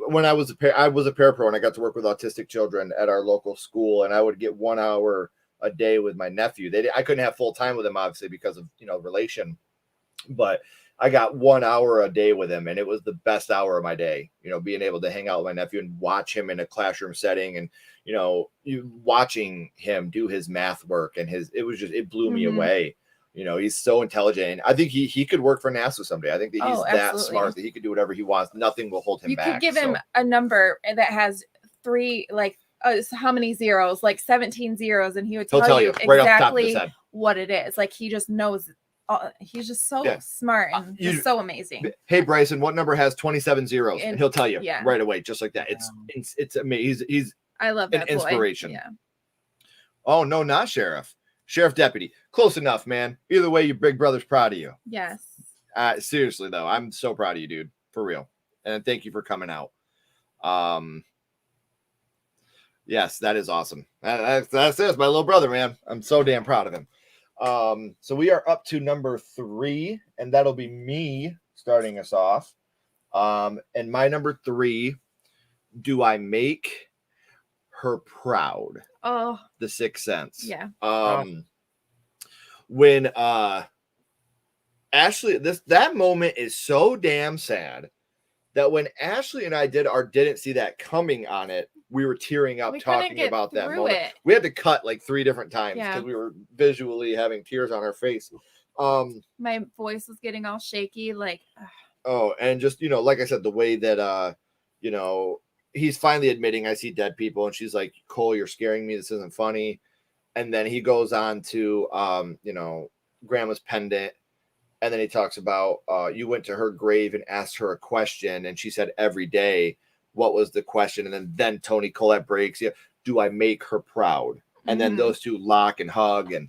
when I was a parapro and I got to work with autistic children at our local school, and I would get 1 hour a day with my nephew. I couldn't have full time with him, obviously, because of relation, but I got 1 hour a day with him, and it was the best hour of my day. Being able to hang out with my nephew and watch him in a classroom setting, and you watching him do his math work, and it blew me away. He's so intelligent, and I think he could work for NASA someday. I think that he's that smart that he could do whatever he wants. Nothing will hold him back. You could give him a number that has 3, like, how many zeros, like 17 zeros, and he would tell you right exactly what it is. Like, he just knows. He's just so smart and just so amazing. Hey, Bryson, what number has 27 zeros? And he'll tell you right away, just like that. It's amazing. He's I love that an inspiration. Yeah. Oh no, not sheriff deputy. Close enough, man. Either way, your big brother's proud of you. Yes. Seriously though, I'm so proud of you, dude, for real. And thank you for coming out. Yes, that is awesome. That's my little brother, man. I'm so damn proud of him. So we are up to number 3, and that'll be me starting us off. And my number 3, do I make her proud? Oh, The Sixth Sense. Yeah. When Ashley, that moment is so damn sad that when Ashley and I didn't see that coming on it, we were tearing up talking about that moment. We had to cut like 3 different times because we were visually having tears on our face. My voice was getting all shaky, like. Oh, and just like I said, the way that he's finally admitting I see dead people, and she's like, "Cole, you're scaring me. This isn't funny." And then he goes on to Grandma's pendant, and then he talks about you went to her grave and asked her a question, and she said every day. What was the question? And then Toni Collette breaks. Do I make her proud? And then those two lock and hug, and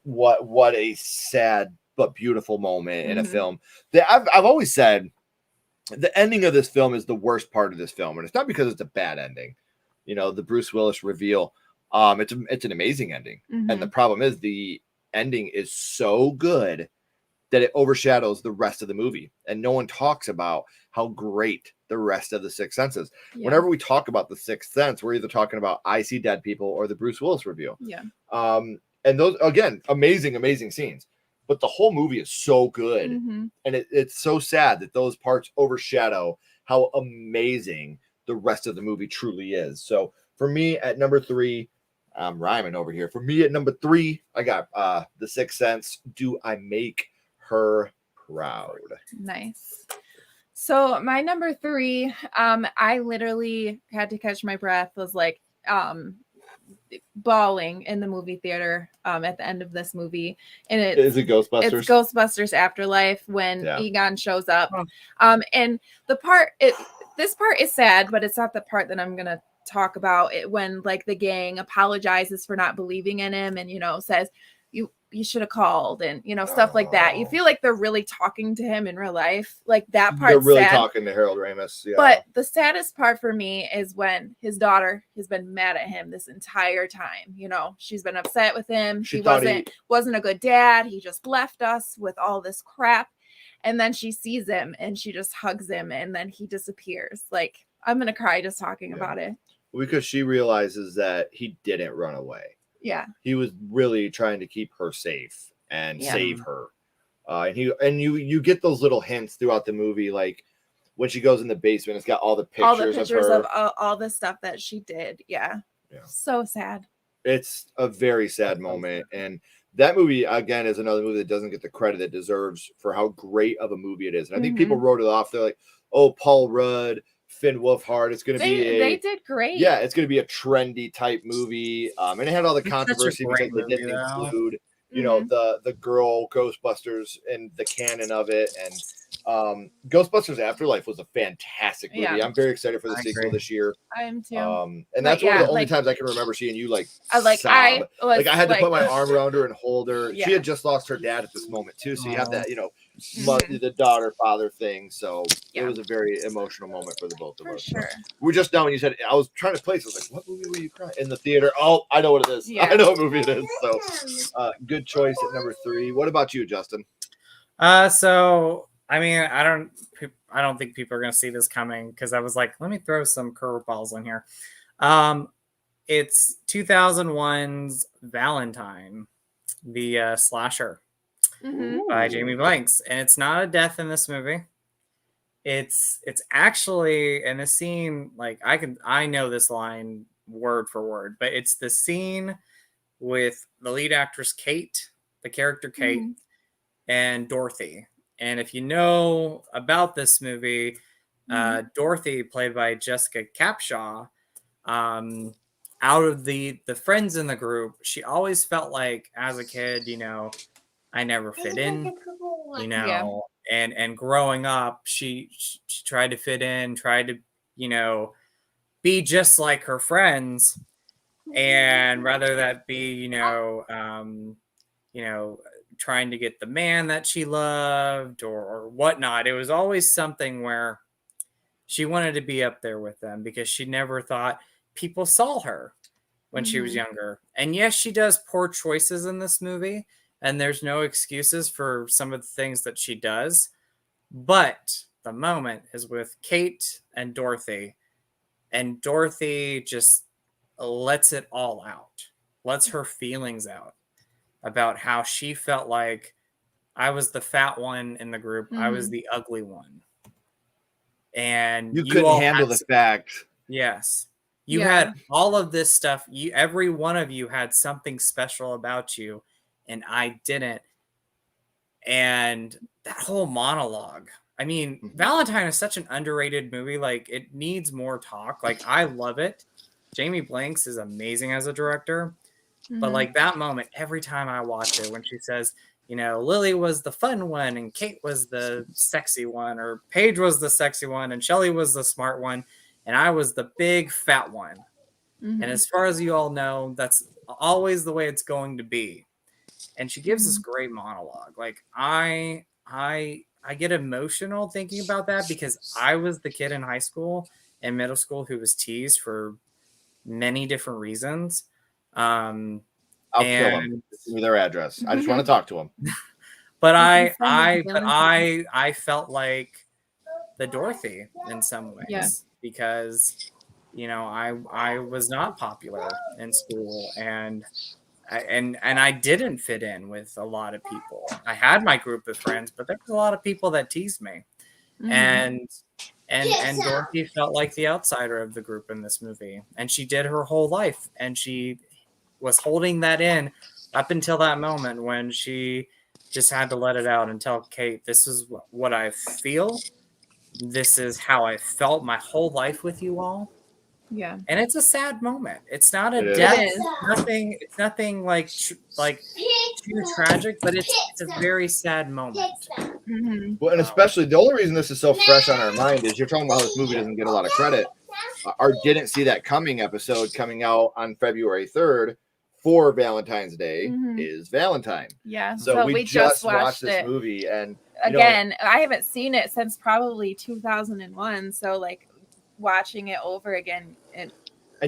what a sad but beautiful moment in a film. That I've always said the ending of this film is the worst part of this film, and it's not because it's a bad ending. The Bruce Willis reveal. It's an amazing ending, and the problem is the ending is so good that it overshadows the rest of the movie. And no one talks about how great the rest of The Sixth Sense is. Yeah. Whenever we talk about The Sixth Sense, we're either talking about I See Dead People or the Bruce Willis review. Yeah. And those, again, amazing scenes. But the whole movie is so good. Mm-hmm. And it's so sad that those parts overshadow how amazing the rest of the movie truly is. So for me at number 3, I'm rhyming over here. For me at number 3, I got The Sixth Sense. Do I Make Her Proud? Nice. So my number 3, I literally had to catch my breath, was like bawling in the movie theater at the end of this movie. And Is it Ghostbusters? It's Ghostbusters Afterlife when Egon shows up. And this part is sad, but it's not the part that I'm gonna talk about. It when like the gang apologizes for not believing in him and says you should have called and stuff like that. You feel like they're really talking to him in real life. Like that part. They're really sad. talking to Harold Ramis. Yeah. But the saddest part for me is when his daughter has been mad at him this entire time. She's been upset with him. He wasn't a good dad. He just left us with all this crap. And then she sees him and she just hugs him and then he disappears. Like, I'm going to cry just talking about it. Because she realizes that he didn't run away. Yeah. He was really trying to keep her safe and save her. And you get those little hints throughout the movie, like when she goes in the basement, it's got all the pictures of her. All the stuff that she did. Yeah. So sad. It's a very sad moment. And that movie, again, is another movie that doesn't get the credit it deserves for how great of a movie it is. And I think people wrote it off. They're like, oh, Paul Rudd, Finn Wolfhard. It's going to be they did great. Yeah, it's going to be a trendy type movie. And it had all the controversy because they didn't include, the girl Ghostbusters in the canon of it. And Ghostbusters Afterlife was a fantastic movie. I'm very excited for the sequel this year. I am too. And that's one of the only times I can remember seeing you sob. I had to put my arm around her and hold her. She had just lost her dad at this moment too, so you have that the daughter father thing. So it was a very emotional moment for the both of us. Sure. We're just done when you said I was trying to place. I was like, what movie were you crying in the theater? Oh, I know what it is. I know what movie it is. So good choice at number 3. What about you, Justin? So I mean, I don't think people are going to see this coming because I was like, let me throw some curveballs in here. It's 2001's Valentine, the slasher by Jamie Blanks, and it's not a death in this movie. It's actually in a scene like I know this line word for word, but it's the scene with the lead actress Kate, the character Kate, and Dorothy. And if you know about this movie, Dorothy, played by Jessica Capshaw, out of the friends in the group, she always felt like as a kid, I never fit in, and growing up, she tried to fit in, tried to, be just like her friends. And rather that be, trying to get the man that she loved or whatnot. It was always something where she wanted to be up there with them because she never thought people saw her when she was younger. And yes, she does poor choices in this movie, and there's no excuses for some of the things that she does. But the moment is with Kate and Dorothy just lets it all out, lets her feelings out about how she felt like I was the fat one in the group. I was the ugly one. And you couldn't handle the fact. Yes. You had all of this stuff. Every one of you had something special about you, and I didn't. And that whole monologue. I mean, Valentine is such an underrated movie. Like, it needs more talk. Like, I love it. Jamie Blanks is amazing as a director. But like that moment, every time I watch it, when she says, Lily was the fun one and Kate was the sexy one, or Paige was the sexy one and Shelley was the smart one, and I was the big fat one. And as far as you all know, that's always the way it's going to be. And she gives this great monologue. Like I get emotional thinking about that because I was the kid in high school and middle school who was teased for many different reasons. I'll kill them. Give me their address. I just want to talk to them. But You can send I felt like the Dorothy in some ways Yeah. because I was not popular in school and I didn't fit in with a lot of people. I had my group of friends, but there was a lot of people that teased me. And Dorothy felt like the outsider of the group in this movie. And she did her whole life. And she was holding that in up until that moment when she just had to let it out and tell Kate, this is what I feel. This is how I felt my whole life with you all. Yeah. And it's a sad moment. It's not It a is. death. It is. It's nothing like too tragic, but it's a very sad moment. Mhm. Well, and especially the only reason this is so fresh on our mind is you're talking about how this movie doesn't get a lot of credit. Our Didn't See That Coming episode coming out on February 3rd for Valentine's Day is Valentine. Yeah. So we just watched this it movie, and again. I haven't seen it since probably 2001. So like watching it over again, and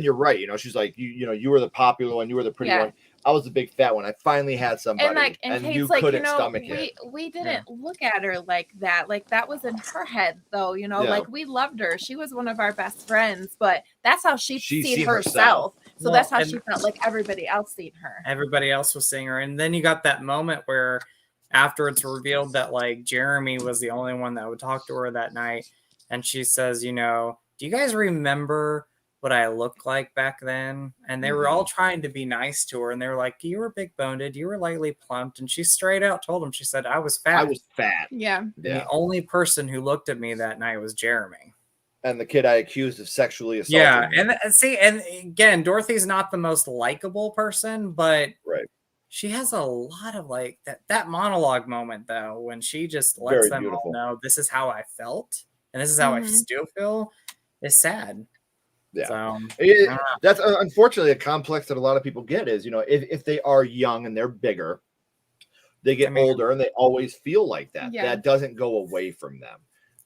you're right. She's like, you were the popular one, you were the pretty one. I was the big fat one. I finally had somebody, and Kate's you like, couldn't stomach it. We didn't look at her like that. Like that was in her head, though. Like we loved her. She was one of our best friends, but that's how she seen herself. So that's how she felt like everybody else seen her. Everybody else was seeing her, and then you got that moment where after it's revealed that like Jeremy was the only one that would talk to her that night, and she says, do you guys remember what I looked like back then? And they were all trying to be nice to her, and they were like, you were big boned, you were lightly plumped, and she straight out told them, she said, I was fat. I was fat. Yeah. And the only person who looked at me that night was Jeremy. And the kid I accused of sexually assaulting. Yeah, me. and again, Dorothy's not the most likable person, but right. She has a lot of like that monologue moment though, when she just lets them all know this is how I felt and this is how I still feel, is sad. Yeah, so, that's unfortunately a complex that a lot of people get is, if they are young and they're bigger, they get older and they always feel like that. Yeah. That doesn't go away from them.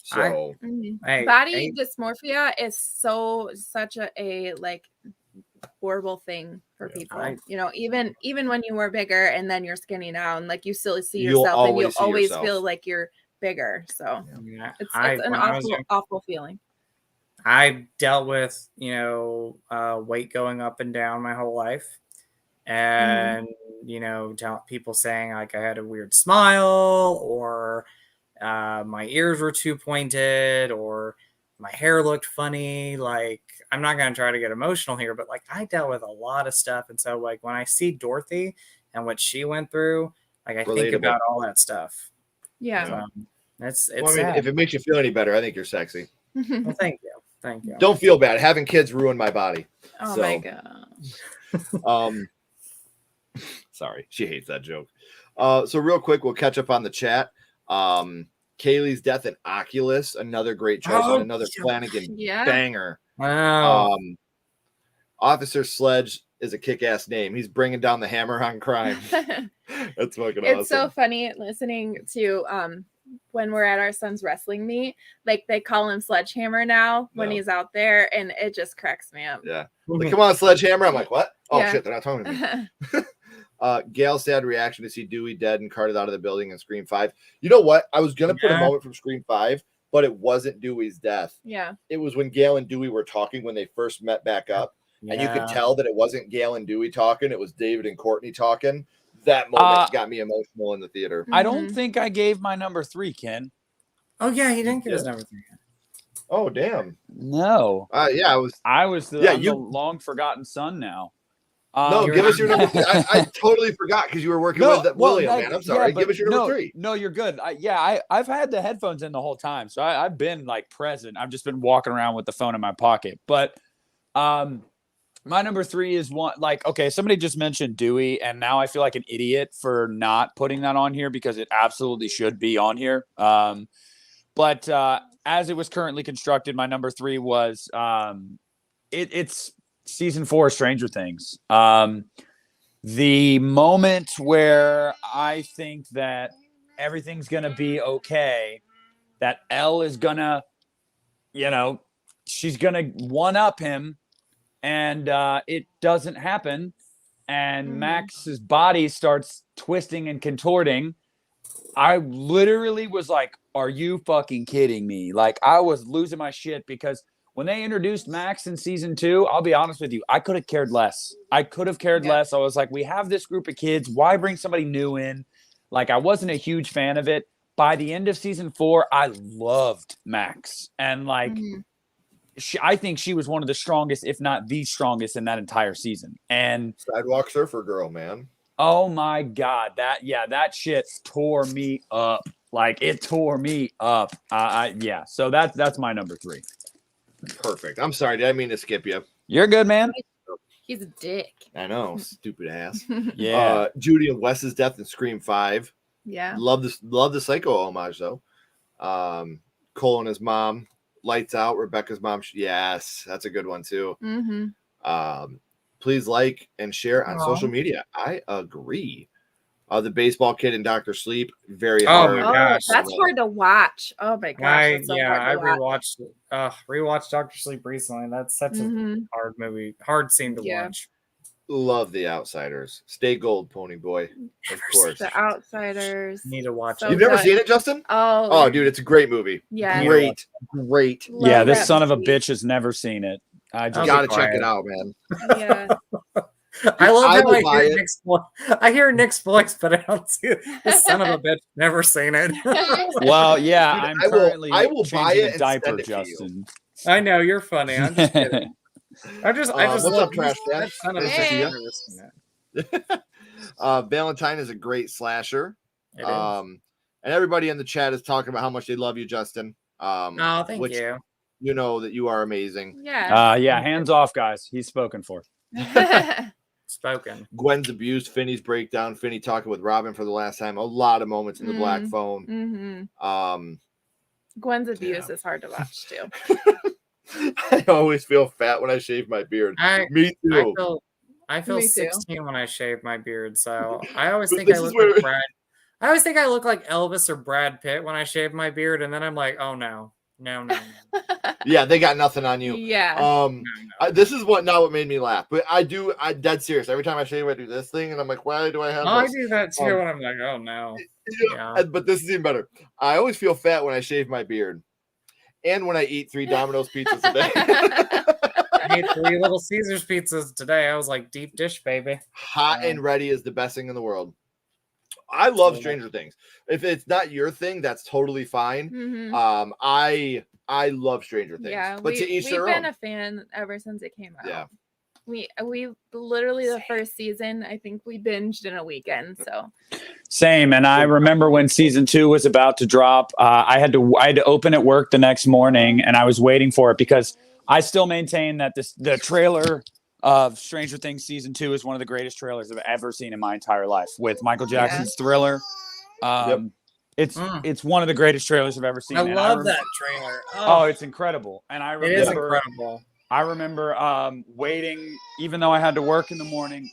So body dysmorphia is such a like horrible thing for people. Even when you were bigger and then you're skinny now, and like you still see yourself and you always feel like you're bigger. So it's an awful feeling. I dealt with, weight going up and down my whole life. And, people saying like I had a weird smile or my ears were too pointed or my hair looked funny. Like, I'm not going to try to get emotional here, but like I dealt with a lot of stuff. And so like when I see Dorothy and what she went through, like I think about all that stuff. Yeah. It's if it makes you feel any better, I think you're sexy. Well, thank you. Thank you. Don't feel bad. Having kids ruined my body. Oh my God. Sorry, she hates that joke. So real quick, we'll catch up on the chat. Kaylee's death in Oculus, another great choice, and another Flanagan banger. Wow. Officer Sledge is a kick-ass name. He's bringing down the hammer on crime. That's fucking awesome. It's so funny listening to when we're at our son's wrestling meet, like they call him Sledgehammer now when he's out there, and it just cracks me up. Yeah. Like, come on, Sledgehammer. I'm like, what? Oh shit, they're not talking to me. Gail's sad reaction to see Dewey dead and carted out of the building in Scream 5. You know what? I was gonna put a moment from Scream 5, but it wasn't Dewey's death. Yeah. It was when Gail and Dewey were talking when they first met back up. Yeah. And you could tell that it wasn't Gail and Dewey talking, it was David and Courtney talking. That moment got me emotional in the theater. I don't think I gave my number 3, Ken. Oh yeah, he didn't give his number 3. Oh damn. No. Yeah, I was the the long forgotten son now. No, give us your number 3. I totally forgot because you were working with William, man. I'm sorry. Give us your number 3. No, you're good. I've had the headphones in the whole time, so I've been like present. I've just been walking around with the phone in my pocket. But my number 3 is one, like, okay, somebody just mentioned Dewey, and now I feel like an idiot for not putting that on here because it absolutely should be on here. But as it was currently constructed, my number 3 was it's season 4 of Stranger Things. The moment where I think that everything's going to be okay, that Elle is going to, she's going to one-up him, and it doesn't happen, and Max's body starts twisting and contorting, I literally was like, are you fucking kidding me? Like, I was losing my shit because when they introduced Max in season 2, I'll be honest with you, I could have cared less. I was like, we have this group of kids. Why bring somebody new in? Like, I wasn't a huge fan of it. By the end of season 4, I loved Max. And like, I think she was one of the strongest, if not the strongest in that entire season. And Sidewalk Surfer Girl, man. oh my God, that shit tore me up. Like, it tore me up. Yeah. So that's my number 3. Perfect. I'm sorry. Did I mean to skip you? You're good, man. He's a dick. I know. Stupid ass. Yeah. Judy and Wes's death in Scream 5. Yeah. Love the Psycho homage, though. Cole and his mom. Lights Out. Rebecca's mom. Yes. That's a good one, too. Please like and share on social media. I agree. The baseball kid and Dr. Sleep. Very hard. my gosh. That's hard to watch. Oh my gosh. I that's so hard to watch. rewatched Dr. Sleep recently. That's such a hard movie, hard scene to watch. Love The Outsiders. Stay gold, Pony Boy. Of course. The Outsiders. Need to watch So it. You've never seen it, Justin? Oh, dude, it's a great movie. yeah. Great. Love Yeah, this that son of a movie. bitch has never seen it. I just You gotta check it out, man. Yeah. I love how will I buy hear it. Nick's voice. I hear Nick's voice, but I don't see it. This son of a bitch. Never seen it. Well, yeah, Dude, I'm I will- currently I will buy changing it a and diaper, send it to you. Justin. I know you're funny. I'm just kidding. I just what's love up, Trash that Dash? son of a Nice to see bitch. ya. I've never seen it. Valentine is a great slasher. It is. And everybody in the chat is talking about how much they love you, Justin. Oh, thank which you. you know that you are amazing. Yeah. Yeah, hands off, guys. He's spoken for. Spoken. Gwen's abused, Finney's breakdown, Finney talking with Robin for the last time. A lot of moments in the black phone. Gwen's abuse is hard to watch too. I always feel fat when I shave my beard. Me too. I feel Me too. 16 when I shave my beard, so I always But think I this is look where- like Brad. I always think I look like Elvis or Brad Pitt when I shave my beard, and then I'm like, oh no. Yeah, they got nothing on you. Yeah. This is what made me laugh. But I dead serious. Every time I shave, I do this thing, and I'm like, why do I have I this? do that too when I'm like, oh no. Yeah. But this is even better. I always feel fat when I shave my beard. And when I eat 3 Domino's pizzas a day. I ate 3 Little Caesars pizzas today. I was like, deep dish, baby. Hot and ready is the best thing in the world. I love Stranger Things. If it's not your thing, that's totally fine. I love Stranger Things. Yeah, but to each we've their been own. a fan ever since it came out. Yeah. We literally the first season, I think we binged in a weekend. So Same. And I remember when season 2 was about to drop, I had to open at work the next morning, and I was waiting for it because I still maintain that the trailer of Stranger Things season 2 is one of the greatest trailers I've ever seen in my entire life, with Michael Jackson's Thriller. It's one of the greatest trailers I've ever seen. I love that trailer. Oh, it's incredible. And I remember it is incredible. I remember waiting, even though I had to work in the morning.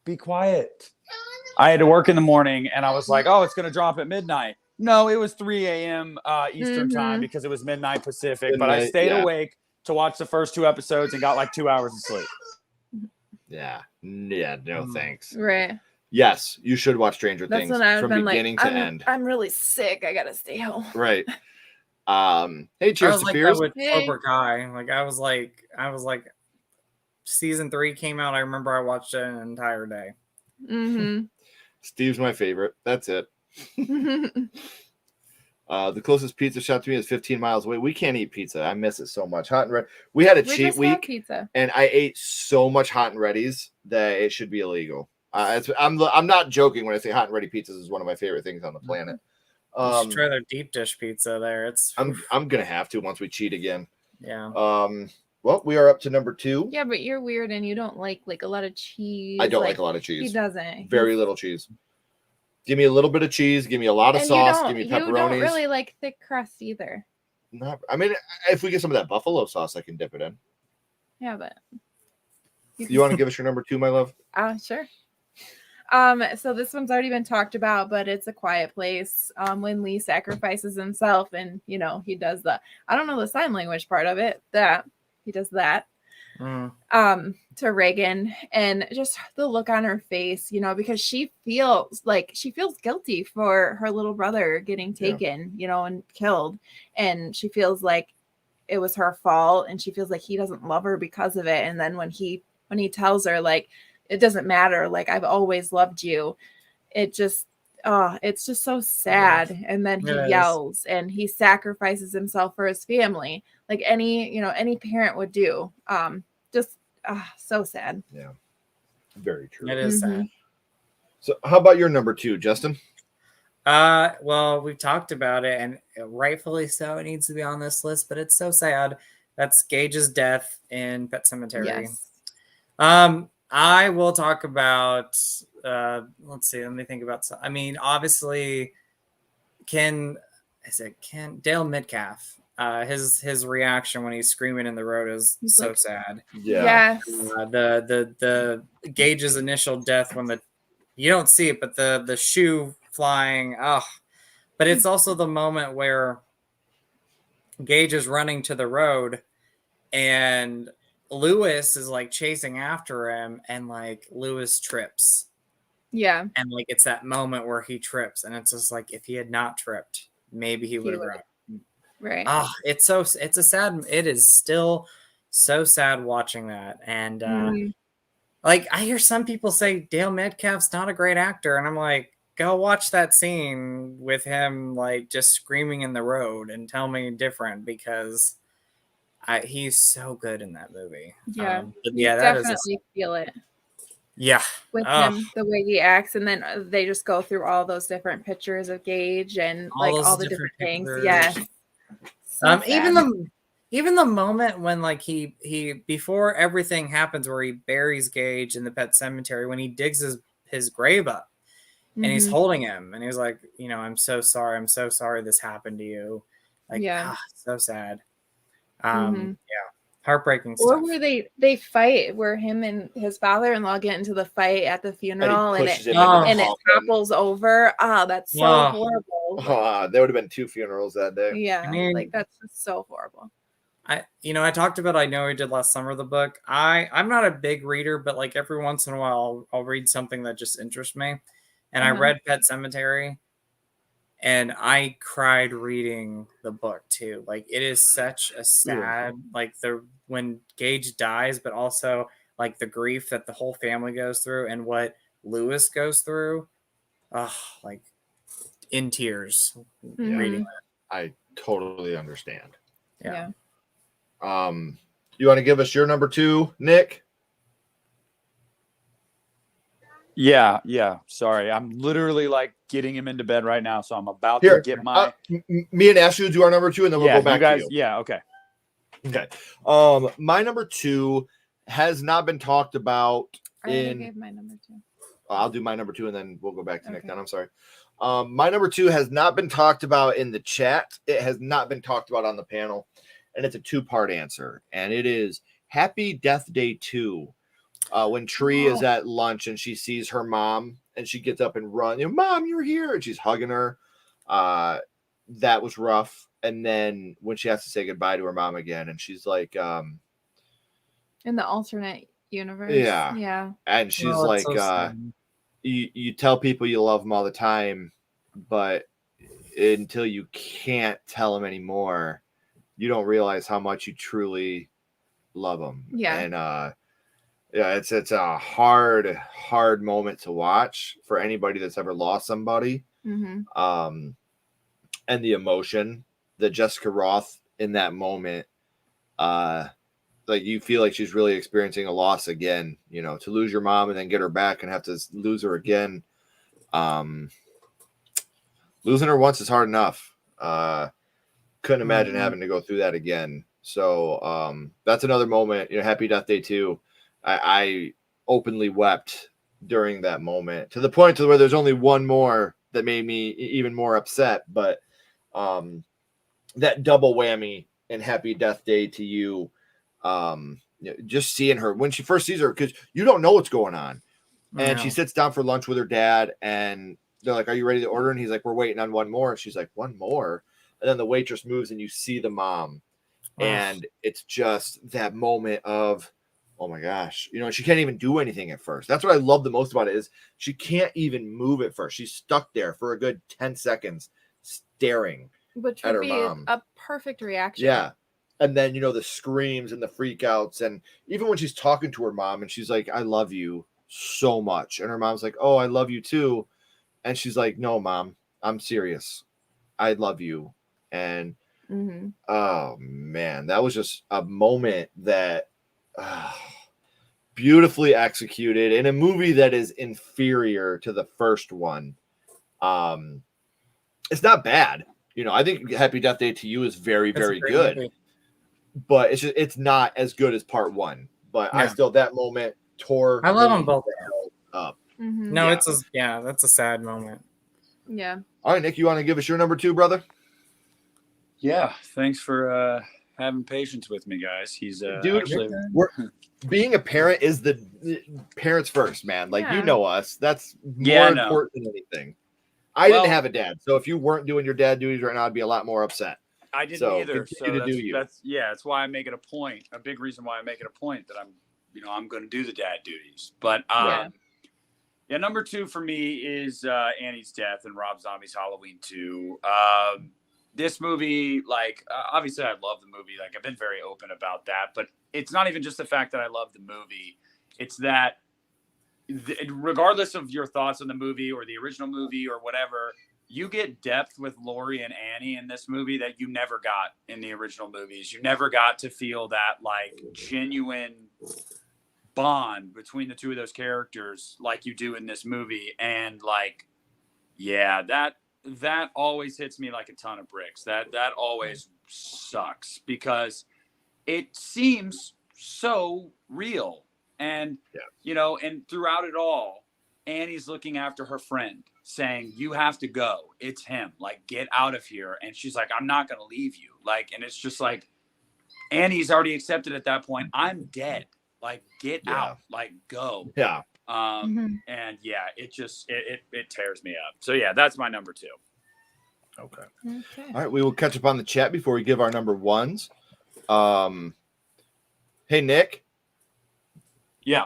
Be quiet. I had to work in the morning, and I was like, oh, it's going to drop at midnight. No, it was 3 a.m. Eastern time because it was midnight Pacific. But I stayed awake to watch the first 2 episodes and got like 2 hours of sleep. Yeah. No thanks. right. Yes, you should watch Stranger That's Things when I've from been beginning like, to end. I'm really sick. I gotta stay home. Right. Hey, I cheers was to like Fears. that with Hey. Cobra Kai. Like I was like season 3 came out. I remember I watched it an entire day. Steve's my favorite. That's it. The closest pizza shop to me is 15 miles away. We can't eat pizza. I miss it so much. Hot and ready. We had a cheat just had week, pizza. and I ate so much hot and readies that it should be illegal. I'm not joking when I say hot and ready pizzas is one of my favorite things on the planet. You should try their deep dish pizza there. It's I'm gonna have to once we cheat again. yeah. Well, we are up to number 2. Yeah, but you're weird and you don't like a lot of cheese. I don't like a lot of He cheese. doesn't. Very little cheese. Give me a little bit of cheese. Give me a lot of And sauce. Give me you don't pepperonis. really like thick crust either. I mean, if we get some of that buffalo sauce, I can dip it in. Yeah, but You want to give us your number 2, my love? Sure. So this one's already been talked about, but it's A Quiet Place. When Lee sacrifices himself, and he does I don't know the sign language part of it. That he does that. to Reagan, and just the look on her face, you know, because she feels guilty for her little brother getting taken, you know, and killed. And she feels like it was her fault, and she feels like he doesn't love her because of it. And then when he tells her, like, it doesn't matter, like, I've always loved you, it just, it's just so sad. And then he yells and he sacrifices himself for his family, like any parent would do. Just so sad. Yeah, very true. It is sad. So how about your number 2, Justin? Well, we've talked about it, and rightfully so, it needs to be on this list, but it's so sad. That's Gage's death in Pet Sematary. Yes. I will talk about let's see, let me think about I mean, obviously Dale Metcalf, his reaction when he's screaming in the road is so sad. Yeah. Yes. The Gage's initial death, when you don't see it, but the shoe flying, but it's also the moment where Gage is running to the road and Lewis is like chasing after him, and like Lewis trips. Yeah. And like it's that moment where he trips, and it's just like, if he had not tripped, maybe he would have run. Right. It is still so sad watching that. And like, I hear some people say Dale Metcalf's not a great actor, and I'm like, go watch that scene with him like just screaming in the road and tell me different, because he's so good in that movie. Yeah. Yeah, that definitely feel it. Yeah. With him, the way he acts, and then they just go through all those different pictures of Gage and like all the different things. Yeah. So even the moment when like he before everything happens, where he buries Gage in the pet cemetery, when he digs his grave up and he's holding him, and he was like, you know, I'm so sorry this happened to you. Like, so sad. Heartbreaking stuff. Or where they fight, where him and his father-in-law get into the fight at the funeral, and it topples over. That's so horrible. There would have been 2 funerals that day. Yeah, I mean, like that's just so horrible. I talked about I Know We Did Last Summer, the book. I'm not a big reader, but like every once in a while I'll read something that just interests me. And I read Pet Sematary, and I cried reading the book too. Like, it is such a sad, like when Gage dies, but also like the grief that the whole family goes through, and what Lewis goes through. Like in tears reading that. I totally understand. Yeah. You want to give us your number 2, Nick? Yeah. Sorry, I'm literally like getting him into bed right now, so I'm about to get my. Me and Ashley will do our number 2, and then we'll go back to you. Yeah. Okay. My number 2 has not been talked about. I gave my number 2. I'll do my number 2, and then we'll go back to Nick. Then I'm sorry. My number 2 has not been talked about in the chat. It has not been talked about on the panel, and it's a 2-part answer, and it is Happy Death Day 2. When Tree is at lunch and she sees her mom, and she gets up and runs, Mom, you're here, and she's hugging her. That was rough. And then when she has to say goodbye to her mom again, and she's like, in the alternate universe. Yeah. And she's like, so you tell people you love them all the time, but until you can't tell them anymore, you don't realize how much you truly love them. Yeah. And it's a hard moment to watch for anybody that's ever lost somebody. And the emotion that Jessica Roth in that moment, like, you feel like she's really experiencing a loss again, to lose your mom and then get her back and have to lose her again. Losing her once is hard enough. Couldn't imagine having to go through that again. So that's another moment. Happy Death Day 2. I openly wept during that moment, to the point to where there's only one more that made me even more upset. But that double whammy in Happy Death Day to You, just seeing her when she first sees her, because you don't know what's going on. And she sits down for lunch with her dad, and they're like, "Are you ready to order?" And he's like, "We're waiting on one more." And she's like, "One more?" And then the waitress moves, and you see the mom. And it's just that moment of, oh my gosh, you know, she can't even do anything at first. That's what I love the most about it is she can't even move at first. She's stuck there for a good 10 seconds staring Which at would her be mom. a perfect reaction. Yeah. And then, you know, the screams and the freakouts. And even when she's talking to her mom and she's like, I love you so much. And her mom's like, oh, I love you too. And she's like, no, Mom, I'm serious. I love you. And oh man, that was just a moment that beautifully executed in a movie that is inferior to the first one. It's not bad. You know, I think Happy Death Day to You is very, very good. Movie. But it's not as good as part one. But I still, that moment tore. I love them both up. No, that's a sad moment. Yeah. All right, Nick, you want to give us your number 2, brother? Yeah, thanks for having patience with me, guys. He's Dude, actually being a parent is the parents first, man. Like, you know us. That's more important than anything. I didn't have a dad, so if you weren't doing your dad duties right now, I'd be a lot more upset. I didn't either. So that's that's why I make it a point. A big reason why I make it a point that I'm going to do the dad duties. But number 2 for me is Annie's death and Rob Zombie's Halloween 2. This movie, like, obviously I love the movie. Like, I've been very open about that. But it's not even just the fact that I love the movie. It's that regardless of your thoughts on the movie or the original movie or whatever, you get depth with Laurie and Annie in this movie that you never got in the original movies. You never got to feel that, like, genuine bond between the two of those characters like you do in this movie. And, like, yeah, that always hits me like a ton of bricks. That always sucks because it seems so real. And, you know, and throughout it all, Annie's looking after her friend saying, you have to go. It's him. Like, get out of here. And she's like, I'm not going to leave you. Like, and it's just like, Annie's already accepted at that point. I'm dead. Like, get out. Like, go. Yeah. And yeah, it just, it tears me up. So yeah, that's my number 2. Okay. All right. We will catch up on the chat before we give our number 1s. Hey, Nick. Yeah.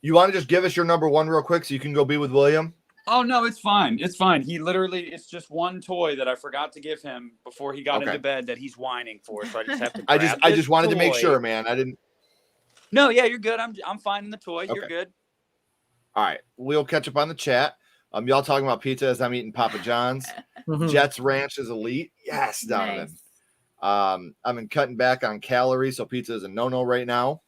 You want to just give us your number 1 real quick so you can go be with William? Oh, no, it's fine. It's fine. He literally, it's just one toy that I forgot to give him before he got into bed that he's whining for. So I just have to grab I just wanted toy. to make sure, man. I didn't. No, yeah, you're good. I'm finding the toy. You're good. All right. We'll catch up on the chat. Y'all talking about pizza as I'm eating Papa John's. Jets Ranch is elite. Yes, Donovan. Nice. I've been cutting back on calories, so pizza is a no-no right now.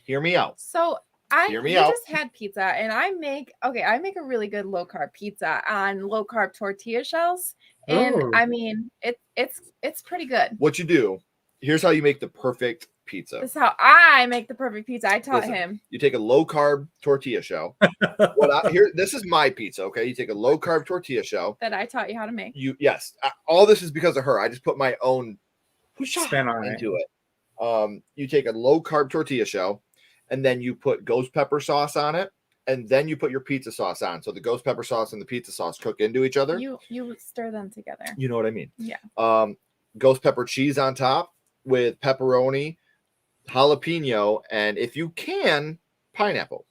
Hear me out. So just had pizza, and I make a really good low carb pizza on low carb tortilla shells, and I mean it's pretty good. What you do? Here's how you make the perfect pizza. This is how I make the perfect pizza. I taught him. You take a low carb tortilla shell. This is my pizza. Okay, you take a low carb tortilla shell that I taught you how to make. All this is because of her. I just put my own spin on into it. You take a low carb tortilla shell, and then you put ghost pepper sauce on it, and then you put your pizza sauce on. So the ghost pepper sauce and the pizza sauce cook into each other. You stir them together. You know what I mean? Yeah. Ghost pepper cheese on top with pepperoni, jalapeno, and if you can, pineapple.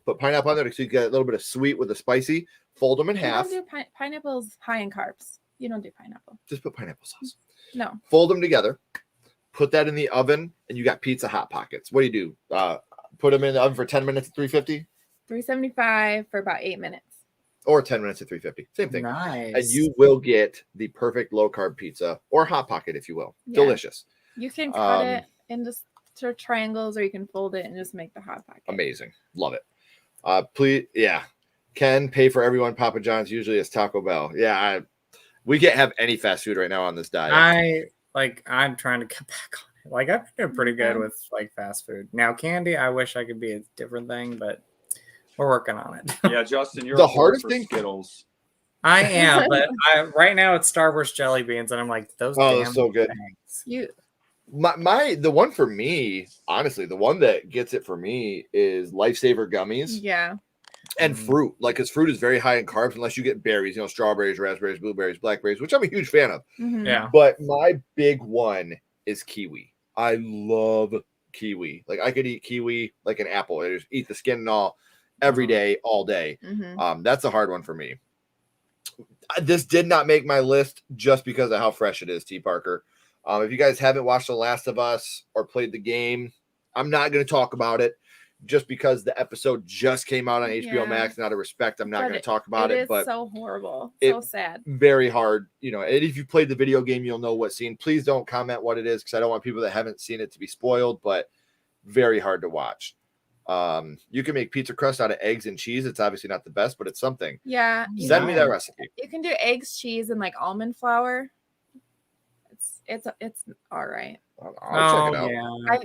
Put pineapple on there so you get a little bit of sweet with the spicy. Fold them in half. Pineapple's high in carbs. You don't do pineapple. Just put pineapple sauce. No. Fold them together. Put that in the oven, and you got pizza hot pockets. What do? Put them in the oven for 10 minutes at 350? 375 for about 8 minutes. Or 10 minutes at 350. Same thing. Nice. And you will get the perfect low-carb pizza, or hot pocket, if you will. Yeah. Delicious. You can cut it into triangles, or you can fold it and just make the hot pocket. Amazing. Love it. Please, Ken, pay for everyone. Papa John's usually is Taco Bell. Yeah, we can't have any fast food right now on this diet. I'm trying to cut back on it. Like, I've been pretty good with like fast food. Now, candy, I wish I could be a different thing, but we're working on it. Yeah, Justin, you're the hardest thing. Skittles. I am, but right now it's Star Wars jelly beans, and I'm like, those. Oh, so good. You. The one for me, honestly, the one that gets it for me is Lifesaver gummies. Yeah. And fruit, because fruit is very high in carbs unless you get berries, strawberries, raspberries, blueberries, blackberries, which I'm a huge fan of. Mm-hmm. Yeah. But my big one is kiwi. I love kiwi. Like I could eat kiwi like an apple. I just eat the skin and all every day, all day. That's a hard one for me. This did not make my list just because of how fresh it is, T. Parker. If you guys haven't watched The Last of Us or played the game, I'm not going to talk about it just because the episode just came out on HBO Max. And out of respect, I'm not going to talk about it. But it's so horrible. So sad. Very hard. You know, and if you played the video game, you'll know what scene. Please don't comment what it is because I don't want people that haven't seen it to be spoiled, but very hard to watch. You can make pizza crust out of eggs and cheese. It's obviously not the best, but it's something. Yeah. Send me that recipe. You can do eggs, cheese, and like almond flour. It's all right. I'll check it out. Yeah.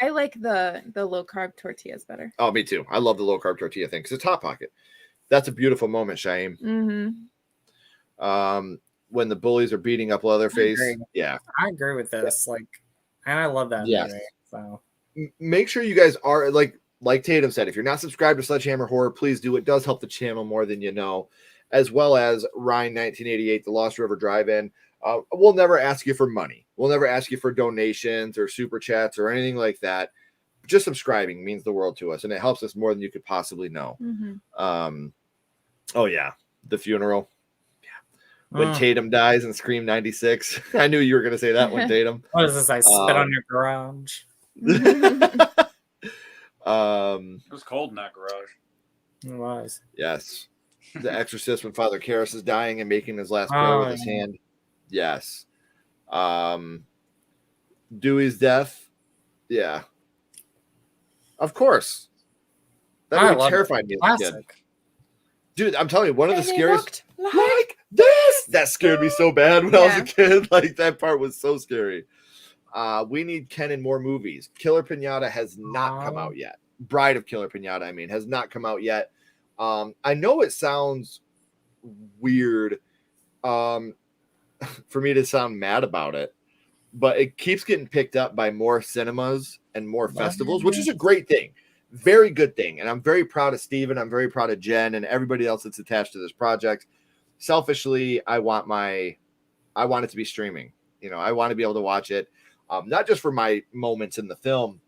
I like the low carb tortillas better. Oh, me too. I love the low carb tortilla thing because it's Hot Pocket. That's a beautiful moment, Shaim. When the bullies are beating up Leatherface. Yeah. I agree with this. Like, and I love that movie. So make sure you guys are like Tatum said, if you're not subscribed to Sledgehammer Horror, please do. It does help the channel more than you know, as well as Rhine1988, the Lost River Drive-In. We'll never ask you for money. We'll never ask you for donations or super chats or anything like that. Just subscribing means the world to us, and it helps us more than you could possibly know. Oh yeah, the funeral. Yeah, when Tatum dies in Scream '96. I knew you were going to say that one, Tatum. What is this? I spit on your garage. It was cold in that garage. It was. Yes. The Exorcist when Father Karras is dying and making his last prayer with his hand. Yes. Dewey's death. Yeah. Of course. That movie terrified me as a kid. Dude, I'm telling you, one of the scariest. Like this! That scared me so bad when I was a kid. Like, that part was so scary. We need Ken in more movies. Killer Pinata has not come out yet. Bride of Killer Pinata, I mean, has not come out yet. I know it sounds weird for me to sound mad about it, but it keeps getting picked up by more cinemas and more festivals, which is a great thing. Very good thing. And I'm very proud of Steven. I'm very proud of Jen and everybody else that's attached to this project. Selfishly, I want it to be streaming. You know, I want to be able to watch it. Not just for my moments in the film.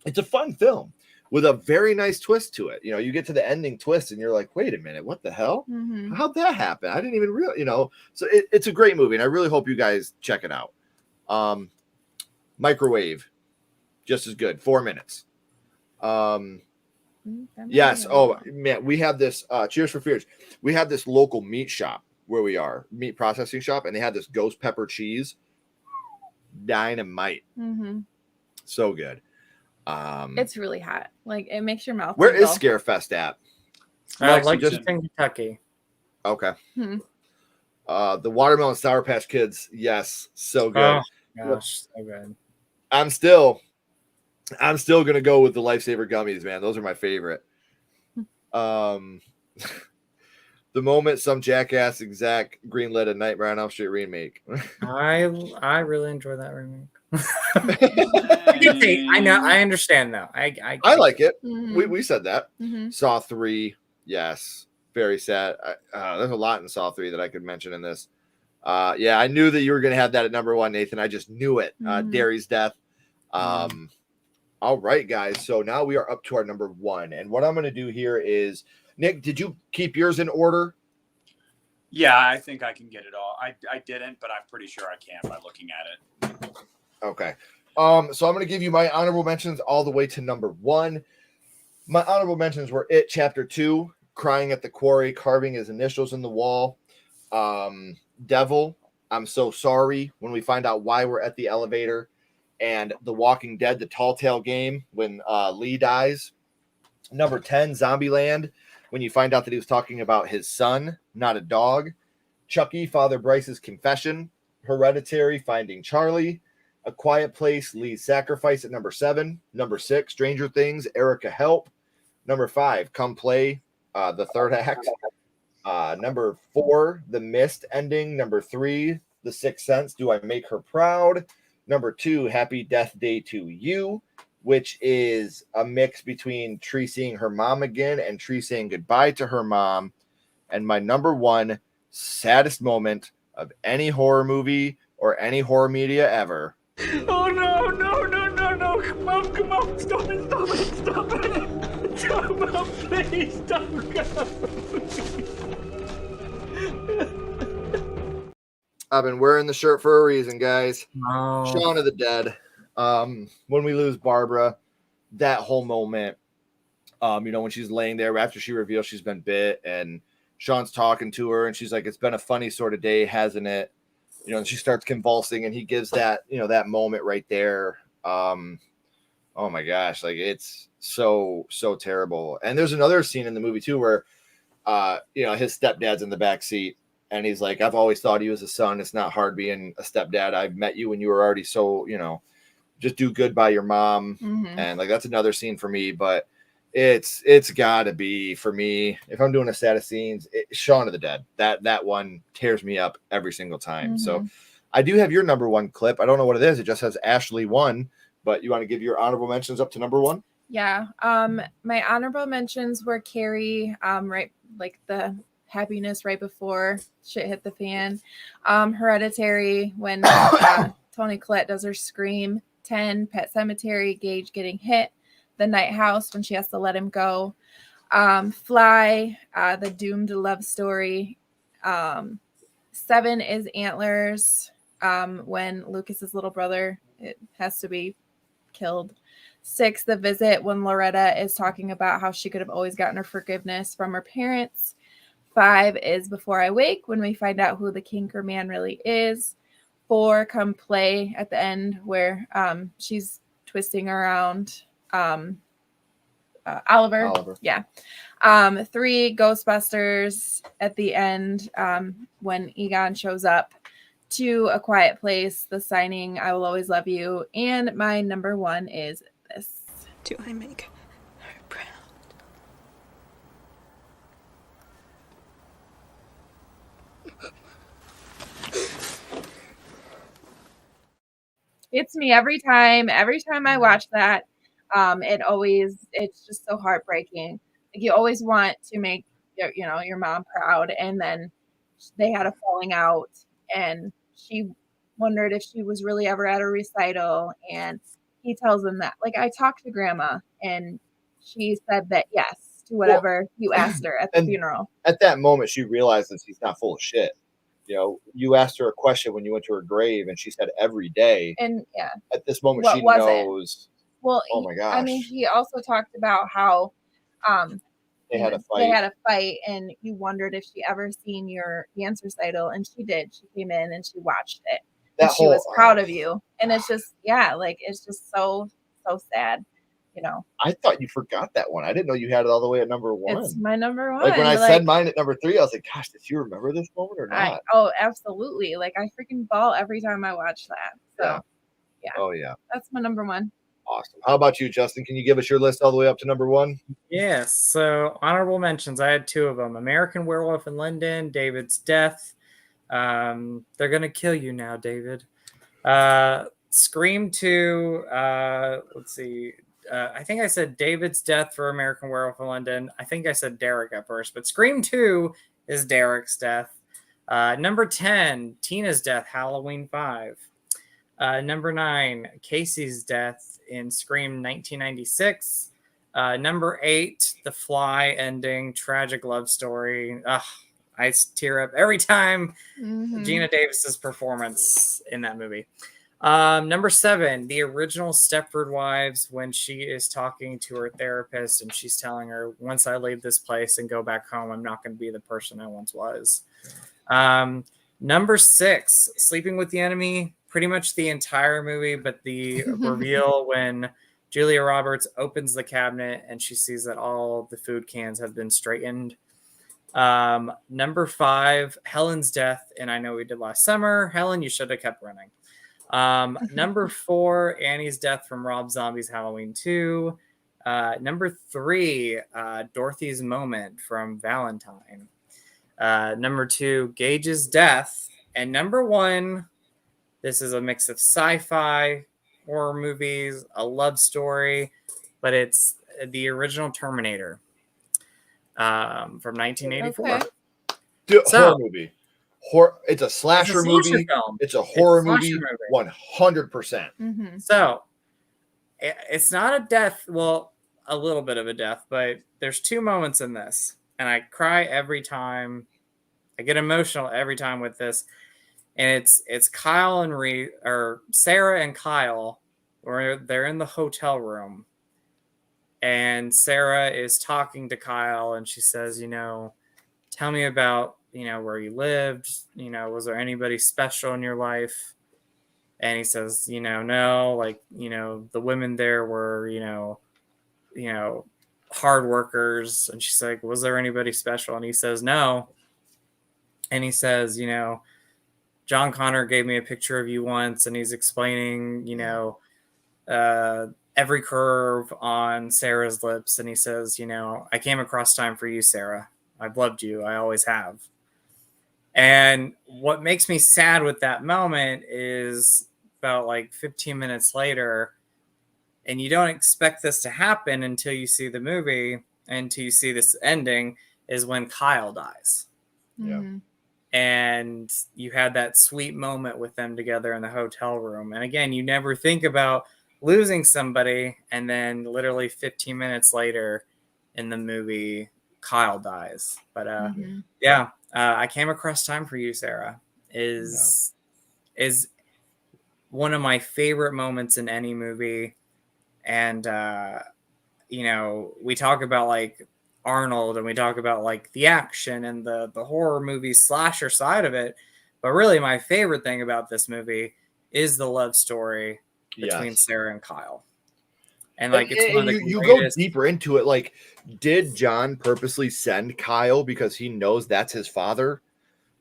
It's a fun film with a very nice twist to it. You know, you get to the ending twist and you're like, wait a minute, what the hell? How'd that happen? I didn't even realize, you know. So it's a great movie, and I really hope you guys check it out. Microwave, just as good. 4 minutes. Yes. Oh man, we have this Cheers for Fears. We have this local meat shop where we are, meat processing shop, and they had this ghost pepper cheese. Dynamite. So good. It's really hot. Like, it makes your mouth. Where is Scarefest at? Just in Kentucky. Okay. The watermelon Sour Patch Kids. Yes, so good. Oh gosh, so good. I'm still gonna go with the Lifesaver gummies, man. Those are my favorite. The moment some jackass exec greenlit a Nightmare on Elm Street remake. I really enjoy that remake. I know, I understand though. I like it. We said that. Saw 3, yes, very sad. There's a lot in Saw 3 that I could mention in this. Yeah, I knew that you were gonna have that at number 1, Nathan. I just knew it. Derry's death. All right, guys. So now we are up to our number 1, and what I'm gonna do here is, Nick, did you keep yours in order? Yeah, I think I can get it all. I didn't, but I'm pretty sure I can by looking at it. Okay. So I'm going to give you my honorable mentions all the way to number 1. My honorable mentions were It Chapter 2, crying at the quarry, carving his initials in the wall. Devil, I'm So Sorry, when we find out why we're at the elevator. And The Walking Dead, the Tall Tale game, when Lee dies. Number 10, Zombieland, when you find out that he was talking about his son, not a dog. Chucky, Father Bryce's confession. Hereditary, Finding Charlie. A Quiet Place, Lee's sacrifice at number 7. Number 6, Stranger Things, Erica Help. Number 5, Come Play, the third act. Number 4, The Mist ending. Number 3, The Sixth Sense, Do I Make Her Proud? Number 2, Happy Death Day to You, which is a mix between Tree seeing her mom again and Tree saying goodbye to her mom. And my number 1 saddest moment of any horror movie or any horror media ever. Oh, no. Come on. Mom, come on, stop it, stop it, stop it. Come on, please, don't go. I've been wearing the shirt for a reason, guys. Oh. Shaun of the Dead. When we lose Barbara, that whole moment, when she's laying there after she reveals she's been bit and Sean's talking to her and she's like, it's been a funny sort of day, hasn't it? And she starts convulsing and he gives that, that moment right there. Oh my gosh, like it's so terrible. And there's another scene in the movie too where his stepdad's in the back seat and he's like, I've always thought he was a son. It's not hard being a stepdad. I've met you when you were already so, just do good by your mom. Mhm. And like that's another scene for me, but it's gotta be for me if I'm doing a saddest scenes, Shaun of the Dead. That one tears me up every single time. So I do have your number one clip. I don't know what it is. It just says Ashley 1, but you want to give your honorable mentions up to number 1? Yeah. My honorable mentions were Carrie, right, like the happiness right before shit hit the fan. Hereditary, when Toni Collette does her scream. 10, Pet Cemetery, Gage getting hit. The Night House, when she has to let him go. Fly, the doomed love story. 7 is Antlers, when Lucas's little brother has to be killed. 6, The Visit, when Loretta is talking about how she could have always gotten her forgiveness from her parents. 5 is Before I Wake, when we find out who the Kinker Man really is. 4, Come Play, at the end, where she's twisting around Oliver. Yeah. 3, Ghostbusters, at the end, when Egon shows up. 2, A Quiet Place, The Signing, I Will Always Love You. And my number 1 is this. Do I make her proud? It's me every time I watch that. It's just so heartbreaking. Like you always want to make your mom proud, and then they had a falling out and she wondered if she was really ever at a recital, and he tells them that, like, I talked to grandma and she said that yes to whatever you asked her at the funeral. At that moment she realizes he's not full of shit. You asked her a question when you went to her grave and she said every day. And yeah, at this moment what she was knows. Well, oh my gosh. I mean, he also talked about how they had a fight and you wondered if she ever seen your dance recital, and she did. She came in and she watched it. And she was proud of you. And it's just, it's just so sad, I thought you forgot that one. I didn't know you had it all the way at number 1. It's my number 1. Like when I said mine at number 3, I was like, gosh, did you remember this moment or not? Absolutely. Like I freaking bawl every time I watch that. So yeah. Oh yeah. That's my number 1. Awesome. How about you, Justin? Can you give us your list all the way up to number 1? Yes. So honorable mentions. I had 2 of them. American Werewolf in London, David's death. They're gonna kill you now, David. Scream 2. Let's see. I think I said David's death for American Werewolf in London. I think I said Derek at first, but Scream 2 is Derek's death. Number 10, Tina's death, Halloween 5. Number 9, Casey's death in Scream 1996. Number 8, The Fly ending, tragic love story. I tear up every time Gina Davis's performance in that movie. Number 7, the original Stepford Wives, when she is talking to her therapist and she's telling her, once I leave this place and go back home, I'm not going to be the person I once was. Number 6, Sleeping with the Enemy, pretty much the entire movie, but the reveal when Julia Roberts opens the cabinet and she sees that all the food cans have been straightened. Number 5, Helen's death, and I Know We Did Last Summer. Helen, you should have kept running. Number 4, Annie's death from Rob Zombie's Halloween 2. Number 3, Dorothy's moment from Valentine. Number 2, Gage's death. And number 1, this is a mix of sci-fi, horror movies, a love story, but it's the original Terminator from 1984. Okay. Horror movie. It's a slasher movie. Film. It's a horror movie. movie. 100%. Mm-hmm. So, it's not a death. Well, a little bit of a death, but there's two moments in this, and I cry every time. I get emotional every time with this, and it's Kyle and or Sarah and Kyle, where they're in the hotel room, and Sarah is talking to Kyle, and she says, tell me about where you lived. Was there anybody special in your life? And he says, no, like, the women there were, hard workers. And she's like, was there anybody special? And he says, no. And he says, John Connor gave me a picture of you once, and he's explaining, every curve on Sarah's lips. And he says, I came across time for you, Sarah. I've loved you. I always have. And what makes me sad with that moment is about like 15 minutes later, and you don't expect this to happen until you see the movie, until you see this ending, is when Kyle dies. Yeah. And you had that sweet moment with them together in the hotel room. And again, you never think about losing somebody, and then literally 15 minutes later in the movie, Kyle dies. But I came across time for you, Sarah, is one of my favorite moments in any movie. And we talk about like Arnold, and we talk about like the action and the horror movie slasher side of it, but really my favorite thing about this movie is the love story between Sarah and Kyle. And like, it's one of the you go deeper into it. Like, did John purposely send Kyle because he knows that's his father?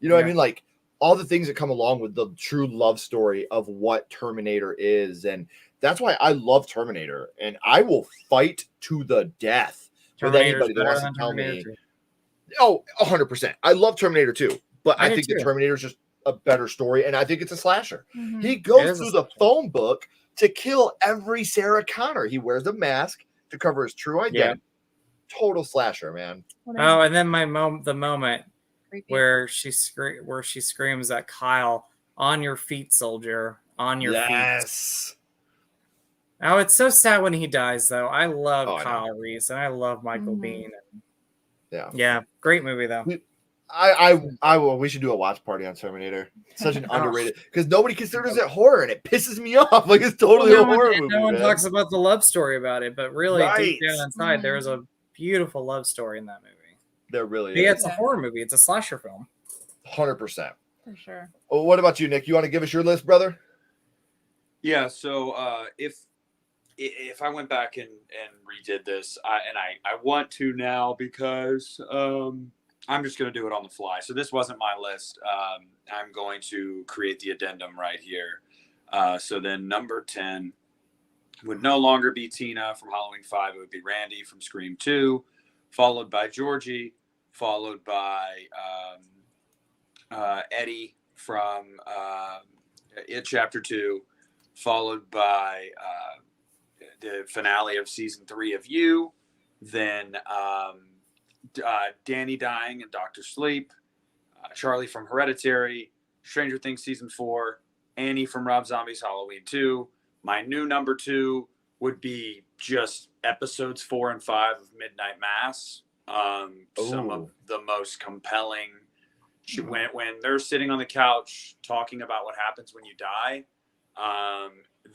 What I mean? Like, all the things that come along with the true love story of what Terminator is. And that's why I love Terminator, and I will fight to the death with anybody that wants to tell me. Oh, 100%. I love Terminator 2, but I think the Terminator is just a better story, and I think it's a slasher. Mm-hmm. He goes through the phone book to kill every Sarah Connor. He wears a mask to cover his true identity. Yeah. Total slasher, man. Oh, and then the moment where she screams at Kyle, "On your feet, soldier! On your feet!" Oh, it's so sad when he dies, though. I love Kyle Reese, and I love Michael Biehn. Yeah, great movie though. We should do a watch party on Terminator. It's such an underrated, because nobody considers it horror, and it pisses me off. Like, it's totally a horror movie. No one talks about the love story about it, but really deep down inside, there is a beautiful love story in that movie. There really is. Yeah, it's a horror movie. It's a slasher film. 100%. For sure. Well, what about you, Nick? You want to give us your list, brother? Yeah. So if I went back and redid this, I want to now, because I'm just going to do it on the fly. So this wasn't my list. I'm going to create the addendum right here. So then number 10 would no longer be Tina from Halloween 5. It would be Randy from Scream 2, followed by Georgie, followed by Eddie from It Chapter 2, followed by the finale of season 3 of You, then Danny dying in Doctor Sleep, Charlie from Hereditary, Stranger Things season 4, Annie from Rob Zombie's Halloween 2. My new number 2 would be just episodes 4 and 5 of Midnight Mass. Some of the most compelling. When they're sitting on the couch talking about what happens when you die,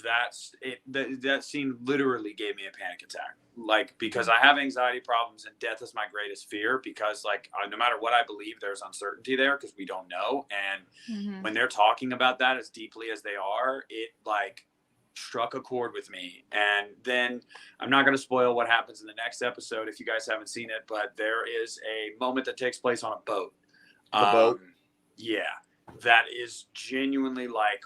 that's it. That scene literally gave me a panic attack. Like, because I have anxiety problems, and death is my greatest fear, because like no matter what I believe, there's uncertainty there because we don't know. And when they're talking about that as deeply as they are, it like struck a chord with me. And then I'm not going to spoil what happens in the next episode if you guys haven't seen it, but there is a moment that takes place on a boat. Yeah, that is genuinely like,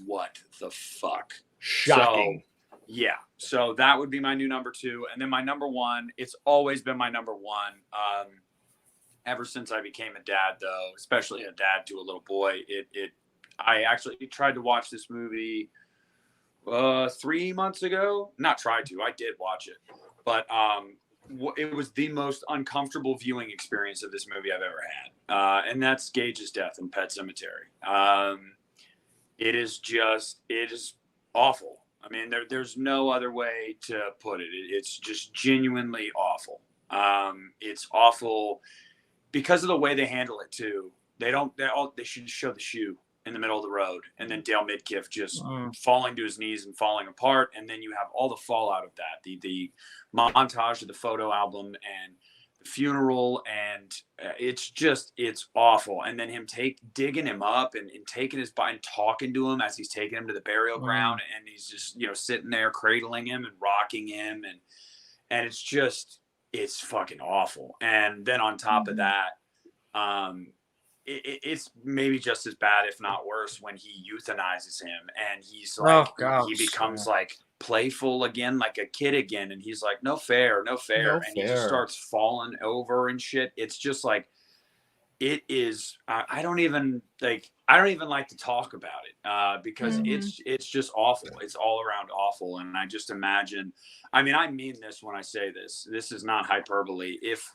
what the fuck? Shocking. So, yeah, so that would be my new number 2. And then my number 1, it's always been my number 1. Ever since I became a dad, though, especially a dad to a little boy, I actually tried to watch this movie 3 months ago. Not tried to, I did watch it. But it was the most uncomfortable viewing experience of this movie I've ever had. And that's Gage's death in Pet Sematary. It is awful. I mean, there's no other way to put it. It's just genuinely awful. It's awful because of the way they handle it too. They should show the shoe in the middle of the road, and then Dale Midkiff just falling to his knees and falling apart, and then you have all the fallout of that, the montage of the photo album and the funeral, and it's awful. And then him digging him up and taking his body and talking to him as he's taking him to the burial ground, and he's just sitting there cradling him and rocking him, and it's fucking awful. And then on top of that, it's maybe just as bad, if not worse, when he euthanizes him and he's like, he becomes like playful again, like a kid again. And he's like, no fair. And he just starts falling over and shit. It's just like, it is, I don't even like to talk about it because it's just awful. It's all around awful. And I just imagine, I mean, I mean this when I say this is not hyperbole. If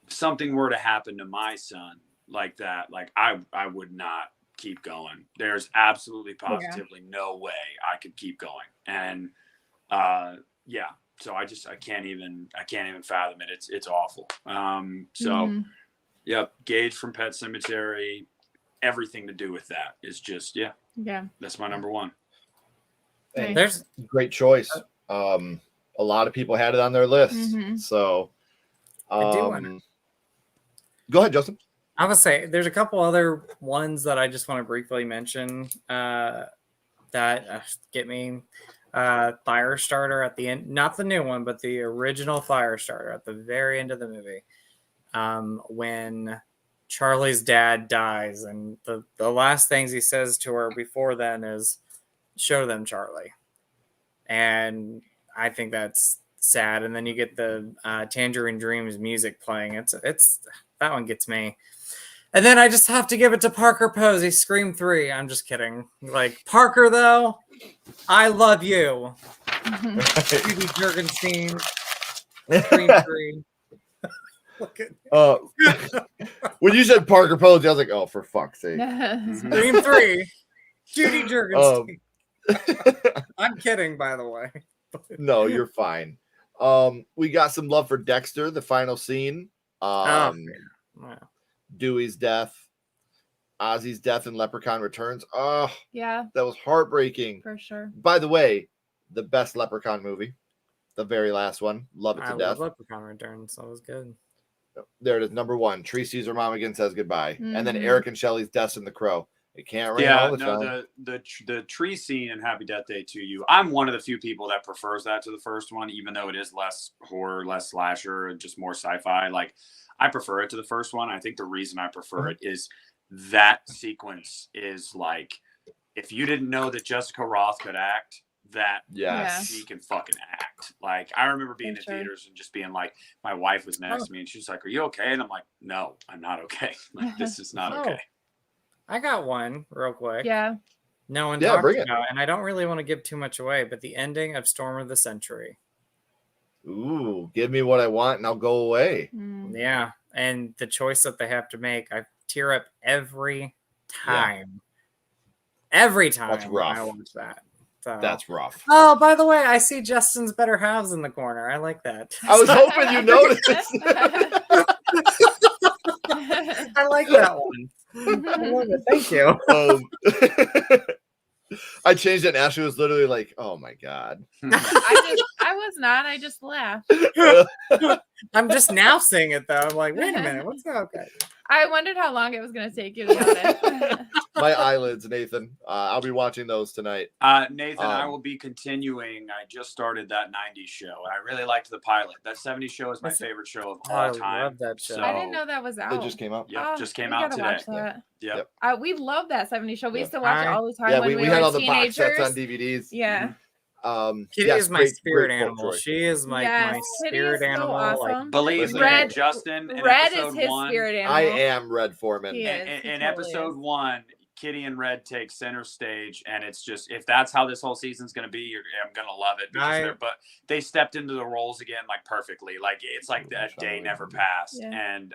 something were to happen to my son like that, like I would not keep going. There's absolutely positively no way I could keep going. And so I can't even fathom it. It's awful. Yep, Gage from Pet Sematary, everything to do with that is just that's my number one. There's great choice. A lot of people had it on their list. So go ahead, Justin. I would say there's a couple other ones that I just want to briefly mention that get me. Firestarter at the end, not the new one, but the original Firestarter at the very end of the movie, when Charlie's dad dies, and the last things he says to her before then is, "Show them Charlie," and I think that's sad. And then you get the Tangerine Dreams music playing. It's that one gets me. And then I just have to give it to Parker Posey, Scream 3. I'm just kidding. Like, Parker, though, I love you. Judy Jurgenstein, Scream 3. When you said Parker Posey, I was like, oh, for fuck's sake. Scream 3, Judy Jurgenstein. I'm kidding, by the way. No, you're fine. We got some love for Dexter, the final scene. Dewey's death, Ozzy's death, and Leprechaun Returns. Oh, yeah, that was heartbreaking for sure. By the way, the best Leprechaun movie, the very last one, love it to death. Leprechaun Returns, that was good. There it is, number one. Tree sees her mom again, says goodbye, and then Eric and Shelley's Deaths in the Crow. It can't rain all the time. The tree scene in Happy Death Day to You. I'm one of the few people that prefers that to the first one, even though it is less horror, less slasher, and just more sci-fi. Like, I prefer it to the first one. I think the reason I prefer it is that sequence is like, if you didn't know that Jessica Roth could act, she can fucking act. Like, I remember being in theaters and just being like, my wife was next to me and she's like, "Are you okay?" And I'm like, "No, I'm not okay. Like, this is not okay." I got one real quick. Yeah. No one talked about, and I don't really want to give too much away, but the ending of Storm of the Century. Ooh, give me what I want and I'll go away. Yeah, and the choice that they have to make, I tear up every time. Every time that's rough. I watch that. So. That's rough. Oh, by the way, I see Justin's better halves in the corner. I like that. I was hoping you noticed. I like that one. I love it. Thank you. I changed it and Ashley was literally like, "Oh my God." I was not. I just laughed. I'm just now seeing it though. I'm like, wait a minute, what's that? Okay. I wondered how long it was going to take you to notice. My eyelids, Nathan. I'll be watching those tonight. Nathan, I will be continuing. I just started that 90s show. I really liked the pilot. That 70s show is my favorite show of all time. I love that show. I didn't know that was out. It just came out. Yep, just came out today. Yep. We love that 70s show. We used to watch it all the time when we we were had all teenagers. the box sets on DVDs. Yeah. Kitty is my spirit animal. She is my spirit animal. Awesome. Like, believe me, Justin. Red is his spirit animal. I am Red Foreman. In episode 1, Kitty and Red take center stage, and it's just, if that's how this whole season's going to be, I'm going to love it. But they stepped into the roles again like perfectly. Like, it's like that day never passed. Yeah. And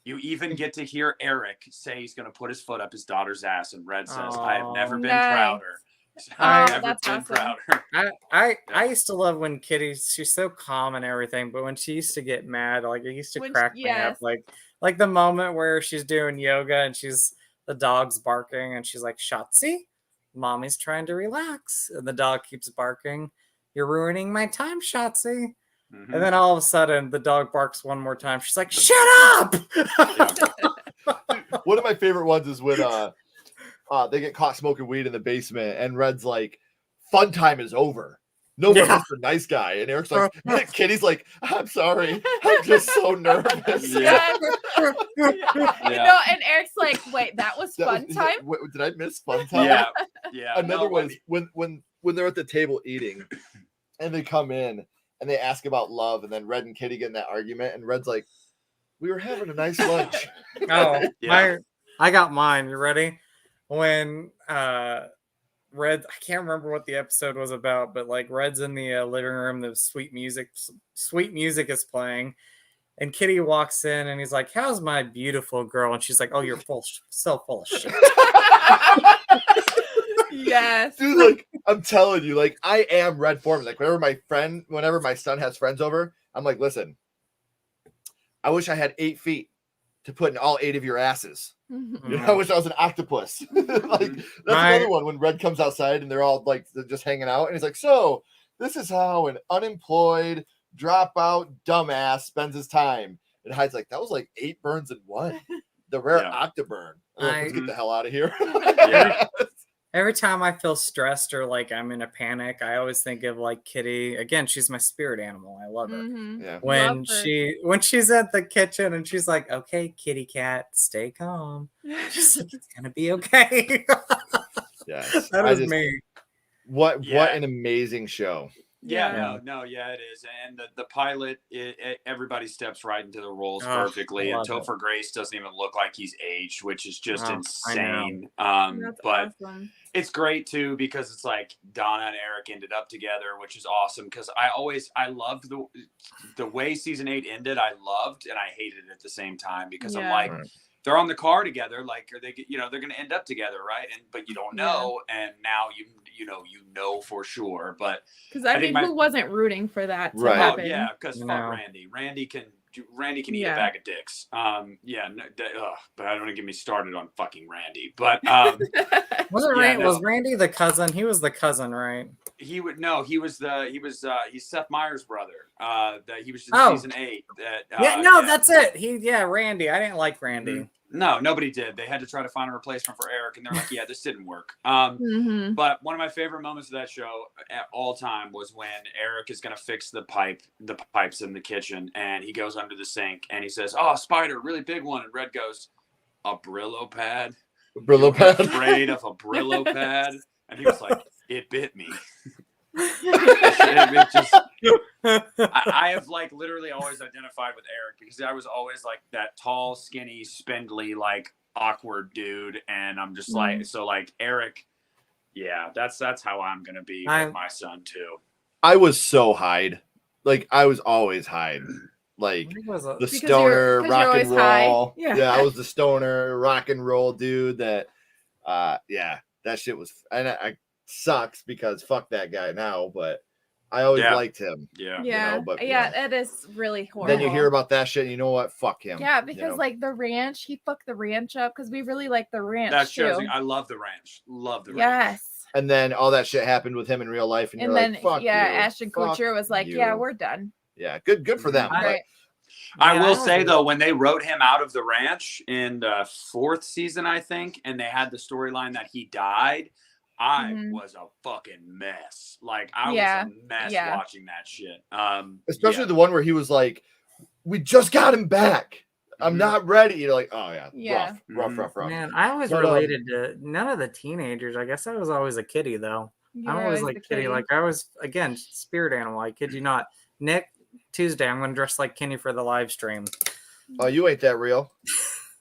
you even get to hear Eric say he's going to put his foot up his daughter's ass, and Red says, "I have never been prouder." I never that's been awesome. prouder. I used to love when Kitty, she's so calm and everything, but when she used to get mad, like it used to When crack she- me up. yes. Like the moment where she's doing yoga and the dog's barking and she's like, Shotzi, mommy's trying to relax. And the dog keeps barking. You're ruining my time, Shotzi. Mhm. And then all of a sudden the dog barks one more time. She's like, shut up. One of my favorite ones is when they get caught smoking weed in the basement, and Red's like, "Fun time is over. No more Yeah. Mr. Nice Guy." And Eric's like, Kitty's like, "I'm sorry, I'm just so nervous." Yeah. No, and Eric's like, wait, that was fun time? Did I miss fun time? Yeah. Yeah. Another No, one is when they're at the table eating, and they come in and they ask about love, and then Red and Kitty get in that argument, and Red's like, "We were having a nice lunch." Oh, Yeah. I got mine. You ready? When Red, I can't remember what the episode was about, but like Red's in the living room, the sweet music is playing, and Kitty walks in and he's like, "How's my beautiful girl?" And she's like, "Oh, you're so full of shit." Yes. Dude, like, I'm telling you, like, I am Red Foreman. Like, whenever my son has friends over, I'm like, "Listen, I wish I had 8 feet to put in all 8 of your asses. You know, I wish I was an octopus." Like, that's another one when Red comes outside and they're all like, they're just hanging out, and he's like, "So this is how an unemployed dropout dumbass spends his time." And Hyde's like, "That was like 8 burns in 1. The rare octoburn." Let's get the hell out of here. Yeah. Every time I feel stressed or like I'm in a panic, I always think of like Kitty. Again, she's my spirit animal. I love her. Mm-hmm. Yeah. When she's at the kitchen and she's like, "Okay, kitty cat, stay calm." She's like, "It's gonna be okay." Yes. That is me. What an amazing show. Yeah, it is. And the pilot, everybody steps right into the roles perfectly. And Topher Grace doesn't even look like he's aged, which is just insane. That's but awesome. it's great too because it's like Donna and Eric ended up together, which is awesome. Because I loved the way season 8 ended. I loved and I hated it at the same time because I'm like, they're on the car together, like, are they? They're going to end up together, right? But you don't know, and now you know for sure. But because I mean, who wasn't rooting for that to happen? Oh, yeah, because fuck Randy. Randy can eat a bag of dicks. But I don't want to get me started on fucking Randy. But was Randy the cousin? He was the cousin, right? He's Seth Meyers' brother. That he was in season 8. That's it. Randy. I didn't like Randy. Mm-hmm. No, nobody did. They had to try to find a replacement for Eric, and they're like, "Yeah, this didn't work." But one of my favorite moments of that show at all time was when Eric is going to fix the pipes in the kitchen, and he goes under the sink and he says, "Oh, spider, really big one." And Red goes, "A Brillo pad? Brillo pad? Afraid of a Brillo pad?" And he was like, "It bit me." I have like literally always identified with Eric because I was always like that tall, skinny, spindly, like awkward dude, and I'm just like, so like Eric, that's how I'm gonna be with my son too. I was so Hyde, like I was always Hyde, like the stoner rock and roll. I was the stoner rock and roll dude that, that shit was, and I sucks because fuck that guy now, but I always liked him. It is really horrible. Then you hear about that shit, and you know what? Fuck him. Yeah, because like the ranch, he fucked the ranch up because we really like the ranch. That shows too. I love the ranch. Love the ranch. Yes. And then all that shit happened with him in real life, and you're then like, fuck you. Ashton Kutcher was like, "Yeah, we're done." Yeah, good for them. Right. I will say though, when they wrote him out of the ranch in the 4th season, I think, and they had the storyline that he died, I was a fucking mess. Like I was a mess watching that shit. Especially the one where he was like, "We just got him back. I'm not ready." You're like, "Oh yeah. Rough." Man, I always related to none of the teenagers. I guess I was always a kitty though. I'm always like kitty. Like I was again spirit animal. I kid you not. Nick, Tuesday I'm gonna dress like Kenny for the live stream. Oh, you ain't that real.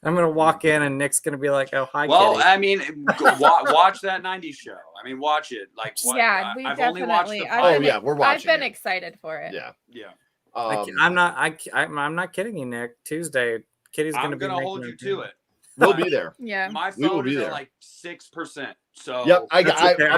I'm gonna walk in and Nick's gonna be like, "Oh, hi." Well, Kitty. I mean, watch that '90s show. I mean, watch it. Like, we I've definitely. only watched the we're watching. I've been it. excited for it. Yeah. I'm not kidding you, Nick. Tuesday, Kitty's I'm gonna hold you to it. We'll be there. Yeah. My phone is at like 6%. So Yep, I'm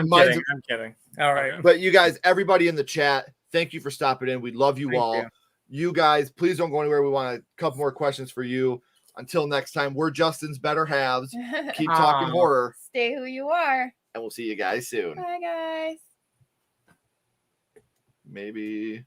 mine's- kidding. I'm kidding. All right. But you guys, everybody in the chat, thank you for stopping in. We love you Thank all. you. You guys, please don't go anywhere. We want a couple more questions for you. Until next time, we're Justin's better halves. Keep talking Aw. horror, Stay who you are. and we'll see you guys soon. Bye, guys. Maybe.